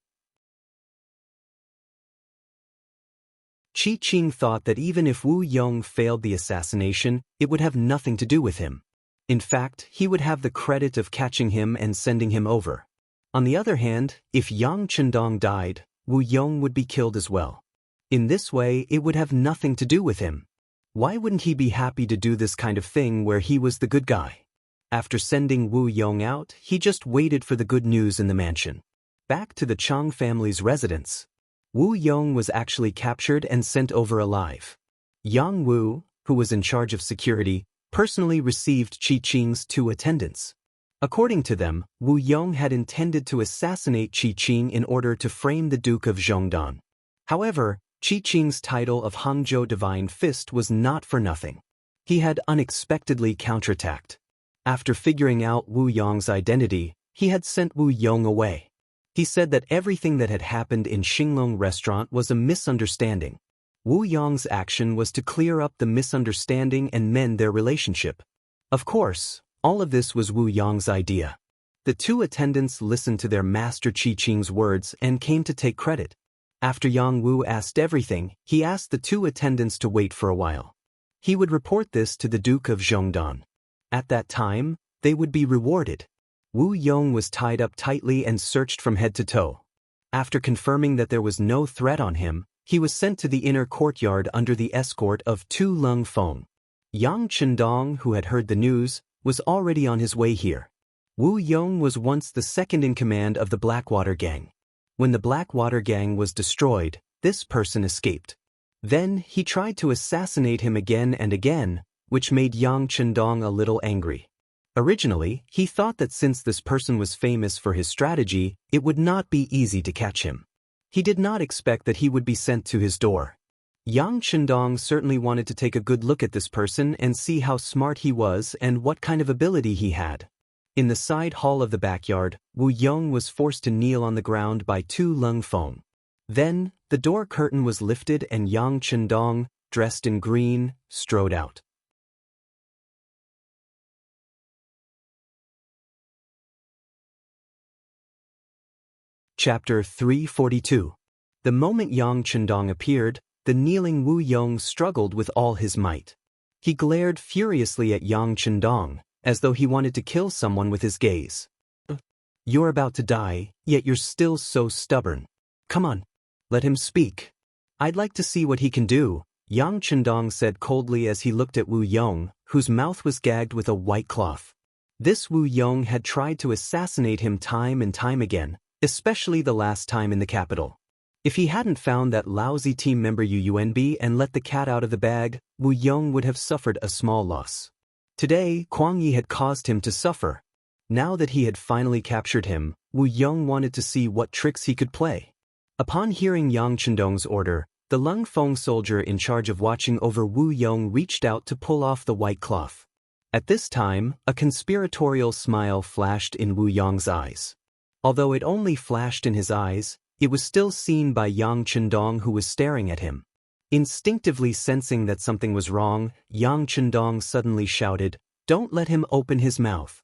Qi Qing thought that even if Wu Yong failed the assassination, it would have nothing to do with him. In fact, he would have the credit of catching him and sending him over. On the other hand, if Yang Chendong died, Wu Yong would be killed as well. In this way, it would have nothing to do with him. Why wouldn't he be happy to do this kind of thing where he was the good guy? After sending Wu Yong out, he just waited for the good news in the mansion. Back to the Chang family's residence. Wu Yong was actually captured and sent over alive. Yang Wu, who was in charge of security, personally received Qi Qing's 2 attendants. According to them, Wu Yong had intended to assassinate Qi Qing in order to frame the Duke of Zhongdan. However, Qi Qing's title of Hangzhou Divine Fist was not for nothing. He had unexpectedly counterattacked. After figuring out Wu Yong's identity, he had sent Wu Yong away. He said that everything that had happened in Xinglong restaurant was a misunderstanding. Wu Yong's action was to clear up the misunderstanding and mend their relationship. Of course, all of this was Wu Yong's idea. The 2 attendants listened to their master Qi Qing's words and came to take credit. After Yang Wu asked everything, he asked the 2 attendants to wait for a while. He would report this to the Duke of Zhongdan. At that time, they would be rewarded. Wu Yong was tied up tightly and searched from head to toe. After confirming that there was no threat on him, he was sent to the inner courtyard under the escort of 2 Lung Feng. Yang Chendong, who had heard the news, was already on his way here. Wu Yong was once the second in command of the Blackwater Gang. When the Blackwater Gang was destroyed, this person escaped. Then he tried to assassinate him again and again, which made Yang Chendong a little angry. Originally, he thought that since this person was famous for his strategy, it would not be easy to catch him. He did not expect that he would be sent to his door. Yang Chendong certainly wanted to take a good look at this person and see how smart he was and what kind of ability he had. In the side hall of the backyard, Wu Yong was forced to kneel on the ground by 2 Lung Feng. Then, the door curtain was lifted and Yang Chendong, dressed in green, strode out. Chapter 342. The moment Yang Chendong appeared, the kneeling Wu Yong struggled with all his might. He glared furiously at Yang Chendong, as though he wanted to kill someone with his gaze. You're about to die, yet you're still so stubborn. Come on, let him speak. I'd like to see what he can do, Yang Chendong said coldly as he looked at Wu Yong, whose mouth was gagged with a white cloth. This Wu Yong had tried to assassinate him time and time again, especially the last time in the capital. If he hadn't found that lousy team member Yunb and let the cat out of the bag, Wu Yong would have suffered a small loss. Today, Kuang Yi had caused him to suffer. Now that he had finally captured him, Wu Yong wanted to see what tricks he could play. Upon hearing Yang Chendong's order, the Lung Feng soldier in charge of watching over Wu Yong reached out to pull off the white cloth. At this time, a conspiratorial smile flashed in Wu Yong's eyes. Although it only flashed in his eyes, it was still seen by Yang Chendong, who was staring at him. Instinctively sensing that something was wrong, Yang Chendong suddenly shouted, "Don't let him open his mouth."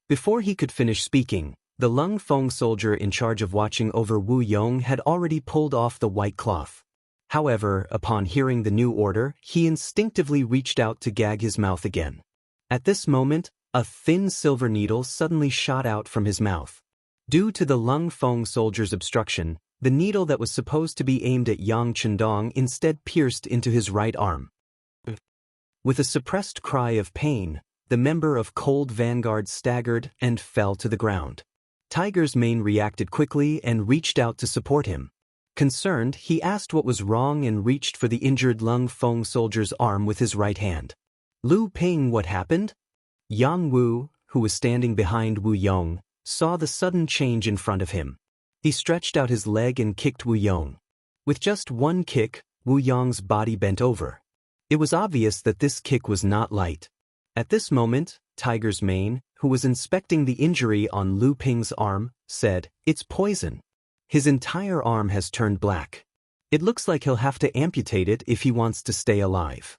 Before he could finish speaking, the Lung Feng soldier in charge of watching over Wu Yong had already pulled off the white cloth. However, upon hearing the new order, he instinctively reached out to gag his mouth again. At this moment, a thin silver needle suddenly shot out from his mouth. Due to the Lung Feng soldier's obstruction, the needle that was supposed to be aimed at Yang Chendong instead pierced into his right arm. With a suppressed cry of pain, the member of Cold Vanguard staggered and fell to the ground. Tiger's Mane reacted quickly and reached out to support him. Concerned, he asked what was wrong and reached for the injured Lung Feng soldier's arm with his right hand. "Lu Ping, what happened?" Yang Wu, who was standing behind Wu Yong, saw the sudden change in front of him. He stretched out his leg and kicked Wu Yong. With just one kick, Wu Yong's body bent over. It was obvious that this kick was not light. At this moment, Tiger's Mane, who was inspecting the injury on Lu Ping's arm, said, "It's poison. His entire arm has turned black. It looks like he'll have to amputate it if he wants to stay alive."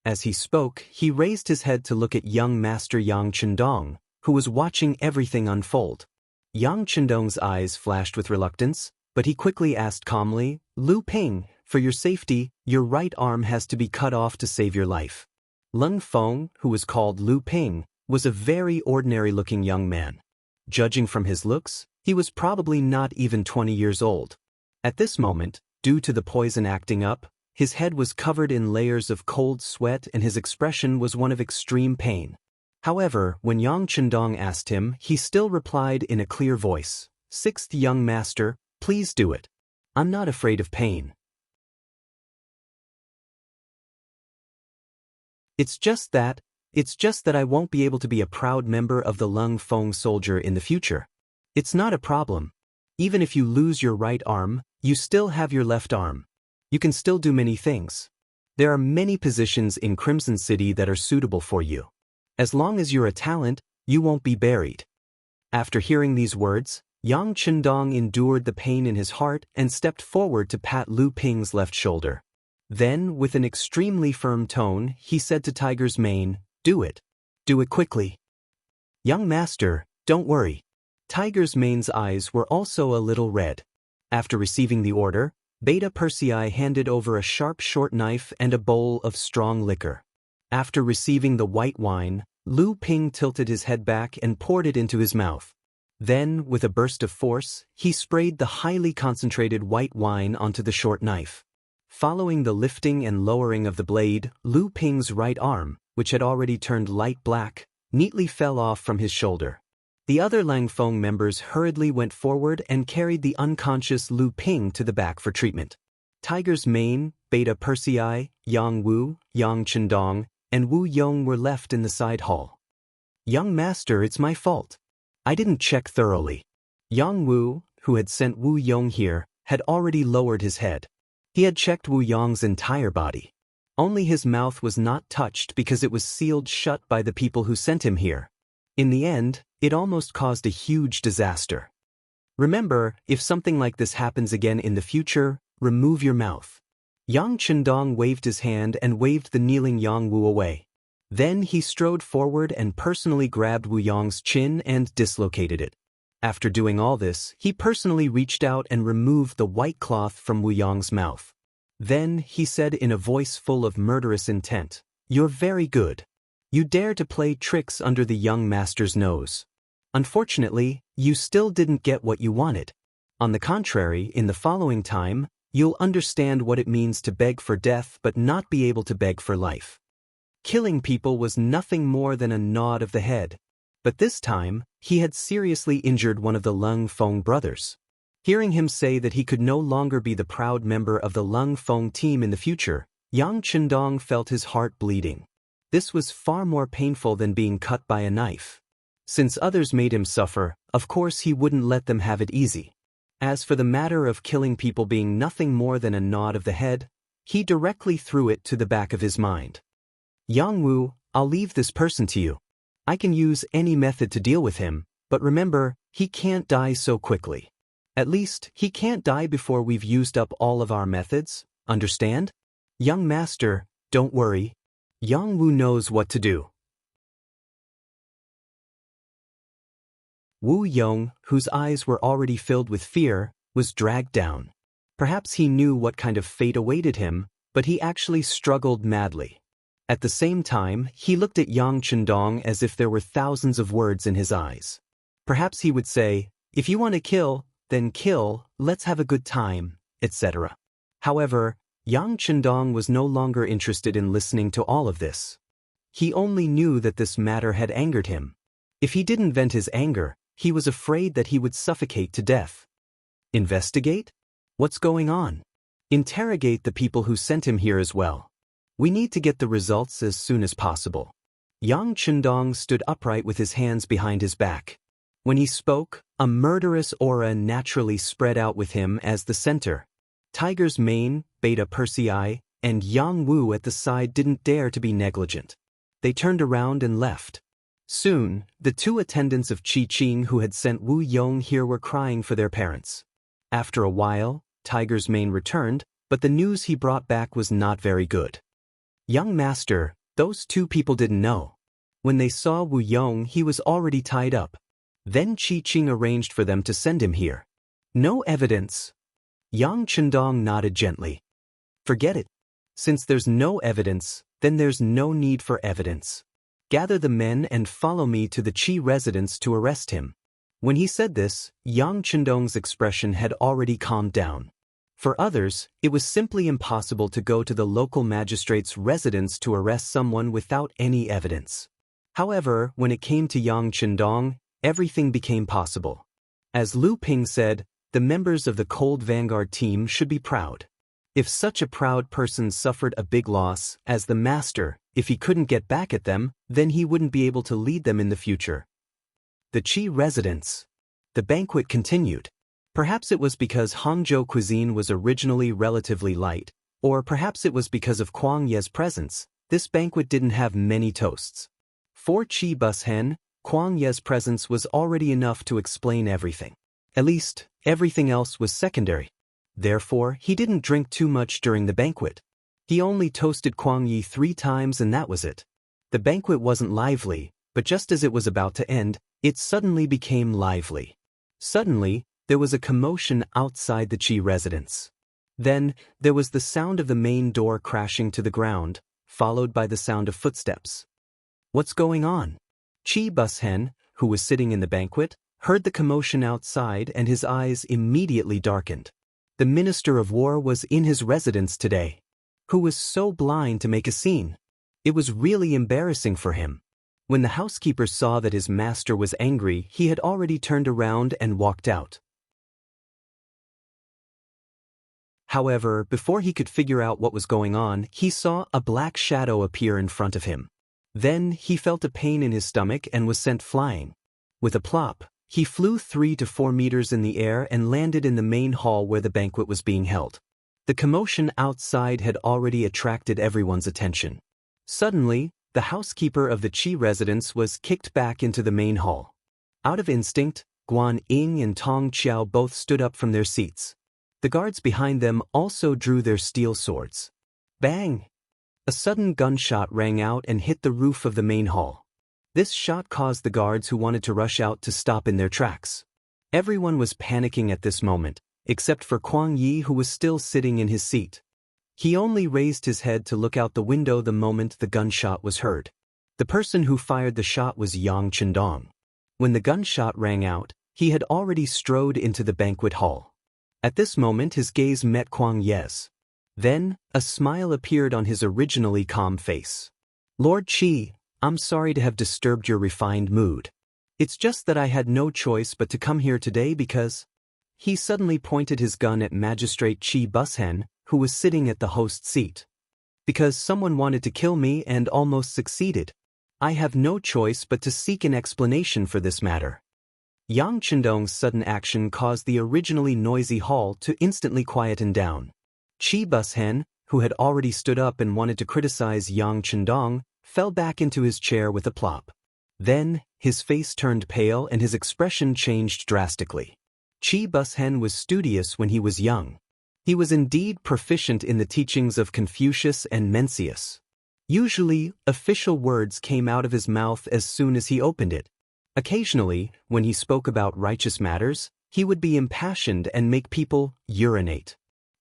As he spoke, he raised his head to look at young Master Yang Chendong, who was watching everything unfold. Yang Chendong's eyes flashed with reluctance, but he quickly asked calmly, "Lu Ping, for your safety, your right arm has to be cut off to save your life." Lung Feng, who was called Lu Ping, was a very ordinary-looking young man. Judging from his looks, he was probably not even 20 years old. At this moment, due to the poison acting up, his head was covered in layers of cold sweat and his expression was one of extreme pain. However, when Yang Chendong asked him, he still replied in a clear voice, "Sixth young master, please do it. I'm not afraid of pain. It's just that I won't be able to be a proud member of the Lung Feng soldier in the future. It's not a problem. Even if you lose your right arm, you still have your left arm. You can still do many things. There are many positions in Crimson City that are suitable for you. As long as you're a talent, you won't be buried." After hearing these words, Yang Chendong endured the pain in his heart and stepped forward to pat Lu Ping's left shoulder. Then, with an extremely firm tone, he said to Tiger's Mane, "Do it. Do it quickly." "Young master, don't worry." Tiger's Mane's eyes were also a little red. After receiving the order, Beta Persei handed over a sharp short knife and a bowl of strong liquor. After receiving the white wine, Lu Ping tilted his head back and poured it into his mouth. Then, with a burst of force, he sprayed the highly concentrated white wine onto the short knife. Following the lifting and lowering of the blade, Lu Ping's right arm, which had already turned light black, neatly fell off from his shoulder. The other Lang Feng members hurriedly went forward and carried the unconscious Lu Ping to the back for treatment. Tiger's Mane, Beta Persei, Yang Wu, Yang Chendong, and Wu Yong were left in the side hall. "Young master, it's my fault. I didn't check thoroughly." Yang Wu, who had sent Wu Yong here, had already lowered his head. He had checked Wu Yong's entire body. Only his mouth was not touched because it was sealed shut by the people who sent him here. In the end, it almost caused a huge disaster. Remember, if something like this happens again in the future, remove your mouth. Yang Chendong waved his hand and waved the kneeling Yang Wu away. Then he strode forward and personally grabbed Wu Yong's chin and dislocated it. After doing all this, he personally reached out and removed the white cloth from Wu Yong's mouth. Then he said in a voice full of murderous intent, "You're very good. You dare to play tricks under the young master's nose. Unfortunately, you still didn't get what you wanted. On the contrary, in the following time, you'll understand what it means to beg for death but not be able to beg for life." Killing people was nothing more than a nod of the head. But this time, he had seriously injured one of the Lung Feng brothers. Hearing him say that he could no longer be the proud member of the Lung Feng team in the future, Yang Chendong felt his heart bleeding. This was far more painful than being cut by a knife. Since others made him suffer, of course he wouldn't let them have it easy. As for the matter of killing people being nothing more than a nod of the head, he directly threw it to the back of his mind. "Yang Wu, I'll leave this person to you. I can use any method to deal with him, but remember, he can't die so quickly. At least, he can't die before we've used up all of our methods, understand? Young master, don't worry. Yang Wu knows what to do. Wu Yong, whose eyes were already filled with fear, was dragged down. Perhaps he knew what kind of fate awaited him, but he actually struggled madly. At the same time, he looked at Yang Chendong as if there were thousands of words in his eyes. Perhaps he would say, "If you want to kill, then kill, let's have a good time," etc. However, Yang Chendong was no longer interested in listening to all of this. He only knew that this matter had angered him. If he didn't vent his anger, he was afraid that he would suffocate to death. Investigate? What's going on? Interrogate the people who sent him here as well. We need to get the results as soon as possible. Yang Chendong stood upright with his hands behind his back. When he spoke, a murderous aura naturally spread out with him as the center. Tiger's mane, Beta Persei, and Yang Wu at the side didn't dare to be negligent. They turned around and left. Soon, the two attendants of Qi Qing who had sent Wu Yong here were crying for their parents. After a while, Tiger's mane returned, but the news he brought back was not very good. Young master, those two people didn't know. When they saw Wu Yong, he was already tied up. Then Qi Qing arranged for them to send him here. No evidence. Yang Chendong nodded gently. Forget it. Since there's no evidence, then there's no need for evidence. Gather the men and follow me to the Qi residence to arrest him. When he said this, Yang Chendong's expression had already calmed down. For others, it was simply impossible to go to the local magistrate's residence to arrest someone without any evidence. However, when it came to Yang Chendong, everything became possible. As Lu Ping said, the members of the Cold Vanguard team should be proud. If such a proud person suffered a big loss, as the master, if he couldn't get back at them, then he wouldn't be able to lead them in the future. The Qi residence. The banquet continued. Perhaps it was because Hangzhou cuisine was originally relatively light, or perhaps it was because of Kuang Ye's presence, this banquet didn't have many toasts. For Qi Bushen, Kuang Ye's presence was already enough to explain everything. At least, everything else was secondary. Therefore, he didn't drink too much during the banquet. He only toasted Kuang Yi 3 times and that was it. The banquet wasn't lively, but just as it was about to end, it suddenly became lively. Suddenly, there was a commotion outside the Qi residence. Then, there was the sound of the main door crashing to the ground, followed by the sound of footsteps. What's going on? Qi Bushen, who was sitting in the banquet, heard the commotion outside and his eyes immediately darkened. The Minister of War was in his residence today. Who was so blind to make a scene? It was really embarrassing for him. When the housekeeper saw that his master was angry, he had already turned around and walked out. However, before he could figure out what was going on, he saw a black shadow appear in front of him. Then, he felt a pain in his stomach and was sent flying. With a plop, he flew 3 to 4 meters in the air and landed in the main hall where the banquet was being held. The commotion outside had already attracted everyone's attention. Suddenly, the housekeeper of the Qi residence was kicked back into the main hall. Out of instinct, Guan Ying and Tong Qiao both stood up from their seats. The guards behind them also drew their steel swords. Bang! A sudden gunshot rang out and hit the roof of the main hall. This shot caused the guards who wanted to rush out to stop in their tracks. Everyone was panicking at this moment, except for Kuang Yi who was still sitting in his seat. He only raised his head to look out the window the moment the gunshot was heard. The person who fired the shot was Yang Chendong. When the gunshot rang out, he had already strode into the banquet hall. At this moment his gaze met Kuang Ye's. Then, a smile appeared on his originally calm face. Lord Qi, I'm sorry to have disturbed your refined mood. It's just that I had no choice but to come here today because... He suddenly pointed his gun at Magistrate Qi Bushen, who was sitting at the host's seat. Because someone wanted to kill me and almost succeeded. I have no choice but to seek an explanation for this matter. Yang Chendong's sudden action caused the originally noisy hall to instantly quieten down. Qi Bushen, who had already stood up and wanted to criticize Yang Chendong, fell back into his chair with a plop. Then, his face turned pale and his expression changed drastically. Chi Bushen was studious when he was young. He was indeed proficient in the teachings of Confucius and Mencius. Usually, official words came out of his mouth as soon as he opened it. Occasionally, when he spoke about righteous matters, he would be impassioned and make people urinate.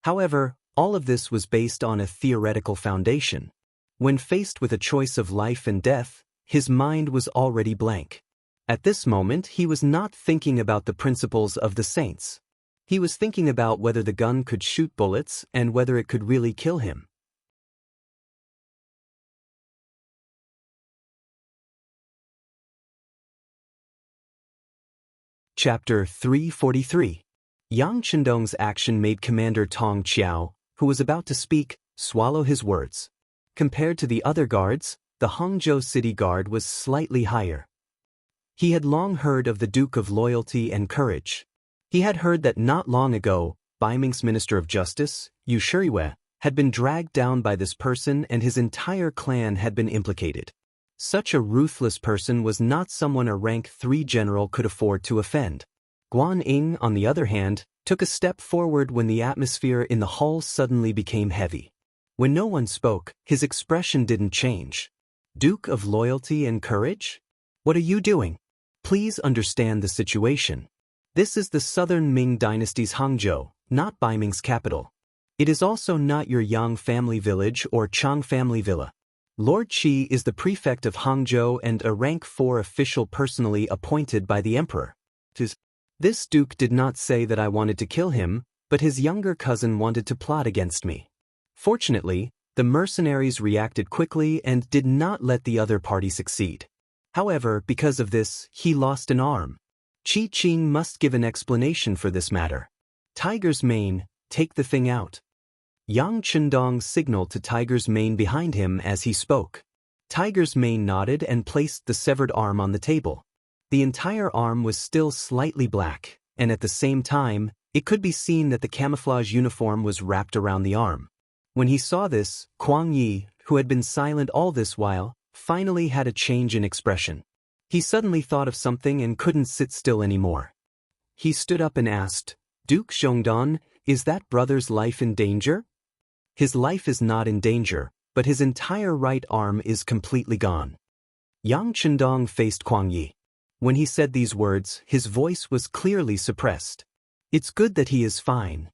However, all of this was based on a theoretical foundation. When faced with a choice of life and death, his mind was already blank. At this moment, he was not thinking about the principles of the saints. He was thinking about whether the gun could shoot bullets and whether it could really kill him. Chapter 343. Yang Chendong's action made Commander Tong Qiao, who was about to speak, swallow his words. Compared to the other guards, the Hangzhou City Guard was slightly higher. He had long heard of the Duke of Loyalty and Courage. He had heard that not long ago, Baiming's Minister of Justice, Yu Shiriwe, had been dragged down by this person and his entire clan had been implicated. Such a ruthless person was not someone a rank 3 general could afford to offend. Guan Ying, on the other hand, took a step forward when the atmosphere in the hall suddenly became heavy. When no one spoke, his expression didn't change. Duke of Loyalty and Courage? What are you doing? Please understand the situation. This is the southern Ming dynasty's Hangzhou, not Baiming's capital. It is also not your Yang family village or Chang family villa. Lord Qi is the prefect of Hangzhou and a rank 4 official personally appointed by the emperor. This duke did not say that I wanted to kill him, but his younger cousin wanted to plot against me. Fortunately, the mercenaries reacted quickly and did not let the other party succeed. However, because of this, he lost an arm. Qi Qing must give an explanation for this matter. Tiger's Mane, take the thing out. Yang Chendong signaled to Tiger's Mane behind him as he spoke. Tiger's Mane nodded and placed the severed arm on the table. The entire arm was still slightly black, and at the same time, it could be seen that the camouflage uniform was wrapped around the arm. When he saw this, Kuang Yi, who had been silent all this while, finally had a change in expression. He suddenly thought of something and couldn't sit still anymore. He stood up and asked, Duke Xiongdan, is that brother's life in danger? His life is not in danger, but his entire right arm is completely gone. Yang Chendong faced Kuang Yi. When he said these words, his voice was clearly suppressed. It's good that he is fine.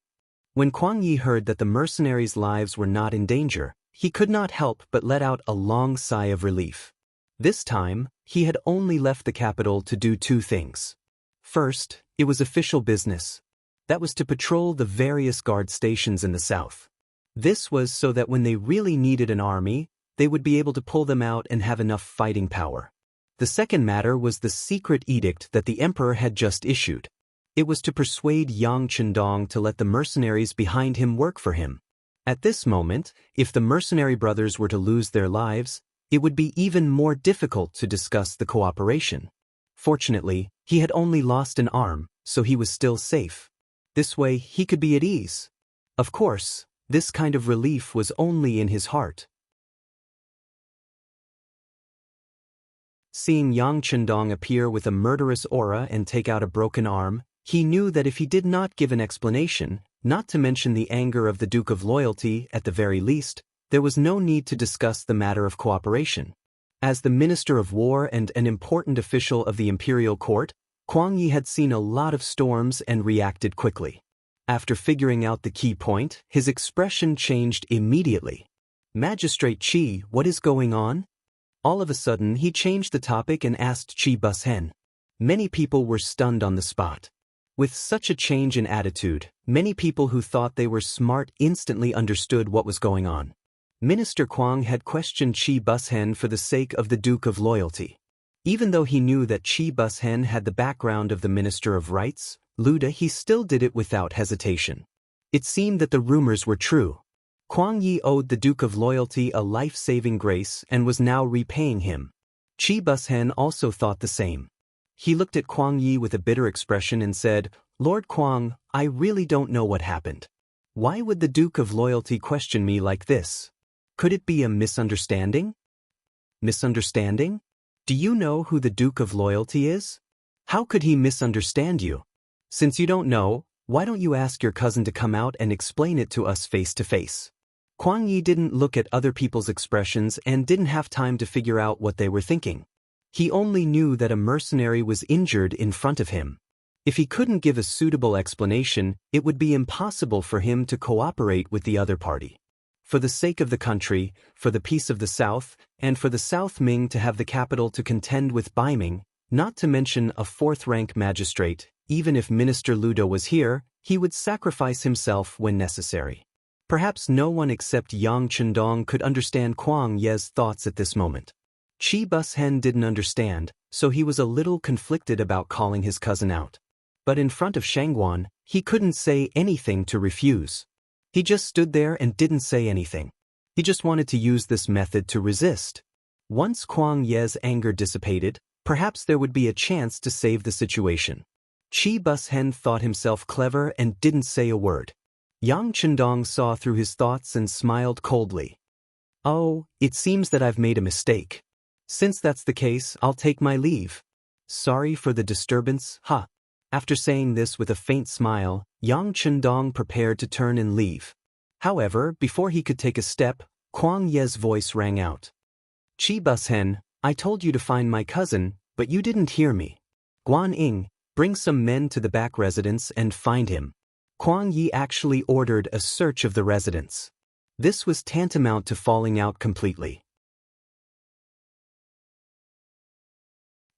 When Kuang Yi heard that the mercenaries' lives were not in danger, he could not help but let out a long sigh of relief. This time, he had only left the capital to do 2 things. First, it was official business. That was to patrol the various guard stations in the south. This was so that when they really needed an army, they would be able to pull them out and have enough fighting power. The second matter was the secret edict that the emperor had just issued. It was to persuade Yang Chendong to let the mercenaries behind him work for him. At this moment, if the mercenary brothers were to lose their lives, it would be even more difficult to discuss the cooperation. Fortunately, he had only lost an arm, so he was still safe. This way, he could be at ease. Of course, this kind of relief was only in his heart. Seeing Yang Chendong appear with a murderous aura and take out a broken arm, he knew that if he did not give an explanation, not to mention the anger of the Duke of Loyalty at the very least, there was no need to discuss the matter of cooperation. As the Minister of War and an important official of the imperial court, Kuang Yi had seen a lot of storms and reacted quickly. After figuring out the key point, his expression changed immediately. Magistrate Qi, what is going on? All of a sudden, he changed the topic and asked Chi Bushen. Many people were stunned on the spot. With such a change in attitude, many people who thought they were smart instantly understood what was going on. Minister Kuang had questioned Chi Bushen for the sake of the Duke of Loyalty. Even though he knew that Chi Bushen had the background of the Minister of Rights, Luda, he still did it without hesitation. It seemed that the rumors were true. Kuang Yi owed the Duke of Loyalty a life-saving grace and was now repaying him. Chi Bushen also thought the same. He looked at Kuang Yi with a bitter expression and said, Lord Kuang, I really don't know what happened. Why would the Duke of Loyalty question me like this? Could it be a misunderstanding? Misunderstanding? Do you know who the Duke of Loyalty is? How could he misunderstand you? Since you don't know, why don't you ask your cousin to come out and explain it to us face to face? Kwang Yi didn't look at other people's expressions and didn't have time to figure out what they were thinking. He only knew that a mercenary was injured in front of him. If he couldn't give a suitable explanation, it would be impossible for him to cooperate with the other party. For the sake of the country, for the peace of the South, and for the South Ming to have the capital to contend with Baiming, not to mention a fourth-rank magistrate, even if Minister Ludo was here, he would sacrifice himself when necessary. Perhaps no one except Yang Chendong could understand Kwang Ye's thoughts at this moment. Chi Bushen didn't understand, so he was a little conflicted about calling his cousin out. But in front of Shangguan, he couldn't say anything to refuse. He just stood there and didn't say anything. He just wanted to use this method to resist. Once Kwang Ye's anger dissipated, perhaps there would be a chance to save the situation. Chi Bushen thought himself clever and didn't say a word. Yang Chendong saw through his thoughts and smiled coldly. Oh, it seems that I've made a mistake. Since that's the case, I'll take my leave. Sorry for the disturbance, huh? After saying this with a faint smile, Yang Chendong prepared to turn and leave. However, before he could take a step, Kwang Ye's voice rang out. Chi Bushen, I told you to find my cousin, but you didn't hear me. Guan Ying, bring some men to the back residence and find him. Kwang Yi actually ordered a search of the residence. This was tantamount to falling out completely.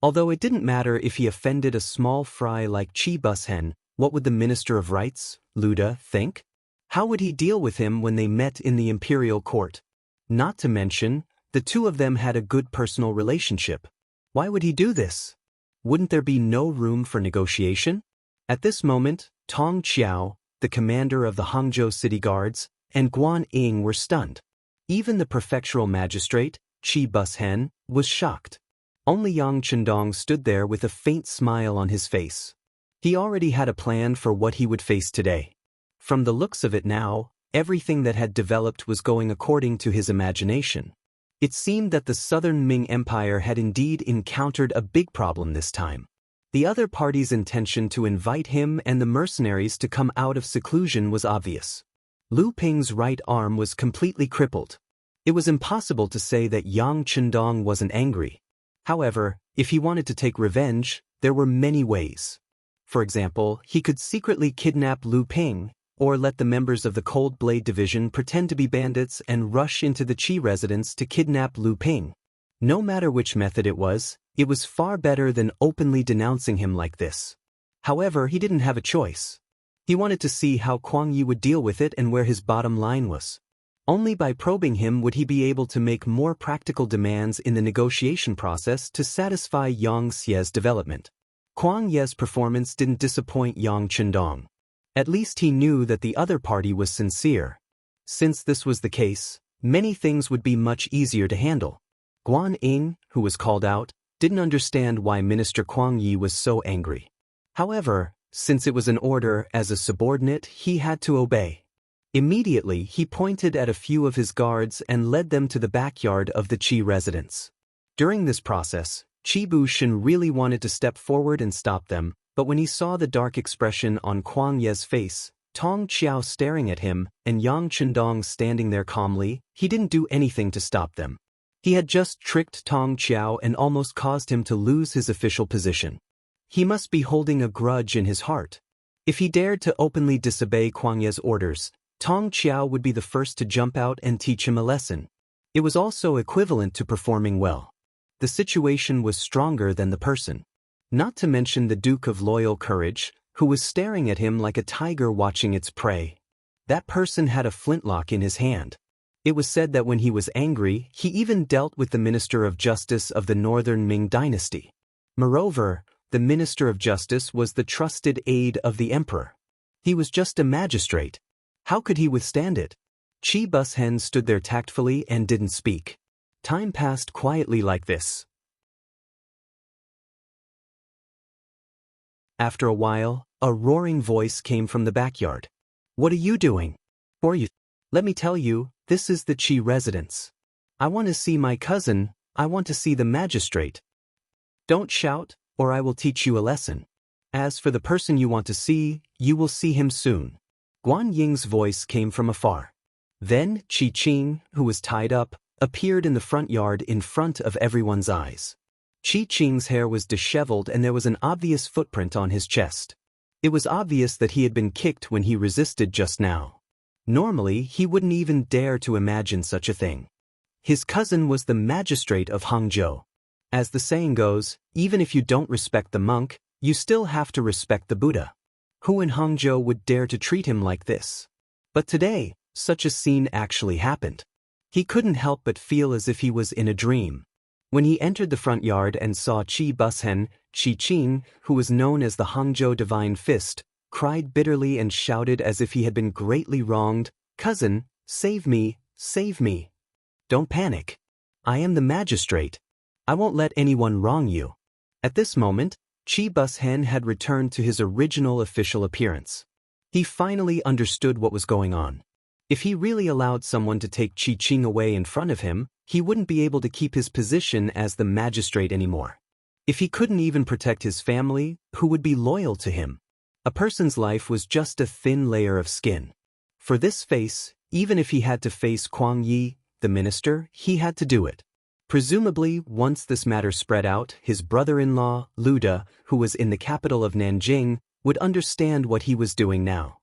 Although it didn't matter if he offended a small fry like Chi Bushen, what would the Minister of Rights, Luda, think? How would he deal with him when they met in the imperial court? Not to mention, the two of them had a good personal relationship. Why would he do this? Wouldn't there be no room for negotiation? At this moment, Tong Qiao, the commander of the Hangzhou City Guards, and Guan Ying were stunned. Even the prefectural magistrate, Chi Bushen, was shocked. Only Yang Chendong stood there with a faint smile on his face. He already had a plan for what he would face today. From the looks of it now, everything that had developed was going according to his imagination. It seemed that the Southern Ming Empire had indeed encountered a big problem this time. The other party's intention to invite him and the mercenaries to come out of seclusion was obvious. Lu Ping's right arm was completely crippled. It was impossible to say that Yang Chendong wasn't angry. However, if he wanted to take revenge, there were many ways. For example, he could secretly kidnap Lu Ping, or let the members of the Cold Blade Division pretend to be bandits and rush into the Qi residence to kidnap Lu Ping. No matter which method it was far better than openly denouncing him like this. However, he didn't have a choice. He wanted to see how Kwang Yi would deal with it and where his bottom line was. Only by probing him would he be able to make more practical demands in the negotiation process to satisfy Yang Xie's development. Kwang Ye's performance didn't disappoint Yang Chendong. At least he knew that the other party was sincere. Since this was the case, many things would be much easier to handle. Guan Ying, who was called out, didn't understand why Minister Kwang Yi was so angry. However, since it was an order as a subordinate, he had to obey. Immediately, he pointed at a few of his guards and led them to the backyard of the Qi residence. During this process, Chi Bushen really wanted to step forward and stop them, but when he saw the dark expression on Kwang Ye's face, Tong Qiao staring at him, and Yang Chendong standing there calmly, he didn't do anything to stop them. He had just tricked Tong Qiao and almost caused him to lose his official position. He must be holding a grudge in his heart. If he dared to openly disobey Kwang Ye's orders, Tong Qiao would be the first to jump out and teach him a lesson. It was also equivalent to performing well. The situation was stronger than the person. Not to mention the Duke of Loyal Courage, who was staring at him like a tiger watching its prey. That person had a flintlock in his hand. It was said that when he was angry, he even dealt with the Minister of Justice of the Northern Ming dynasty. Moreover, the Minister of Justice was the trusted aide of the Emperor. He was just a magistrate. How could he withstand it? Chi Bushen stood there tactfully and didn't speak. Time passed quietly like this. After a while, a roaring voice came from the backyard. What are you doing? Or you? Let me tell you, this is the Qi residence. I want to see my cousin, I want to see the magistrate. Don't shout, or I will teach you a lesson. As for the person you want to see, you will see him soon. Guan Ying's voice came from afar. Then Qi Qing, who was tied up, appeared in the front yard in front of everyone's eyes. Qi Qing's hair was disheveled and there was an obvious footprint on his chest. It was obvious that he had been kicked when he resisted just now. Normally, he wouldn't even dare to imagine such a thing. His cousin was the magistrate of Hangzhou. As the saying goes, even if you don't respect the monk, you still have to respect the Buddha. Who in Hangzhou would dare to treat him like this? But today, such a scene actually happened. He couldn't help but feel as if he was in a dream. When he entered the front yard and saw Qi Bushen, Qi Qing, who was known as the Hangzhou Divine Fist, cried bitterly and shouted as if he had been greatly wronged, "Cousin, save me, save me. Don't panic. I am the magistrate. I won't let anyone wrong you." At this moment, Qi Bushen had returned to his original official appearance. He finally understood what was going on. If he really allowed someone to take Qi Qing away in front of him, he wouldn't be able to keep his position as the magistrate anymore. If he couldn't even protect his family, who would be loyal to him? A person's life was just a thin layer of skin. For this face, even if he had to face Kuang Yi, the minister, he had to do it. Presumably, once this matter spread out, his brother-in-law, Lu De, who was in the capital of Nanjing, would understand what he was doing now.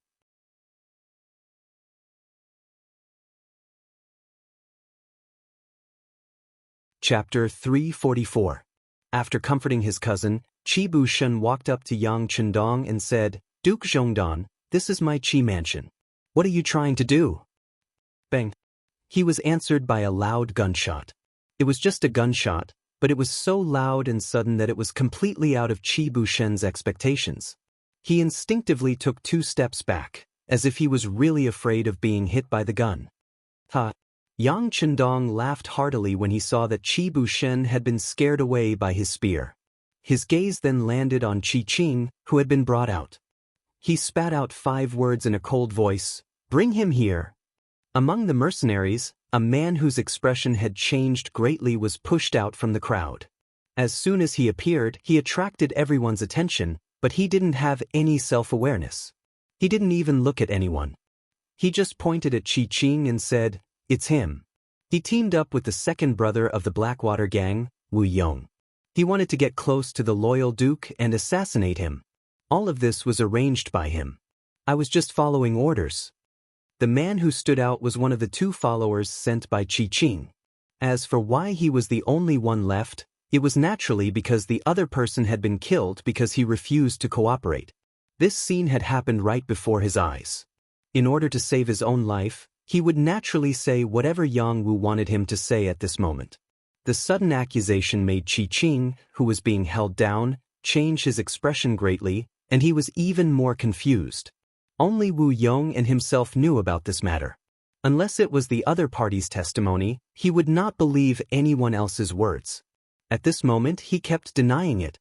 Chapter 344. After comforting his cousin, Qi Bushen walked up to Yang Chendong and said, "Duke Zhongdan, this is my Qi mansion. What are you trying to do?" Bang. He was answered by a loud gunshot. It was just a gunshot, but it was so loud and sudden that it was completely out of Qi Bushen's expectations. He instinctively took 2 steps back, as if he was really afraid of being hit by the gun. Ha! Yang Chendong laughed heartily when he saw that Qi Bushen had been scared away by his spear. His gaze then landed on Qi Qing, who had been brought out. He spat out 5 words in a cold voice, "Bring him here." Among the mercenaries, a man whose expression had changed greatly was pushed out from the crowd. As soon as he appeared, he attracted everyone's attention, but he didn't have any self-awareness. He didn't even look at anyone. He just pointed at Qi Qing and said, "It's him." He teamed up with the second brother of the Blackwater gang, Wu Yong. He wanted to get close to the loyal duke and assassinate him. All of this was arranged by him. I was just following orders. The man who stood out was one of the 2 followers sent by Qi Qing. As for why he was the only one left, it was naturally because the other person had been killed because he refused to cooperate. This scene had happened right before his eyes. In order to save his own life, he would naturally say whatever Yang Wu wanted him to say at this moment. The sudden accusation made Qi Qing, who was being held down, change his expression greatly, and he was even more confused. Only Wu Yong and himself knew about this matter. Unless it was the other party's testimony, he would not believe anyone else's words. At this moment, he kept denying it.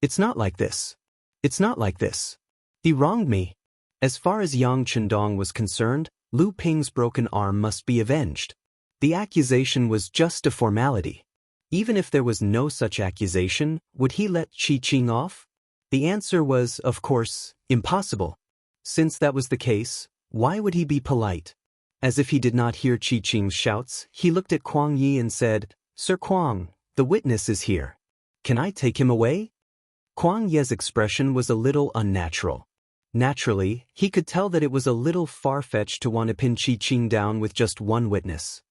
It's not like this. It's not like this. He wronged me." As far as Yang Chendong was concerned, Lu Ping's broken arm must be avenged. The accusation was just a formality. Even if there was no such accusation, would he let Qi Qing off? The answer was, of course, impossible. Since that was the case, why would he be polite? As if he did not hear Qi Qing's shouts, he looked at Kuang Yi and said, "Sir Kuang, the witness is here. Can I take him away?" Kuang Yi's expression was a little unnatural. Naturally, he could tell that it was a little far-fetched to want to pin Qi Qing down with just one witness.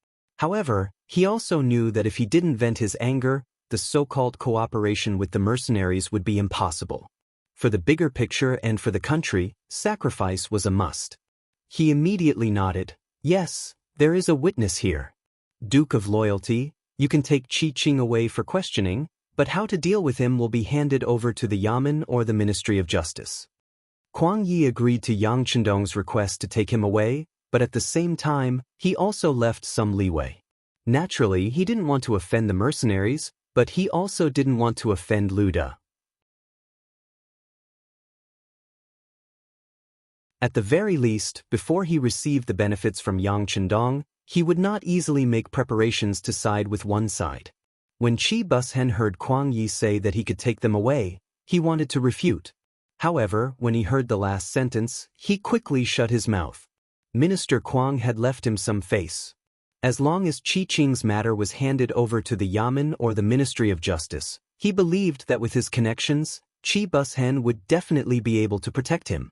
However, he also knew that if he didn't vent his anger, the so-called cooperation with the mercenaries would be impossible. For the bigger picture and for the country, sacrifice was a must. He immediately nodded, "Yes, there is a witness here. Duke of Loyalty, you can take Qi Qing away for questioning, but how to deal with him will be handed over to the Yamen or the Ministry of Justice." Kuang Yi agreed to Yang Chendong's request to take him away, but at the same time, he also left some leeway. Naturally, he didn't want to offend the mercenaries, but he also didn't want to offend Lu De. At the very least, before he received the benefits from Yang Chendong, he would not easily make preparations to side with one side. When Chi Bushen heard Kwang Yi say that he could take them away, he wanted to refute. However, when he heard the last sentence, he quickly shut his mouth. Minister Kwang had left him some face. As long as Chi Qing's matter was handed over to the Yamen or the Ministry of Justice, he believed that with his connections, Chi Bushen would definitely be able to protect him.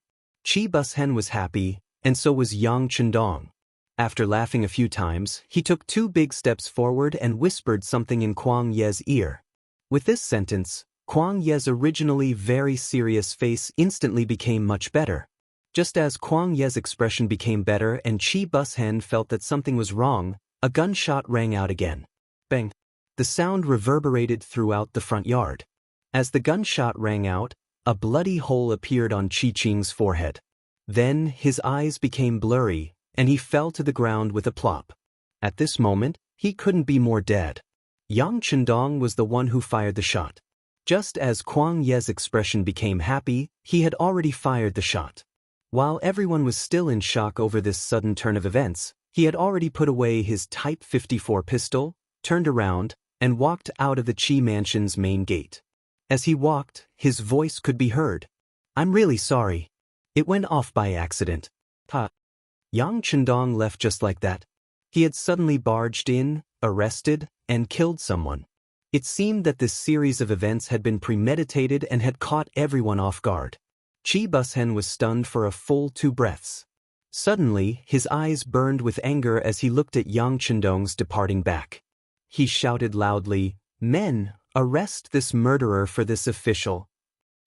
Chi Bushen was happy, and so was Yang Chendong. After laughing a few times, he took 2 big steps forward and whispered something in Kwang Ye's ear. With this sentence, Kwang Ye's originally very serious face instantly became much better. Just as Kwang Ye's expression became better and Chi Bushen felt that something was wrong, a gunshot rang out again. Bang! The sound reverberated throughout the front yard. As the gunshot rang out, a bloody hole appeared on Chi Qing's forehead. Then his eyes became blurry, and he fell to the ground with a plop. At this moment, he couldn't be more dead. Yang Chendong was the one who fired the shot. Just as Kwang Ye's expression became happy, he had already fired the shot. While everyone was still in shock over this sudden turn of events, he had already put away his Type 54 pistol, turned around, and walked out of the Qi Mansion's main gate. As he walked, his voice could be heard. "I'm really sorry. It went off by accident." Yang Chendong left just like that. He had suddenly barged in, arrested, and killed someone. It seemed that this series of events had been premeditated and had caught everyone off guard. Chi Bushen was stunned for a full 2 breaths. Suddenly, his eyes burned with anger as he looked at Yang Chendong's departing back. He shouted loudly, "Men, arrest this murderer for this official.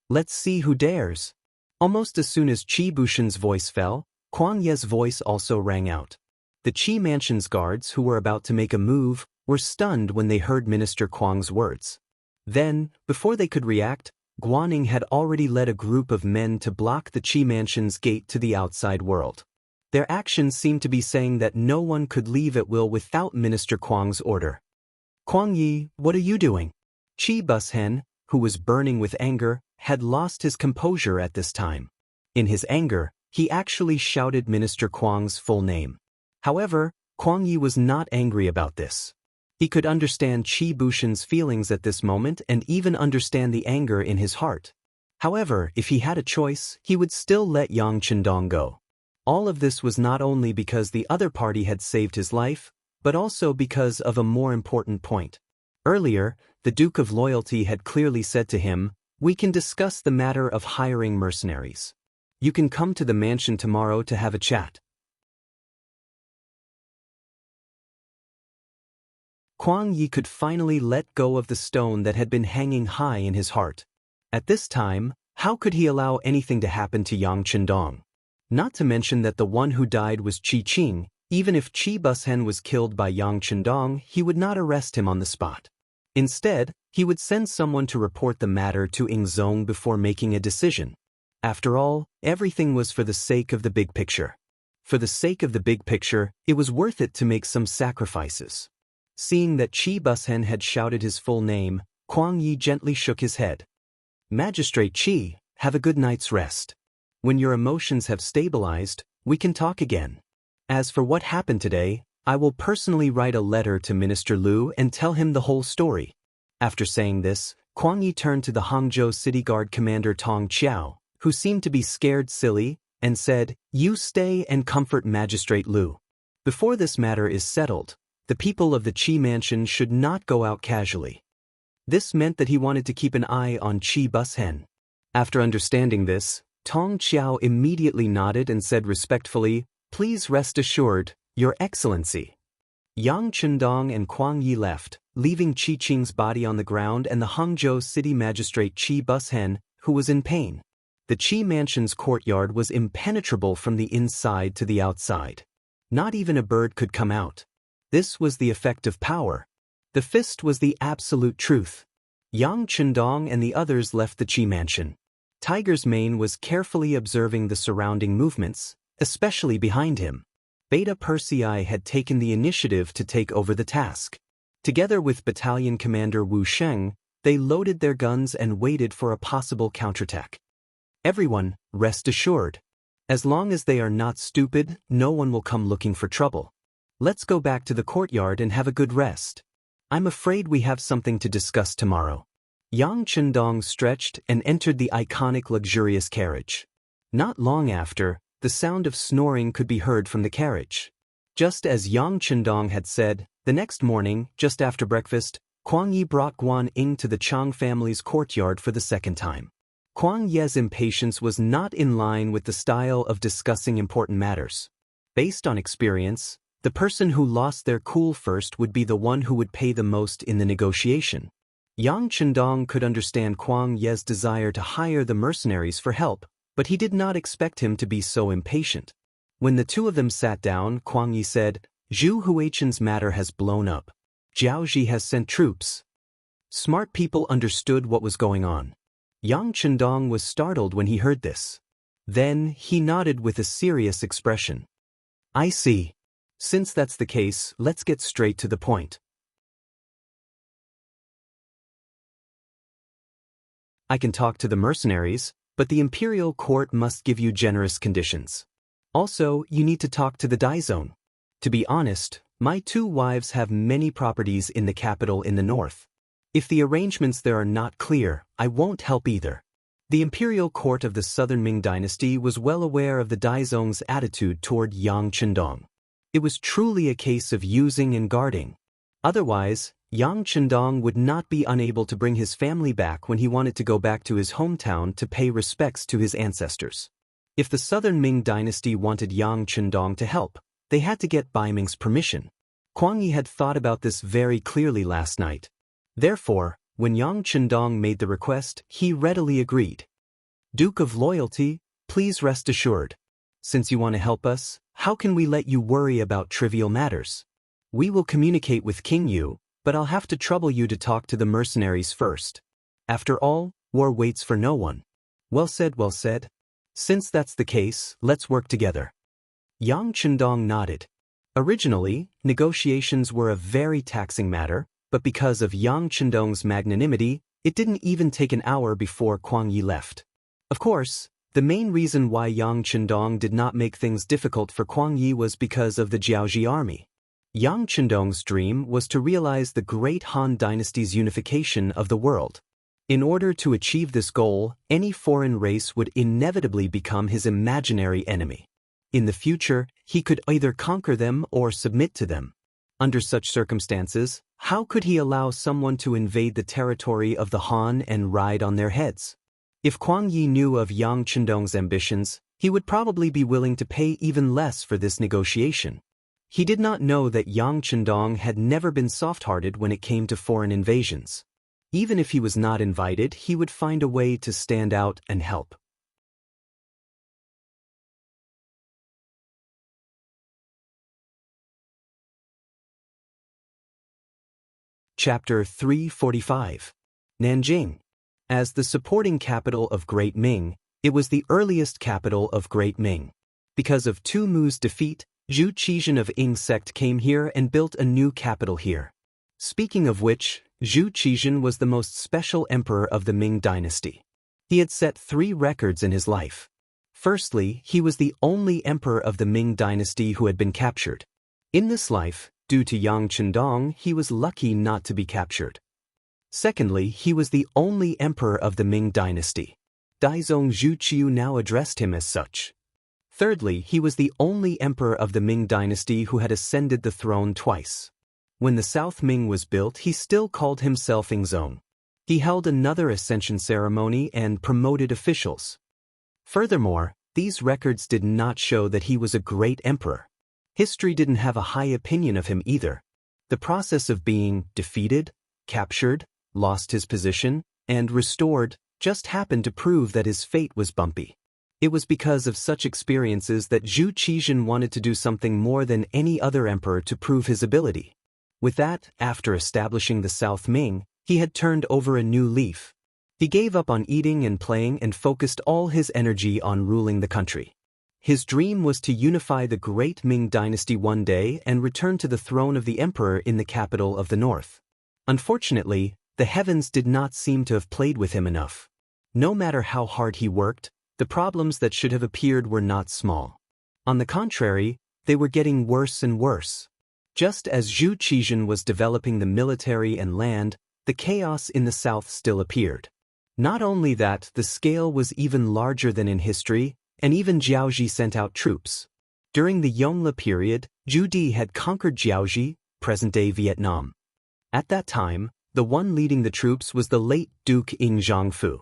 Let's see who dares." Almost as soon as Chi Bushen's voice fell, Kwang Ye's voice also rang out. The Qi Mansion's guards who were about to make a move were stunned when they heard Minister Kwang's words. Then, before they could react, Guaning had already led a group of men to block the Qi Mansion's gate to the outside world. Their actions seemed to be saying that no one could leave at will without Minister Kwang's order. "Kwang Yi, what are you doing?" Chi Bushen, who was burning with anger, had lost his composure at this time. In his anger, he actually shouted Minister Kwang's full name. However, Kwang Yi was not angry about this. He could understand Chi Bushen's feelings at this moment and even understand the anger in his heart. However, if he had a choice, he would still let Yang Chendong go. All of this was not only because the other party had saved his life, but also because of a more important point. Earlier, the Duke of Loyalty had clearly said to him, "We can discuss the matter of hiring mercenaries. You can come to the mansion tomorrow to have a chat." Kwang Yi could finally let go of the stone that had been hanging high in his heart. At this time, how could he allow anything to happen to Yang Chendong? Not to mention that the one who died was Chi Qing. Even if Chi Bushen was killed by Yang Chendong, he would not arrest him on the spot. Instead, he would send someone to report the matter to Ingzong before making a decision. After all, everything was for the sake of the big picture. For the sake of the big picture, it was worth it to make some sacrifices. Seeing that Chi Bushen had shouted his full name, Kwang Yi gently shook his head. "Magistrate Chi, have a good night's rest. When your emotions have stabilized, we can talk again. As for what happened today, I will personally write a letter to Minister Liu and tell him the whole story." After saying this, Kwang Yi turned to the Hangzhou City Guard Commander Tong Qiao, who seemed to be scared silly, and said, "You stay and comfort Magistrate Liu. Before this matter is settled, the people of the Qi Mansion should not go out casually." This meant that he wanted to keep an eye on Chi Bushen. After understanding this, Tong Qiao immediately nodded and said respectfully, "Please rest assured, Your Excellency." Yang Chendong and Kwang Yi left, leaving Chi Qing's body on the ground and the Hangzhou City Magistrate Chi Bushen, who was in pain. The Qi Mansion's courtyard was impenetrable from the inside to the outside. Not even a bird could come out. This was the effect of power. The fist was the absolute truth. Yang Chendong and the others left the Qi Mansion. Tiger's Mane was carefully observing the surrounding movements, especially behind him. Beta Persei had taken the initiative to take over the task. Together with Battalion Commander Wu Sheng, they loaded their guns and waited for a possible counterattack. Everyone, rest assured. As long as they are not stupid, no one will come looking for trouble. Let's go back to the courtyard and have a good rest. I'm afraid we have something to discuss tomorrow. Yang Chendong stretched and entered the iconic luxurious carriage. Not long after, the sound of snoring could be heard from the carriage. Just as Yang Chendong had said, the next morning, just after breakfast, Kuang Yi brought Guan Ying to the Chang family's courtyard for the second time. Kuang Ye's impatience was not in line with the style of discussing important matters. Based on experience, the person who lost their cool first would be the one who would pay the most in the negotiation. Yang Chendong could understand Kuang Ye's desire to hire the mercenaries for help, but he did not expect him to be so impatient. When the two of them sat down, Kuang Yi said, Zhu Huichen's matter has blown up. Jiao Ji has sent troops. Smart people understood what was going on. Yang Chendong was startled when he heard this. Then he nodded with a serious expression. I see. Since that's the case, let's get straight to the point. I can talk to the mercenaries, but the imperial court must give you generous conditions. Also, you need to talk to the Daizong. To be honest, my two wives have many properties in the capital in the north. If the arrangements there are not clear, I won't help either. The imperial court of the southern Ming dynasty was well aware of the Daizong's attitude toward Yang Chendong. It was truly a case of using and guarding. Otherwise, Yang Chendong would not be unable to bring his family back when he wanted to go back to his hometown to pay respects to his ancestors. If the southern Ming dynasty wanted Yang Chendong to help, they had to get Bai Ming's permission. Kuang Yi had thought about this very clearly last night. Therefore, when Yang Chendong made the request, he readily agreed. Duke of Loyalty, please rest assured. Since you want to help us, how can we let you worry about trivial matters? We will communicate with King Yu, but I'll have to trouble you to talk to the mercenaries first. After all, war waits for no one. Well said, well said. Since that's the case, let's work together. Yang Chendong nodded. Originally, negotiations were a very taxing matter, but because of Yang Chendong's magnanimity, it didn't even take an hour before Kuang Yi left. Of course, the main reason why Yang Chendong did not make things difficult for Kuang Yi was because of the Jiaoji army. Yang Chendong's dream was to realize the great Han dynasty's unification of the world. In order to achieve this goal, any foreign race would inevitably become his imaginary enemy. In the future, he could either conquer them or submit to them. Under such circumstances, how could he allow someone to invade the territory of the Han and ride on their heads? If Kuang Yi knew of Yang Chendong's ambitions, he would probably be willing to pay even less for this negotiation. He did not know that Yang Chendong had never been soft-hearted when it came to foreign invasions. Even if he was not invited, he would find a way to stand out and help. Chapter 345. Nanjing. As the supporting capital of Great Ming, it was the earliest capital of Great Ming. Because of Tu Mu's defeat, Zhu Qizhen of Ying sect came here and built a new capital here. Speaking of which, Zhu Qizhen was the most special emperor of the Ming dynasty. He had set 3 records in his life. Firstly, he was the only emperor of the Ming dynasty who had been captured. In this life, due to Yang Chendong, he was lucky not to be captured. Secondly, he was the only emperor of the Ming dynasty. Daizong Zhu Qiu now addressed him as such. Thirdly, he was the only emperor of the Ming dynasty who had ascended the throne twice. When the South Ming was built, he still called himself Yingzong. He held another ascension ceremony and promoted officials. Furthermore, these records did not show that he was a great emperor. History didn't have a high opinion of him either. The process of being defeated, captured, lost his position, and restored just happened to prove that his fate was bumpy. It was because of such experiences that Zhu Qizhen wanted to do something more than any other emperor to prove his ability. With that, after establishing the South Ming, he had turned over a new leaf. He gave up on eating and playing and focused all his energy on ruling the country. His dream was to unify the great Ming dynasty one day and return to the throne of the emperor in the capital of the north. Unfortunately, the heavens did not seem to have played with him enough. No matter how hard he worked, the problems that should have appeared were not small. On the contrary, they were getting worse and worse. Just as Zhu Qizhen was developing the military and land, the chaos in the south still appeared. Not only that, the scale was even larger than in history, and even Jiaoji sent out troops. During the Yongle period, Zhu Di had conquered Jiaoji, present-day Vietnam. At that time, the one leading the troops was the late Duke Ing Zhangfu.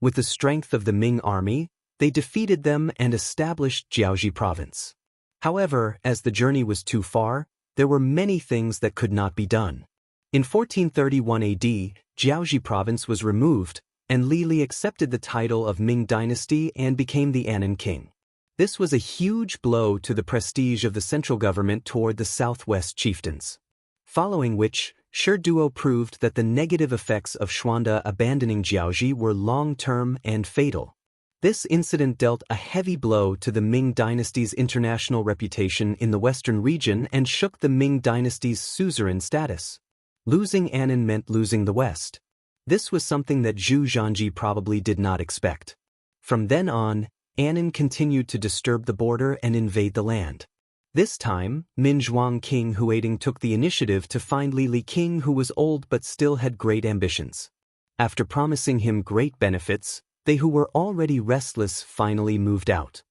With the strength of the Ming army, they defeated them and established Jiaoji province. However, as the journey was too far, there were many things that could not be done. In 1431 AD, Jiaoji province was removed, and Li Li accepted the title of Ming dynasty and became the Anan king. This was a huge blow to the prestige of the central government toward the southwest chieftains. Following which, Shi Duo proved that the negative effects of Xuanda abandoning Jiaoji were long-term and fatal. This incident dealt a heavy blow to the Ming dynasty's international reputation in the western region and shook the Ming dynasty's suzerain status. Losing Anan meant losing the West. This was something that Zhu Zhanji probably did not expect. From then on, Anan continued to disturb the border and invade the land. This time, Min Zhuang King Huading took the initiative to find Li Li King, who was old but still had great ambitions. After promising him great benefits, they who were already restless finally moved out.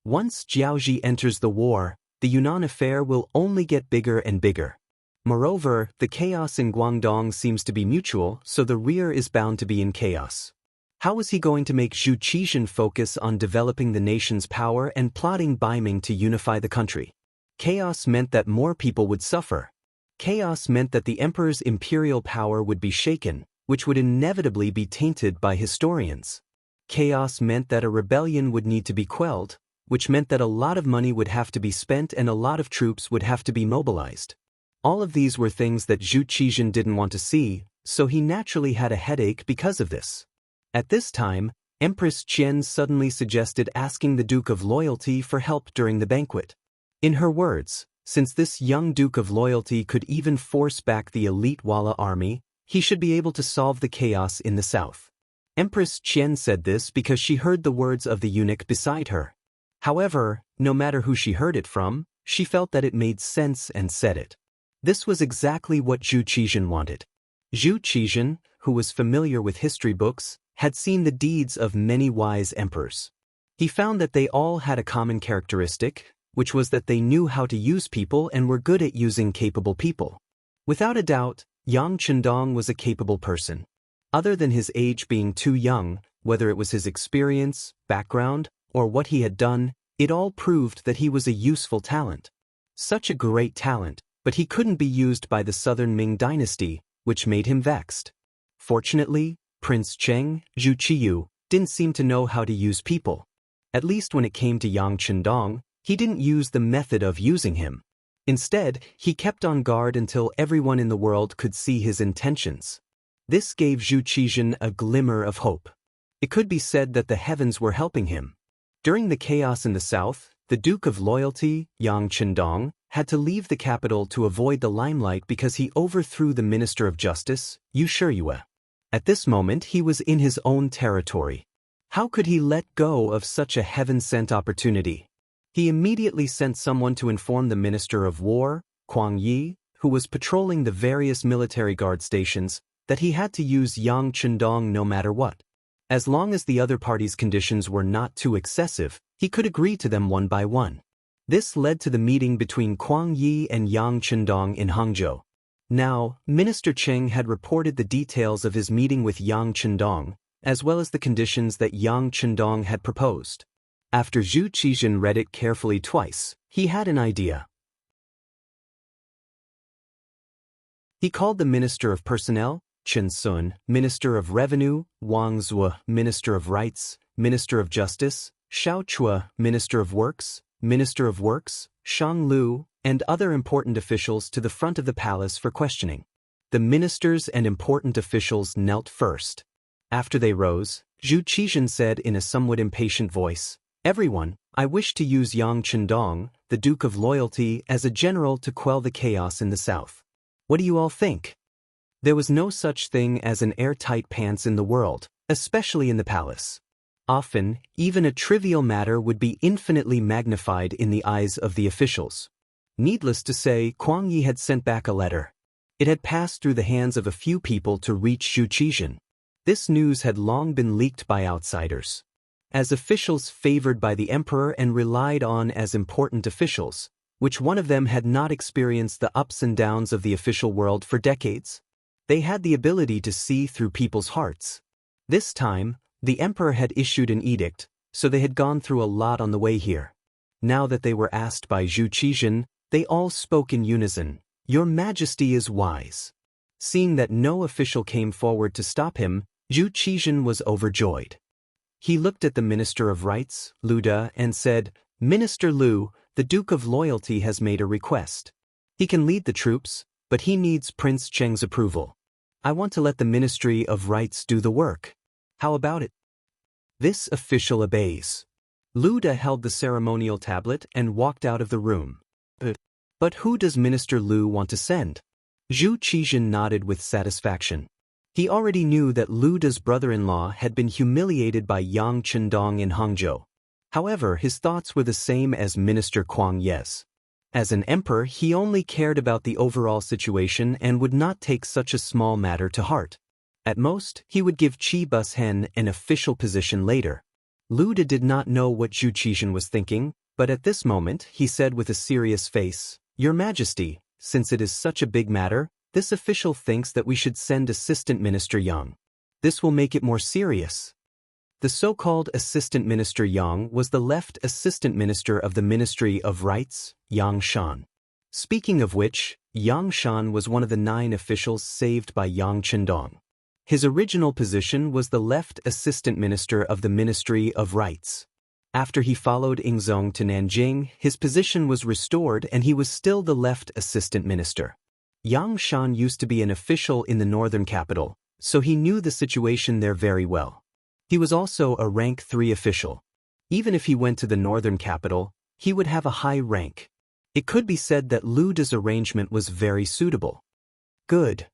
Once Jiaoji enters the war, the Yunnan affair will only get bigger and bigger. Moreover, the chaos in Guangdong seems to be mutual, so the rear is bound to be in chaos. How was he going to make Zhu Qizhen focus on developing the nation's power and plotting Baiming to unify the country? Chaos meant that more people would suffer. Chaos meant that the emperor's imperial power would be shaken, which would inevitably be tainted by historians. Chaos meant that a rebellion would need to be quelled, which meant that a lot of money would have to be spent and a lot of troops would have to be mobilized. All of these were things that Zhu Qizhen didn't want to see, so he naturally had a headache because of this. At this time, Empress Qian suddenly suggested asking the Duke of Loyalty for help during the banquet. In her words, since this young Duke of Loyalty could even force back the elite Walla army, he should be able to solve the chaos in the south. Empress Qian said this because she heard the words of the eunuch beside her. However, no matter who she heard it from, she felt that it made sense and said it. This was exactly what Zhu Qizhen wanted. Zhu Qizhen, who was familiar with history books, had seen the deeds of many wise emperors. He found that they all had a common characteristic, which was that they knew how to use people and were good at using capable people. Without a doubt, Yang Chendong was a capable person. Other than his age being too young, whether it was his experience, background, or what he had done, it all proved that he was a useful talent. Such a great talent, but he couldn't be used by the southern Ming dynasty, which made him vexed. Fortunately, Prince Cheng, Zhu Qiyu, didn't seem to know how to use people. At least when it came to Yang Chendong, he didn't use the method of using him. Instead, he kept on guard until everyone in the world could see his intentions. This gave Zhu Qizhen a glimmer of hope. It could be said that the heavens were helping him. During the chaos in the south, the Duke of Loyalty, Yang Chendong, had to leave the capital to avoid the limelight because he overthrew the Minister of Justice, Yu Shiyue. At this moment he was in his own territory. How could he let go of such a heaven-sent opportunity? He immediately sent someone to inform the Minister of War, Kuang Yi, who was patrolling the various military guard stations, that he had to use Yang Chendong no matter what. As long as the other party's conditions were not too excessive, he could agree to them one by one. This led to the meeting between Kuang Yi and Yang Chendong in Hangzhou. Now, Minister Cheng had reported the details of his meeting with Yang Chendong, as well as the conditions that Yang Chendong had proposed. After Zhu Qizhen read it carefully twice, he had an idea. He called the Minister of Personnel, Chen Sun, Minister of Revenue, Wang Zhuo, Minister of Rights, Minister of Justice, Xiao Chua, Minister of Works, Shang Lu, and other important officials to the front of the palace for questioning. The ministers and important officials knelt first. After they rose, Zhu Qizhen said in a somewhat impatient voice, "Everyone, I wish to use Yang Chendong, the Duke of Loyalty, as a general to quell the chaos in the south. What do you all think?" There was no such thing as an airtight pants in the world, especially in the palace. Often, even a trivial matter would be infinitely magnified in the eyes of the officials. Needless to say, Kuang Yi had sent back a letter. It had passed through the hands of a few people to reach Zhu Qizhen. This news had long been leaked by outsiders. As officials favored by the emperor and relied on as important officials, which one of them had not experienced the ups and downs of the official world for decades? They had the ability to see through people's hearts. This time, the emperor had issued an edict, so they had gone through a lot on the way here. Now that they were asked by Zhu Qizhen, they all spoke in unison, "Your Majesty is wise." Seeing that no official came forward to stop him, Zhu Qizhen was overjoyed. He looked at the Minister of Rights, Lu De, and said, "Minister Lu, the Duke of Loyalty has made a request. He can lead the troops, but he needs Prince Cheng's approval. I want to let the Ministry of Rights do the work. How about it?" This official obeys. Lu De held the ceremonial tablet and walked out of the room. But who does Minister Lu want to send? Zhu Qizhen nodded with satisfaction. He already knew that Lu De's brother-in-law had been humiliated by Yang Chendong in Hangzhou. However, his thoughts were the same as Minister Kuang Ye's. As an emperor, he only cared about the overall situation and would not take such a small matter to heart. At most, he would give Qi Bushen an official position later. Lu De did not know what Zhu Qizhen was thinking, but at this moment, he said with a serious face, "Your Majesty, since it is such a big matter, this official thinks that we should send Assistant Minister Yang. This will make it more serious." The so-called Assistant Minister Yang was the left Assistant Minister of the Ministry of Rights, Yang Shan. Speaking of which, Yang Shan was one of the 9 officials saved by Yang Chendong. His original position was the left Assistant Minister of the Ministry of Rights. After he followed Yingzong to Nanjing, his position was restored and he was still the left Assistant Minister. Yang Shan used to be an official in the northern capital, so he knew the situation there very well. He was also a rank 3 official. Even if he went to the northern capital, he would have a high rank. It could be said that Lu De's arrangement was very suitable. Good.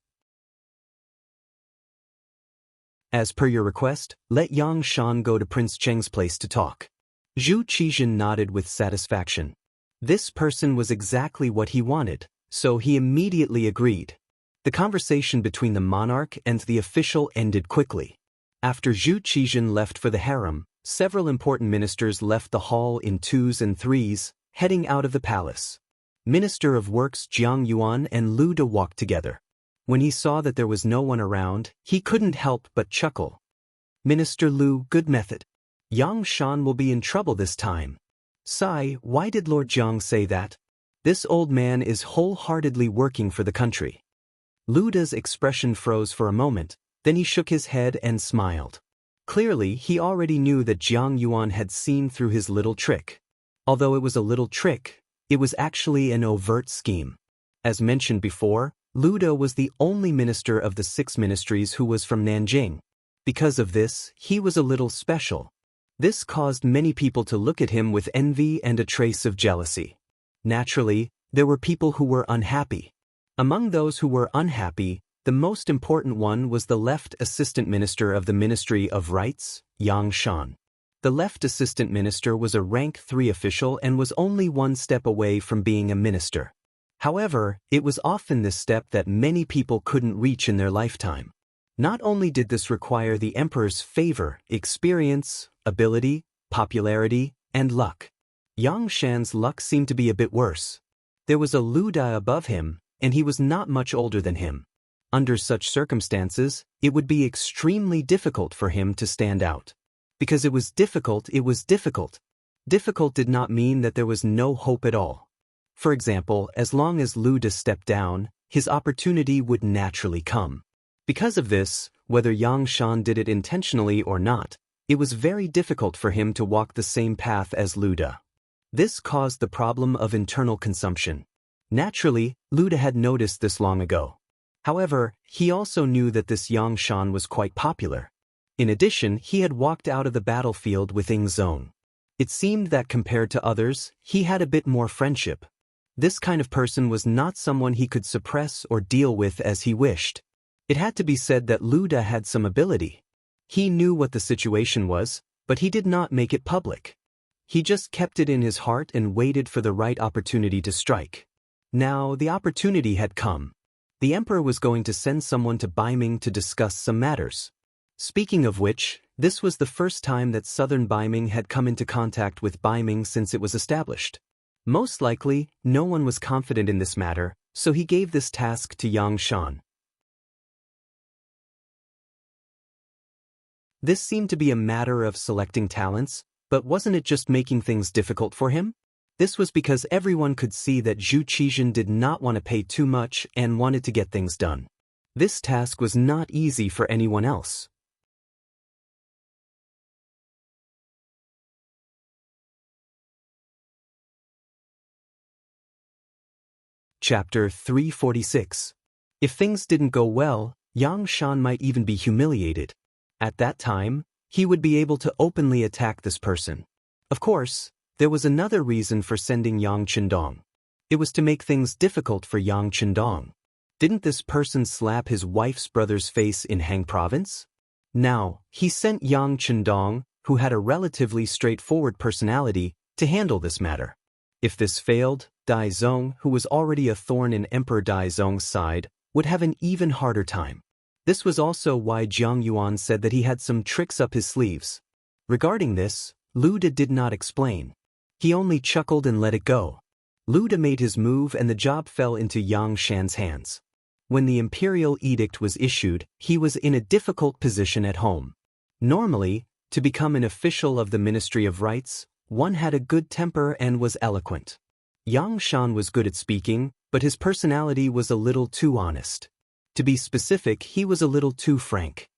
As per your request, let Yang Shan go to Prince Cheng's place to talk. Zhu Qizhen nodded with satisfaction. This person was exactly what he wanted, so he immediately agreed. The conversation between the monarch and the official ended quickly. After Zhu Qizhen left for the harem, several important ministers left the hall in 2s and 3s, heading out of the palace. Minister of Works Jiang Yuan and Lu De walked together. When he saw that there was no one around, he couldn't help but chuckle. "Minister Lu, good method. Yang Shan will be in trouble this time." "Sigh, why did Lord Jiang say that? This old man is wholeheartedly working for the country." Lu De's expression froze for a moment, then he shook his head and smiled. Clearly, he already knew that Jiang Yuan had seen through his little trick. Although it was a little trick, it was actually an overt scheme. As mentioned before, Lu De was the only minister of the 6 ministries who was from Nanjing. Because of this, he was a little special. This caused many people to look at him with envy and a trace of jealousy. Naturally, there were people who were unhappy. Among those who were unhappy, the most important one was the left Assistant Minister of the Ministry of Rights, Yang Shan. The left Assistant Minister was a rank 3 official and was only one step away from being a minister. However, it was often this step that many people couldn't reach in their lifetime. Not only did this require the emperor's favor, experience, ability, popularity, and luck. Yang Shan's luck seemed to be a bit worse. There was a Lu De above him, and he was not much older than him. Under such circumstances, it would be extremely difficult for him to stand out. Because it was difficult, it was difficult. Difficult did not mean that there was no hope at all. For example, as long as Lu De stepped down, his opportunity would naturally come. Because of this, whether Yang Shan did it intentionally or not, it was very difficult for him to walk the same path as Lu De. This caused the problem of internal consumption. Naturally, Lu De had noticed this long ago. However, he also knew that this Yang Shan was quite popular. In addition, he had walked out of the battlefield with Yingzong. It seemed that compared to others, he had a bit more friendship. This kind of person was not someone he could suppress or deal with as he wished. It had to be said that Lu De had some ability. He knew what the situation was, but he did not make it public. He just kept it in his heart and waited for the right opportunity to strike. Now, the opportunity had come. The emperor was going to send someone to Beiming to discuss some matters. Speaking of which, this was the first time that southern Beiming had come into contact with Beiming since it was established. Most likely, no one was confident in this matter, so he gave this task to Yang Shan. This seemed to be a matter of selecting talents, but wasn't it just making things difficult for him? This was because everyone could see that Zhu Qizhen did not want to pay too much and wanted to get things done. This task was not easy for anyone else. Chapter 346. If things didn't go well, Yang Shan might even be humiliated. At that time, he would be able to openly attack this person. Of course, there was another reason for sending Yang Qindong. It was to make things difficult for Yang Qindong. Didn't this person slap his wife's brother's face in Hang Province? Now, he sent Yang Qindong, who had a relatively straightforward personality, to handle this matter. If this failed, Dai Zong, who was already a thorn in Emperor Dai Zong's side, would have an even harder time. This was also why Jiang Yuan said that he had some tricks up his sleeves. Regarding this, Lu De did not explain. He only chuckled and let it go. Lu De made his move and the job fell into Yang Shan's hands. When the imperial edict was issued, he was in a difficult position at home. Normally, to become an official of the Ministry of Rights, one had a good temper and was eloquent. Yang Shan was good at speaking, but his personality was a little too honest. To be specific, he was a little too frank.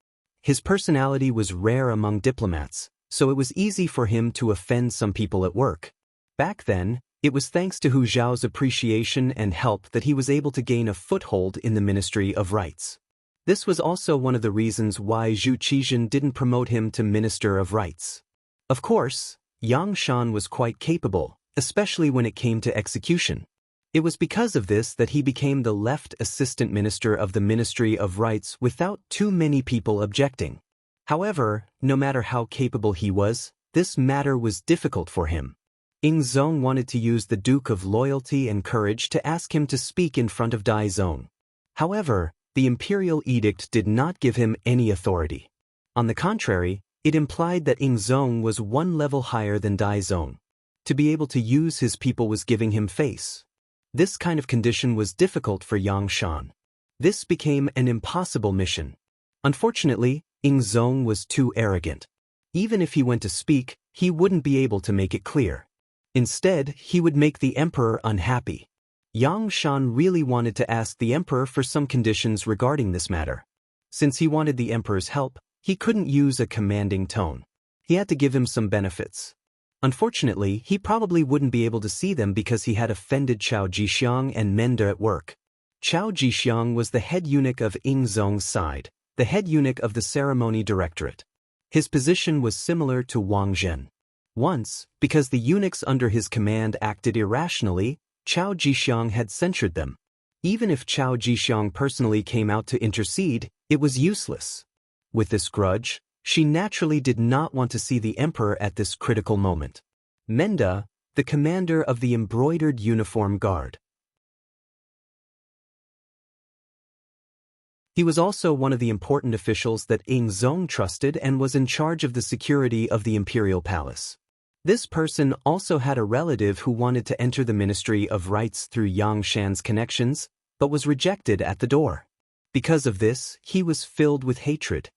His personality was rare among diplomats, so it was easy for him to offend some people at work. Back then, it was thanks to Hu Zhao's appreciation and help that he was able to gain a foothold in the Ministry of Rights. This was also one of the reasons why Zhu Qizhen didn't promote him to Minister of Rights. Of course, Yang Shan was quite capable, especially when it came to execution. It was because of this that he became the left assistant minister of the Ministry of Rights without too many people objecting. However, no matter how capable he was, this matter was difficult for him. Ying Zong wanted to use the Duke of Loyalty and Courage to ask him to speak in front of Dai Zong. However, the imperial edict did not give him any authority. On the contrary, it implied that Ying Zong was one level higher than Dai Zong. To be able to use his people was giving him face. This kind of condition was difficult for Yang Shan. This became an impossible mission. Unfortunately, Ying Zong was too arrogant. Even if he went to speak, he wouldn't be able to make it clear. Instead, he would make the emperor unhappy. Yang Shan really wanted to ask the emperor for some conditions regarding this matter. Since he wanted the emperor's help, he couldn't use a commanding tone. He had to give him some benefits. Unfortunately, he probably wouldn't be able to see them because he had offended Chao Jixiang and Menda at work. Chao Jixiang was the head eunuch of Ying Zong's side, the head eunuch of the ceremony directorate. His position was similar to Wang Zhen. Once, because the eunuchs under his command acted irrationally, Chao Jixiang had censured them. Even if Chao Jixiang personally came out to intercede, it was useless. With this grudge, she naturally did not want to see the emperor at this critical moment. Menda, the commander of the embroidered uniform guard. He was also one of the important officials that Ying Zong trusted and was in charge of the security of the imperial palace. This person also had a relative who wanted to enter the Ministry of Rights through Yang Shan's connections, but was rejected at the door. Because of this, he was filled with hatred.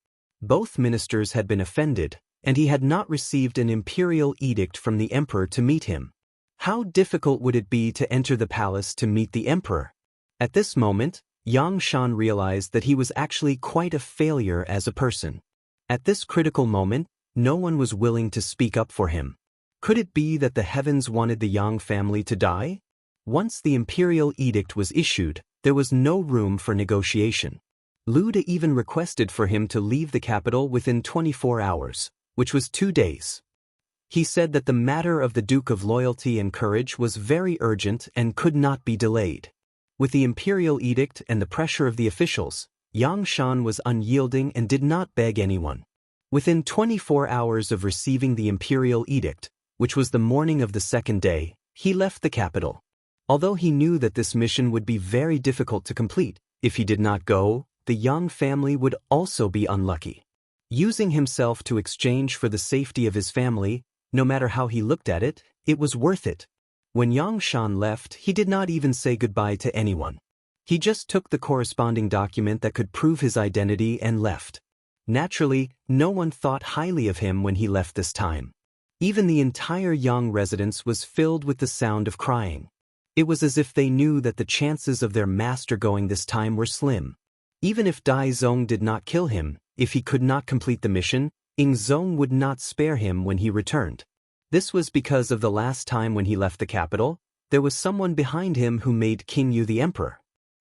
Both ministers had been offended, and he had not received an imperial edict from the emperor to meet him. How difficult would it be to enter the palace to meet the emperor? At this moment, Yang Shan realized that he was actually quite a failure as a person. At this critical moment, no one was willing to speak up for him. Could it be that the heavens wanted the Yang family to die? Once the imperial edict was issued, there was no room for negotiation. Lu De even requested for him to leave the capital within 24 hours, which was 2 days. He said that the matter of the Duke of Loyalty and Courage was very urgent and could not be delayed. With the imperial edict and the pressure of the officials, Yang Shan was unyielding and did not beg anyone. Within 24 hours of receiving the imperial edict, which was the morning of the second day, he left the capital. Although he knew that this mission would be very difficult to complete, if he did not go, the Yang family would also be unlucky. Using himself to exchange for the safety of his family, no matter how he looked at it, it was worth it. When Yang Shan left, he did not even say goodbye to anyone. He just took the corresponding document that could prove his identity and left. Naturally, no one thought highly of him when he left this time. Even the entire Yang residence was filled with the sound of crying. It was as if they knew that the chances of their master going this time were slim. Even if Dai Zong did not kill him, if he could not complete the mission, Ying Zong would not spare him when he returned. This was because of the last time when he left the capital, there was someone behind him who made King Yu the emperor.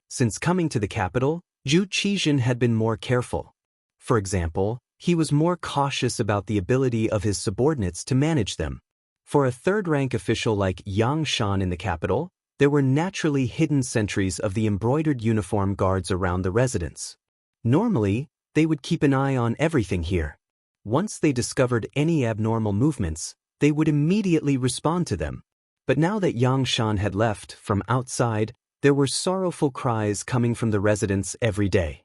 Since coming to the capital, Zhu Qizhen had been more careful. For example, he was more cautious about the ability of his subordinates to manage them. For a third-rank official like Yang Shan in the capital, there were naturally hidden sentries of the embroidered uniform guards around the residence. Normally, they would keep an eye on everything here. Once they discovered any abnormal movements, they would immediately respond to them. But now that Yang Shan had left, from outside, there were sorrowful cries coming from the residents every day.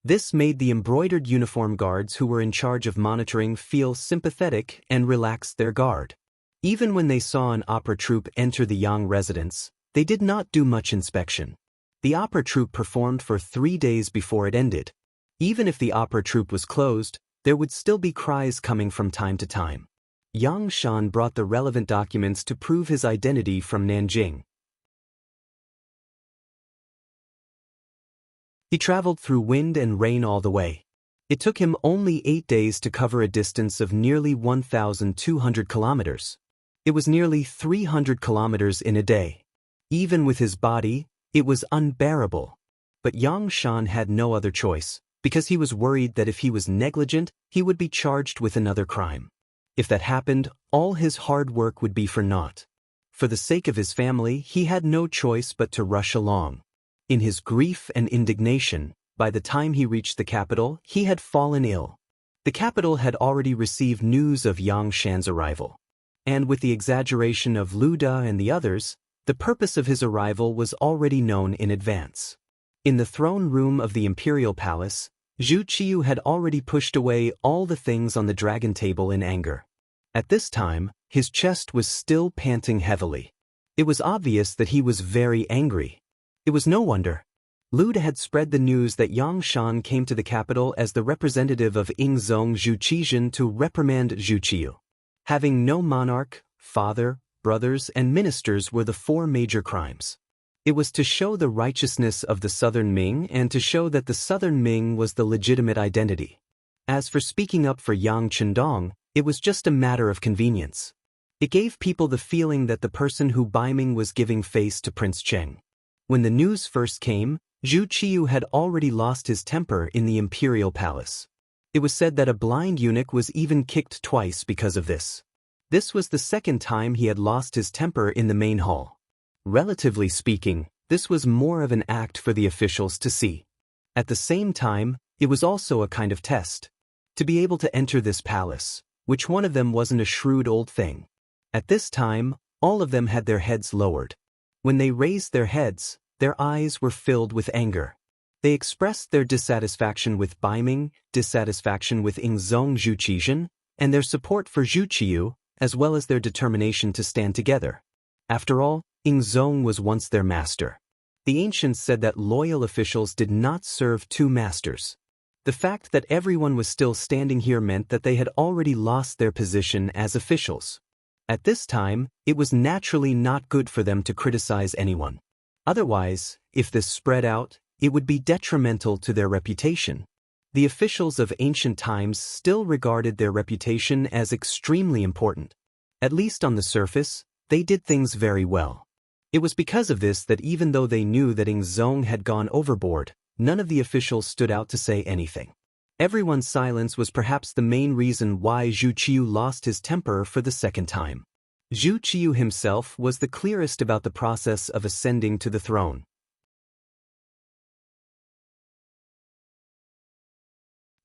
This made the embroidered uniform guards who were in charge of monitoring feel sympathetic and relaxed their guard. Even when they saw an opera troupe enter the Yang residence, they did not do much inspection. The opera troupe performed for 3 days before it ended. Even if the opera troupe was closed, there would still be cries coming from time to time. Yang Shan brought the relevant documents to prove his identity from Nanjing. He traveled through wind and rain all the way. It took him only 8 days to cover a distance of nearly 1,200 kilometers. It was nearly 300 kilometers in a day. Even with his body, it was unbearable. But Yang Shan had no other choice, because he was worried that if he was negligent, he would be charged with another crime. If that happened, all his hard work would be for naught. For the sake of his family, he had no choice but to rush along. In his grief and indignation, by the time he reached the capital, he had fallen ill. The capital had already received news of Yang Shan's arrival. And with the exaggeration of Lu Da and the others, the purpose of his arrival was already known in advance. In the throne room of the imperial palace, Zhu Qiyu had already pushed away all the things on the dragon table in anger. At this time, his chest was still panting heavily. It was obvious that he was very angry. It was no wonder. Lu Da had spread the news that Yang Shan came to the capital as the representative of Ying Zong Zhu Qizhen to reprimand Zhu Qiyu. Having no monarch, father, brothers, and ministers were the 4 major crimes. It was to show the righteousness of the Southern Ming and to show that the Southern Ming was the legitimate identity. As for speaking up for Yang Chendong, it was just a matter of convenience. It gave people the feeling that the person who Baiming was giving face to Prince Cheng. When the news first came, Zhu Qiyu had already lost his temper in the imperial palace. It was said that a blind eunuch was even kicked twice because of this. This was the second time he had lost his temper in the main hall. Relatively speaking, this was more of an act for the officials to see. At the same time, it was also a kind of test. To be able to enter this palace, which one of them wasn't a shrewd old thing. At this time, all of them had their heads lowered. When they raised their heads, their eyes were filled with anger. They expressed their dissatisfaction with Baiming, dissatisfaction with Ying Zong Zhu Qizhen, and their support for Zhu Qiyu, as well as their determination to stand together. After all, Ying Zong was once their master. The ancients said that loyal officials did not serve 2 masters. The fact that everyone was still standing here meant that they had already lost their position as officials. At this time, it was naturally not good for them to criticize anyone. Otherwise, if this spread out, it would be detrimental to their reputation. The officials of ancient times still regarded their reputation as extremely important. At least on the surface, they did things very well. It was because of this that even though they knew that Ying Zong had gone overboard, none of the officials stood out to say anything. Everyone's silence was perhaps the main reason why Zhu Qiyu lost his temper for the second time. Zhu Qiyu himself was the clearest about the process of ascending to the throne.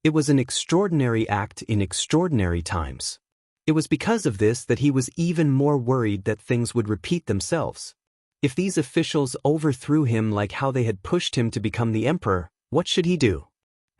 It was an extraordinary act in extraordinary times. It was because of this that he was even more worried that things would repeat themselves. If these officials overthrew him like how they had pushed him to become the emperor, what should he do?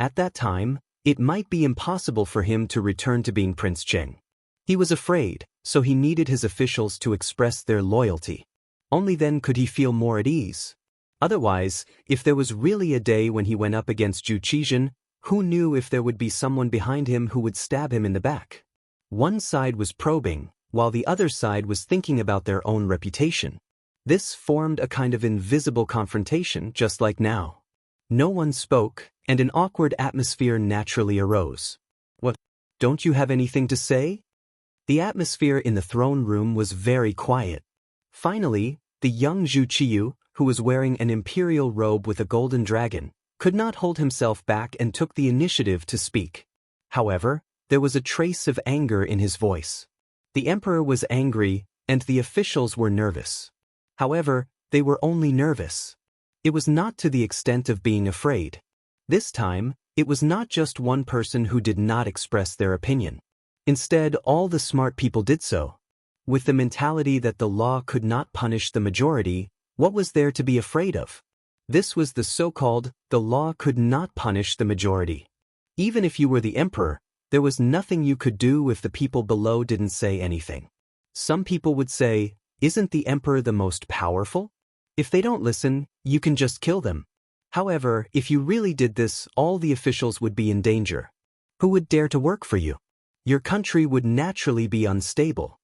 At that time, it might be impossible for him to return to being Prince Cheng. He was afraid, so he needed his officials to express their loyalty. Only then could he feel more at ease. Otherwise, if there was really a day when he went up against Zhu Qizhen, who knew if there would be someone behind him who would stab him in the back? One side was probing, while the other side was thinking about their own reputation. This formed a kind of invisible confrontation, just like now. No one spoke, and an awkward atmosphere naturally arose. What? Don't you have anything to say? The atmosphere in the throne room was very quiet. Finally, the young Zhu Qiyu, who was wearing an imperial robe with a golden dragon, could not hold himself back and took the initiative to speak. However, there was a trace of anger in his voice. The emperor was angry, and the officials were nervous. However, they were only nervous. It was not to the extent of being afraid. This time, it was not just one person who did not express their opinion. Instead, all the smart people did so. With the mentality that the law could not punish the majority, what was there to be afraid of? This was the so-called, the law could not punish the majority. Even if you were the emperor, there was nothing you could do if the people below didn't say anything. Some people would say, isn't the emperor the most powerful? If they don't listen, you can just kill them. However, if you really did this, all the officials would be in danger. Who would dare to work for you? Your country would naturally be unstable.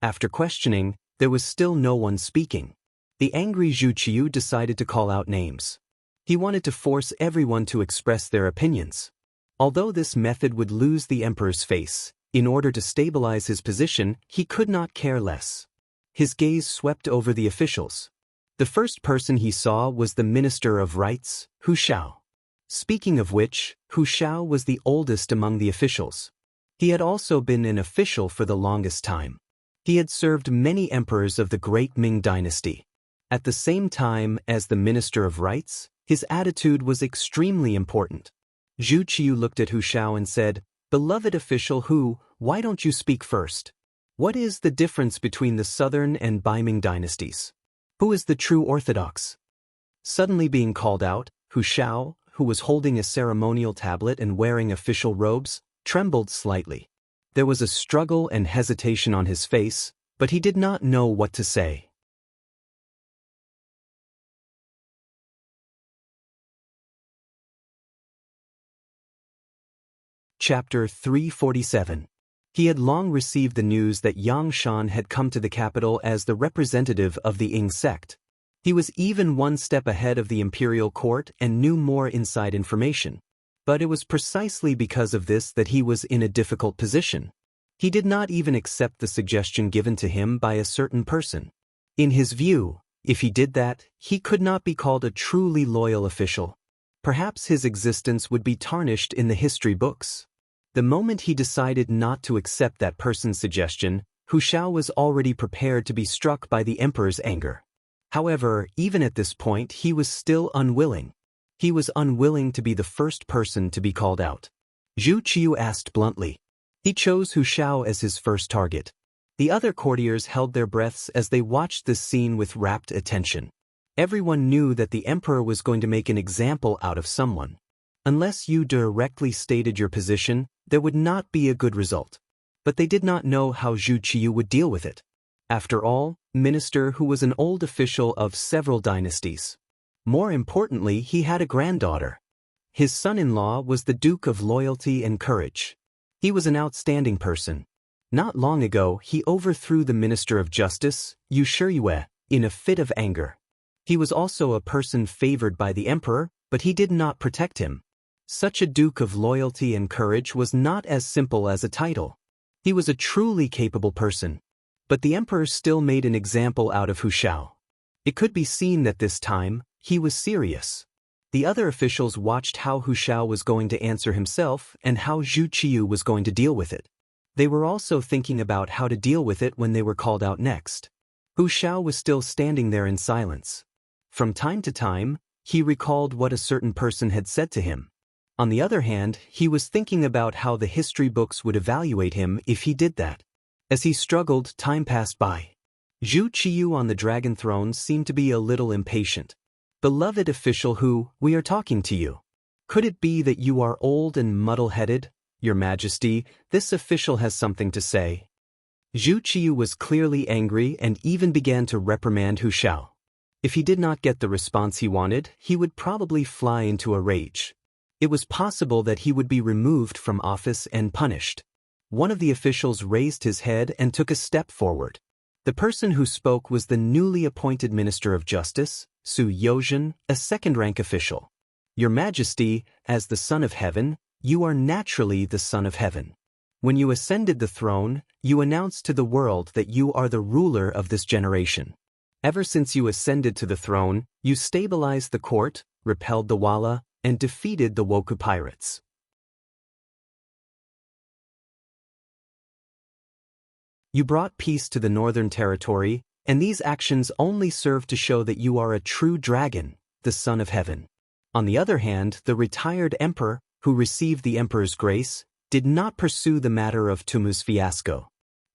After questioning, there was still no one speaking. The angry Zhu Qiyu decided to call out names. He wanted to force everyone to express their opinions. Although this method would lose the emperor's face, in order to stabilize his position, he could not care less. His gaze swept over the officials. The first person he saw was the Minister of Rights, Hu Shao. Speaking of which, Hu Shao was the oldest among the officials. He had also been an official for the longest time. He had served many emperors of the Great Ming Dynasty. At the same time as the Minister of Rights, his attitude was extremely important. Zhu Qiyu looked at Hu Shao and said, "Beloved official Hu, why don't you speak first? What is the difference between the Southern and Beiming dynasties? Who is the true orthodox?" Suddenly being called out, Hu Shao, who was holding a ceremonial tablet and wearing official robes, trembled slightly. There was a struggle and hesitation on his face, but he did not know what to say. Chapter 347. He had long received the news that Yang Shan had come to the capital as the representative of the Ying sect. He was even one step ahead of the imperial court and knew more inside information. But it was precisely because of this that he was in a difficult position. He did not even accept the suggestion given to him by a certain person. In his view, if he did that, he could not be called a truly loyal official. Perhaps his existence would be tarnished in the history books. The moment he decided not to accept that person's suggestion, Hu Shao was already prepared to be struck by the emperor's anger. However, even at this point he was still unwilling. He was unwilling to be the first person to be called out. Zhu Qiyu asked bluntly. He chose Hu Shao as his first target. The other courtiers held their breaths as they watched this scene with rapt attention. Everyone knew that the emperor was going to make an example out of someone. Unless you directly stated your position, there would not be a good result. But they did not know how Zhu Qiyu would deal with it. After all, minister who was an old official of several dynasties. More importantly, he had a granddaughter. His son-in-law was the Duke of Loyalty and Courage. He was an outstanding person. Not long ago, he overthrew the Minister of Justice, Yu Shiyue, in a fit of anger. He was also a person favored by the emperor, but he did not protect him. Such a Duke of Loyalty and Courage was not as simple as a title. He was a truly capable person. But the emperor still made an example out of Hu Shao. It could be seen that this time, he was serious. The other officials watched how Hu Shao was going to answer himself and how Zhu Qiyu was going to deal with it. They were also thinking about how to deal with it when they were called out next. Hu Shao was still standing there in silence. From time to time, he recalled what a certain person had said to him. On the other hand, he was thinking about how the history books would evaluate him if he did that. As he struggled, time passed by. Zhu Qiyu on the dragon throne seemed to be a little impatient. Beloved official who, we are talking to you. Could it be that you are old and muddle-headed? Your Majesty, this official has something to say. Zhu Qiyu was clearly angry and even began to reprimand Hu Shao. If he did not get the response he wanted, he would probably fly into a rage. It was possible that he would be removed from office and punished. One of the officials raised his head and took a step forward. The person who spoke was the newly appointed Minister of Justice, Su Yozhen, a second-rank official. Your Majesty, as the Son of Heaven, you are naturally the Son of Heaven. When you ascended the throne, you announced to the world that you are the ruler of this generation. Ever since you ascended to the throne, you stabilized the court, repelled the Wala, and defeated the Woku pirates. You brought peace to the Northern Territory, and these actions only serve to show that you are a true dragon, the Son of Heaven. On the other hand, the retired emperor, who received the emperor's grace, did not pursue the matter of Tumu's fiasco.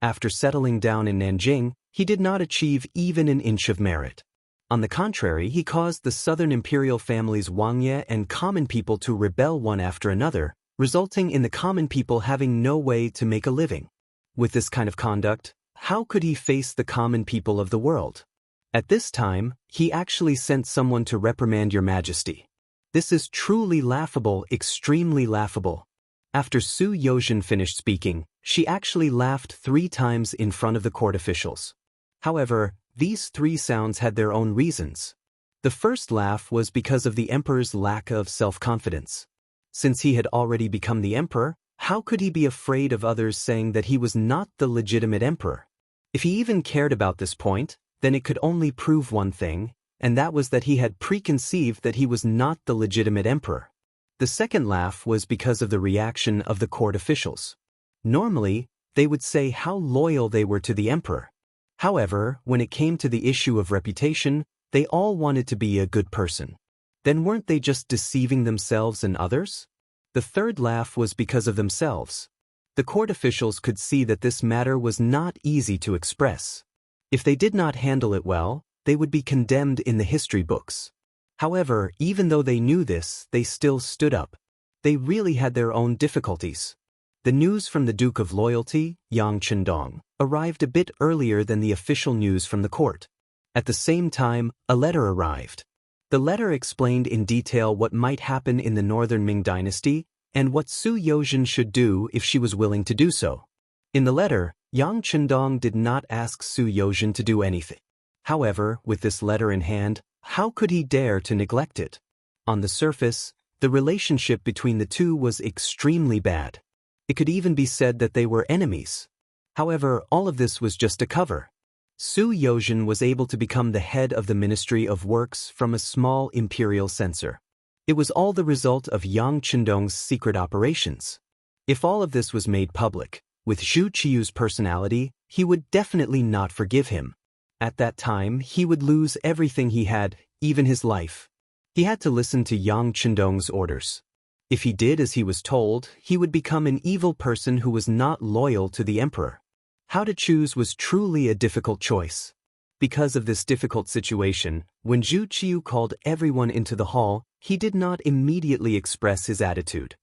After settling down in Nanjing, he did not achieve even an inch of merit. On the contrary, he caused the southern imperial families Wangye and common people to rebel one after another, resulting in the common people having no way to make a living. With this kind of conduct, how could he face the common people of the world? At this time, he actually sent someone to reprimand Your Majesty. This is truly laughable, extremely laughable. After Su Yozhen finished speaking, she actually laughed 3 times in front of the court officials. However, these 3 sounds had their own reasons. The first laugh was because of the emperor's lack of self-confidence. Since he had already become the emperor, how could he be afraid of others saying that he was not the legitimate emperor? If he even cared about this point, then it could only prove one thing, and that was that he had preconceived that he was not the legitimate emperor. The second laugh was because of the reaction of the court officials. Normally, they would say how loyal they were to the emperor. However, when it came to the issue of reputation, they all wanted to be a good person. Then weren't they just deceiving themselves and others? The third laugh was because of themselves. The court officials could see that this matter was not easy to express. If they did not handle it well, they would be condemned in the history books. However, even though they knew this, they still stood up. They really had their own difficulties. The news from the Duke of Loyalty, Yang Chendong, arrived a bit earlier than the official news from the court. At the same time, a letter arrived. The letter explained in detail what might happen in the Northern Ming Dynasty and what Su Yozhen should do if she was willing to do so. In the letter, Yang Chendong did not ask Su Yozhen to do anything. However, with this letter in hand, how could he dare to neglect it? On the surface, the relationship between the two was extremely bad. It could even be said that they were enemies. However, all of this was just a cover. Su Yozhen was able to become the head of the Ministry of Works from a small imperial censor. It was all the result of Yang Chendong's secret operations. If all of this was made public, with Zhu Qiyu's personality, he would definitely not forgive him. At that time, he would lose everything he had, even his life. He had to listen to Yang Chendong's orders. If he did as he was told, he would become an evil person who was not loyal to the emperor. How to choose was truly a difficult choice. Because of this difficult situation, when Zhu Qiyu called everyone into the hall, he did not immediately express his attitude.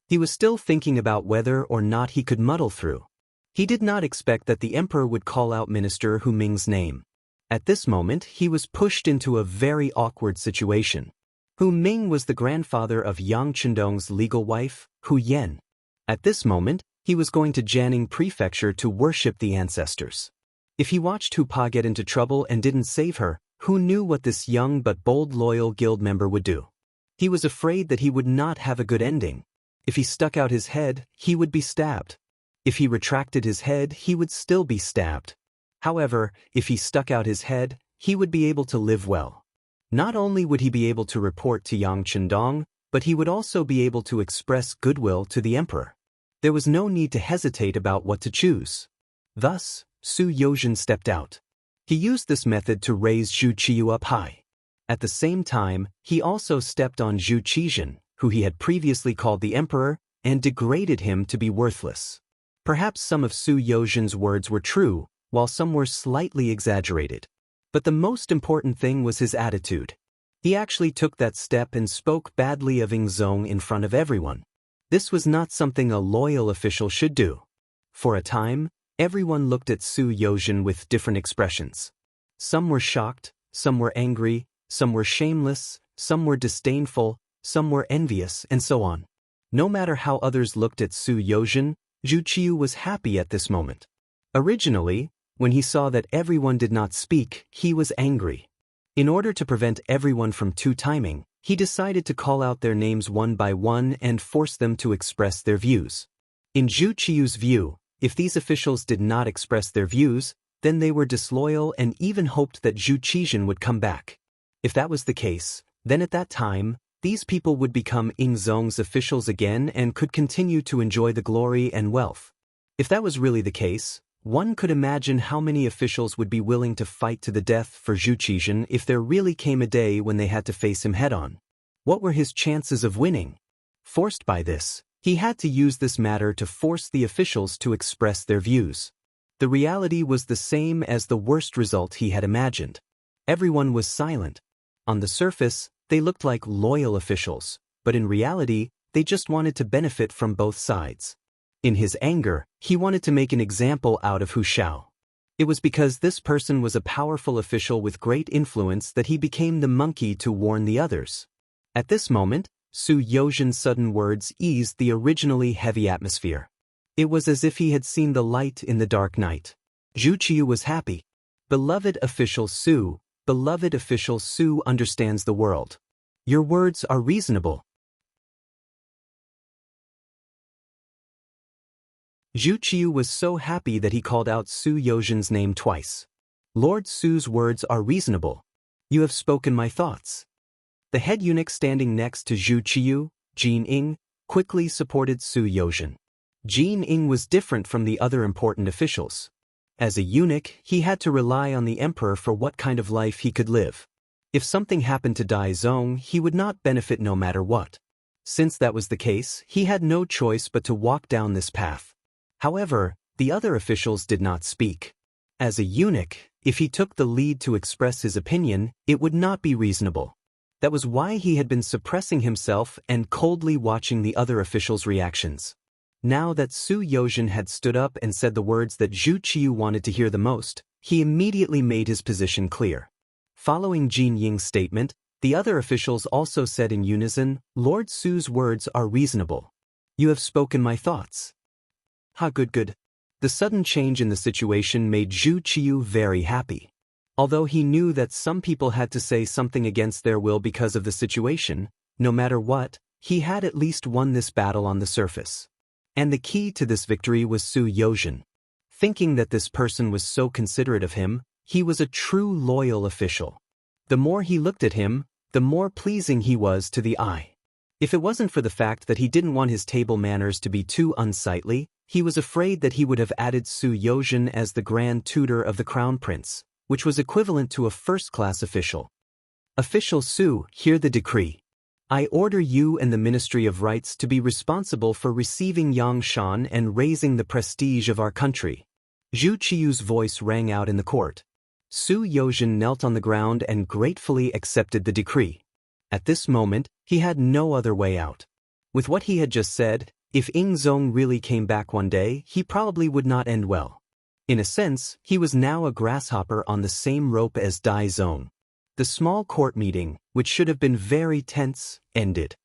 He was still thinking about whether or not he could muddle through. He did not expect that the emperor would call out Minister Hu Ming's name. At this moment, he was pushed into a very awkward situation. Hu Ming was the grandfather of Yang Chendong's legal wife, Hu Yan. At this moment, he was going to Jianing Prefecture to worship the ancestors. If he watched Hu Pa get into trouble and didn't save her, who knew what this young but bold loyal guild member would do? He was afraid that he would not have a good ending. If he stuck out his head, he would be stabbed. If he retracted his head, he would still be stabbed. However, if he stuck out his head, he would be able to live well. Not only would he be able to report to Yang Chendong, but he would also be able to express goodwill to the emperor. There was no need to hesitate about what to choose. Thus, Su Yozhen stepped out. He used this method to raise Zhu Qiyu up high. At the same time, he also stepped on Zhu Qizhen, who he had previously called the emperor, and degraded him to be worthless. Perhaps some of Su Yozhen's words were true, while some were slightly exaggerated. But the most important thing was his attitude. He actually took that step and spoke badly of Yingzong in front of everyone. This was not something a loyal official should do. For a time, everyone looked at Su Yozhen with different expressions. Some were shocked, some were angry, some were shameless, some were disdainful, some were envious, and so on. No matter how others looked at Su Yozhen, Zhu Qiu was happy at this moment. Originally, when he saw that everyone did not speak, he was angry. In order to prevent everyone from two-timing, he decided to call out their names one by one and force them to express their views. In Zhu Qiu's view, if these officials did not express their views, then they were disloyal and even hoped that Zhu Qizhen would come back. If that was the case, then at that time, these people would become Yingzong's officials again and could continue to enjoy the glory and wealth. If that was really the case, one could imagine how many officials would be willing to fight to the death for Zhu Qizhen if there really came a day when they had to face him head-on. What were his chances of winning? Forced by this, he had to use this matter to force the officials to express their views. The reality was the same as the worst result he had imagined. Everyone was silent. On the surface, they looked like loyal officials, but in reality, they just wanted to benefit from both sides. In his anger, he wanted to make an example out of Hu Shao. It was because this person was a powerful official with great influence that he became the monkey to warn the others. At this moment, Su Yozhen's sudden words eased the originally heavy atmosphere. It was as if he had seen the light in the dark night. Zhu Qiu was happy. Beloved official Su understands the world. Your words are reasonable. Zhu Qiu was so happy that he called out Su Yozhen's name twice. Lord Su's words are reasonable. You have spoken my thoughts. The head eunuch standing next to Zhu Qiu, Jin Ying, quickly supported Su Yozhen. Jin Ying was different from the other important officials. As a eunuch, he had to rely on the emperor for what kind of life he could live. If something happened to Dai Zong, he would not benefit no matter what. Since that was the case, he had no choice but to walk down this path. However, the other officials did not speak. As a eunuch, if he took the lead to express his opinion, it would not be reasonable. That was why he had been suppressing himself and coldly watching the other officials' reactions. Now that Su Yozhen had stood up and said the words that Zhu Qiu wanted to hear the most, he immediately made his position clear. Following Jin Ying's statement, the other officials also said in unison, Lord Su's words are reasonable. You have spoken my thoughts. Ha, good. The sudden change in the situation made Zhu Qiu very happy. Although he knew that some people had to say something against their will because of the situation, no matter what, he had at least won this battle on the surface. And the key to this victory was Su Yozhen. Thinking that this person was so considerate of him, he was a true loyal official. The more he looked at him, the more pleasing he was to the eye. If it wasn't for the fact that he didn't want his table manners to be too unsightly, he was afraid that he would have added Su Yozhen as the grand tutor of the crown prince, which was equivalent to a first-class official. Official Su, hear the decree. I order you and the Ministry of Rights to be responsible for receiving Yangshan and raising the prestige of our country. Zhu Qiu's voice rang out in the court. Su Yozhen knelt on the ground and gratefully accepted the decree. At this moment, he had no other way out. With what he had just said, if Yingzong really came back one day, he probably would not end well. In a sense, he was now a grasshopper on the same rope as Dai Zong. The small court meeting, which should have been very tense, ended.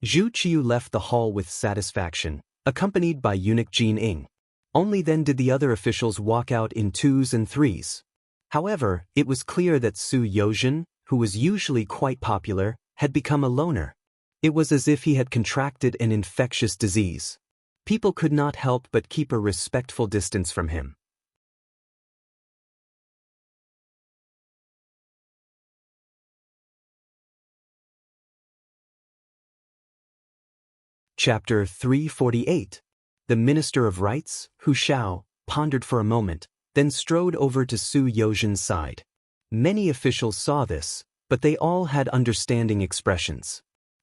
Zhu Qiu left the hall with satisfaction, accompanied by eunuch Jin Ying. Only then did the other officials walk out in twos and threes. However, it was clear that Su Yozhen, who was usually quite popular, had become a loner. It was as if he had contracted an infectious disease. People could not help but keep a respectful distance from him. Chapter 348. The Minister of Rights, Hu Shao, pondered for a moment, then strode over to Su Yozhen's side. Many officials saw this, but they all had understanding expressions.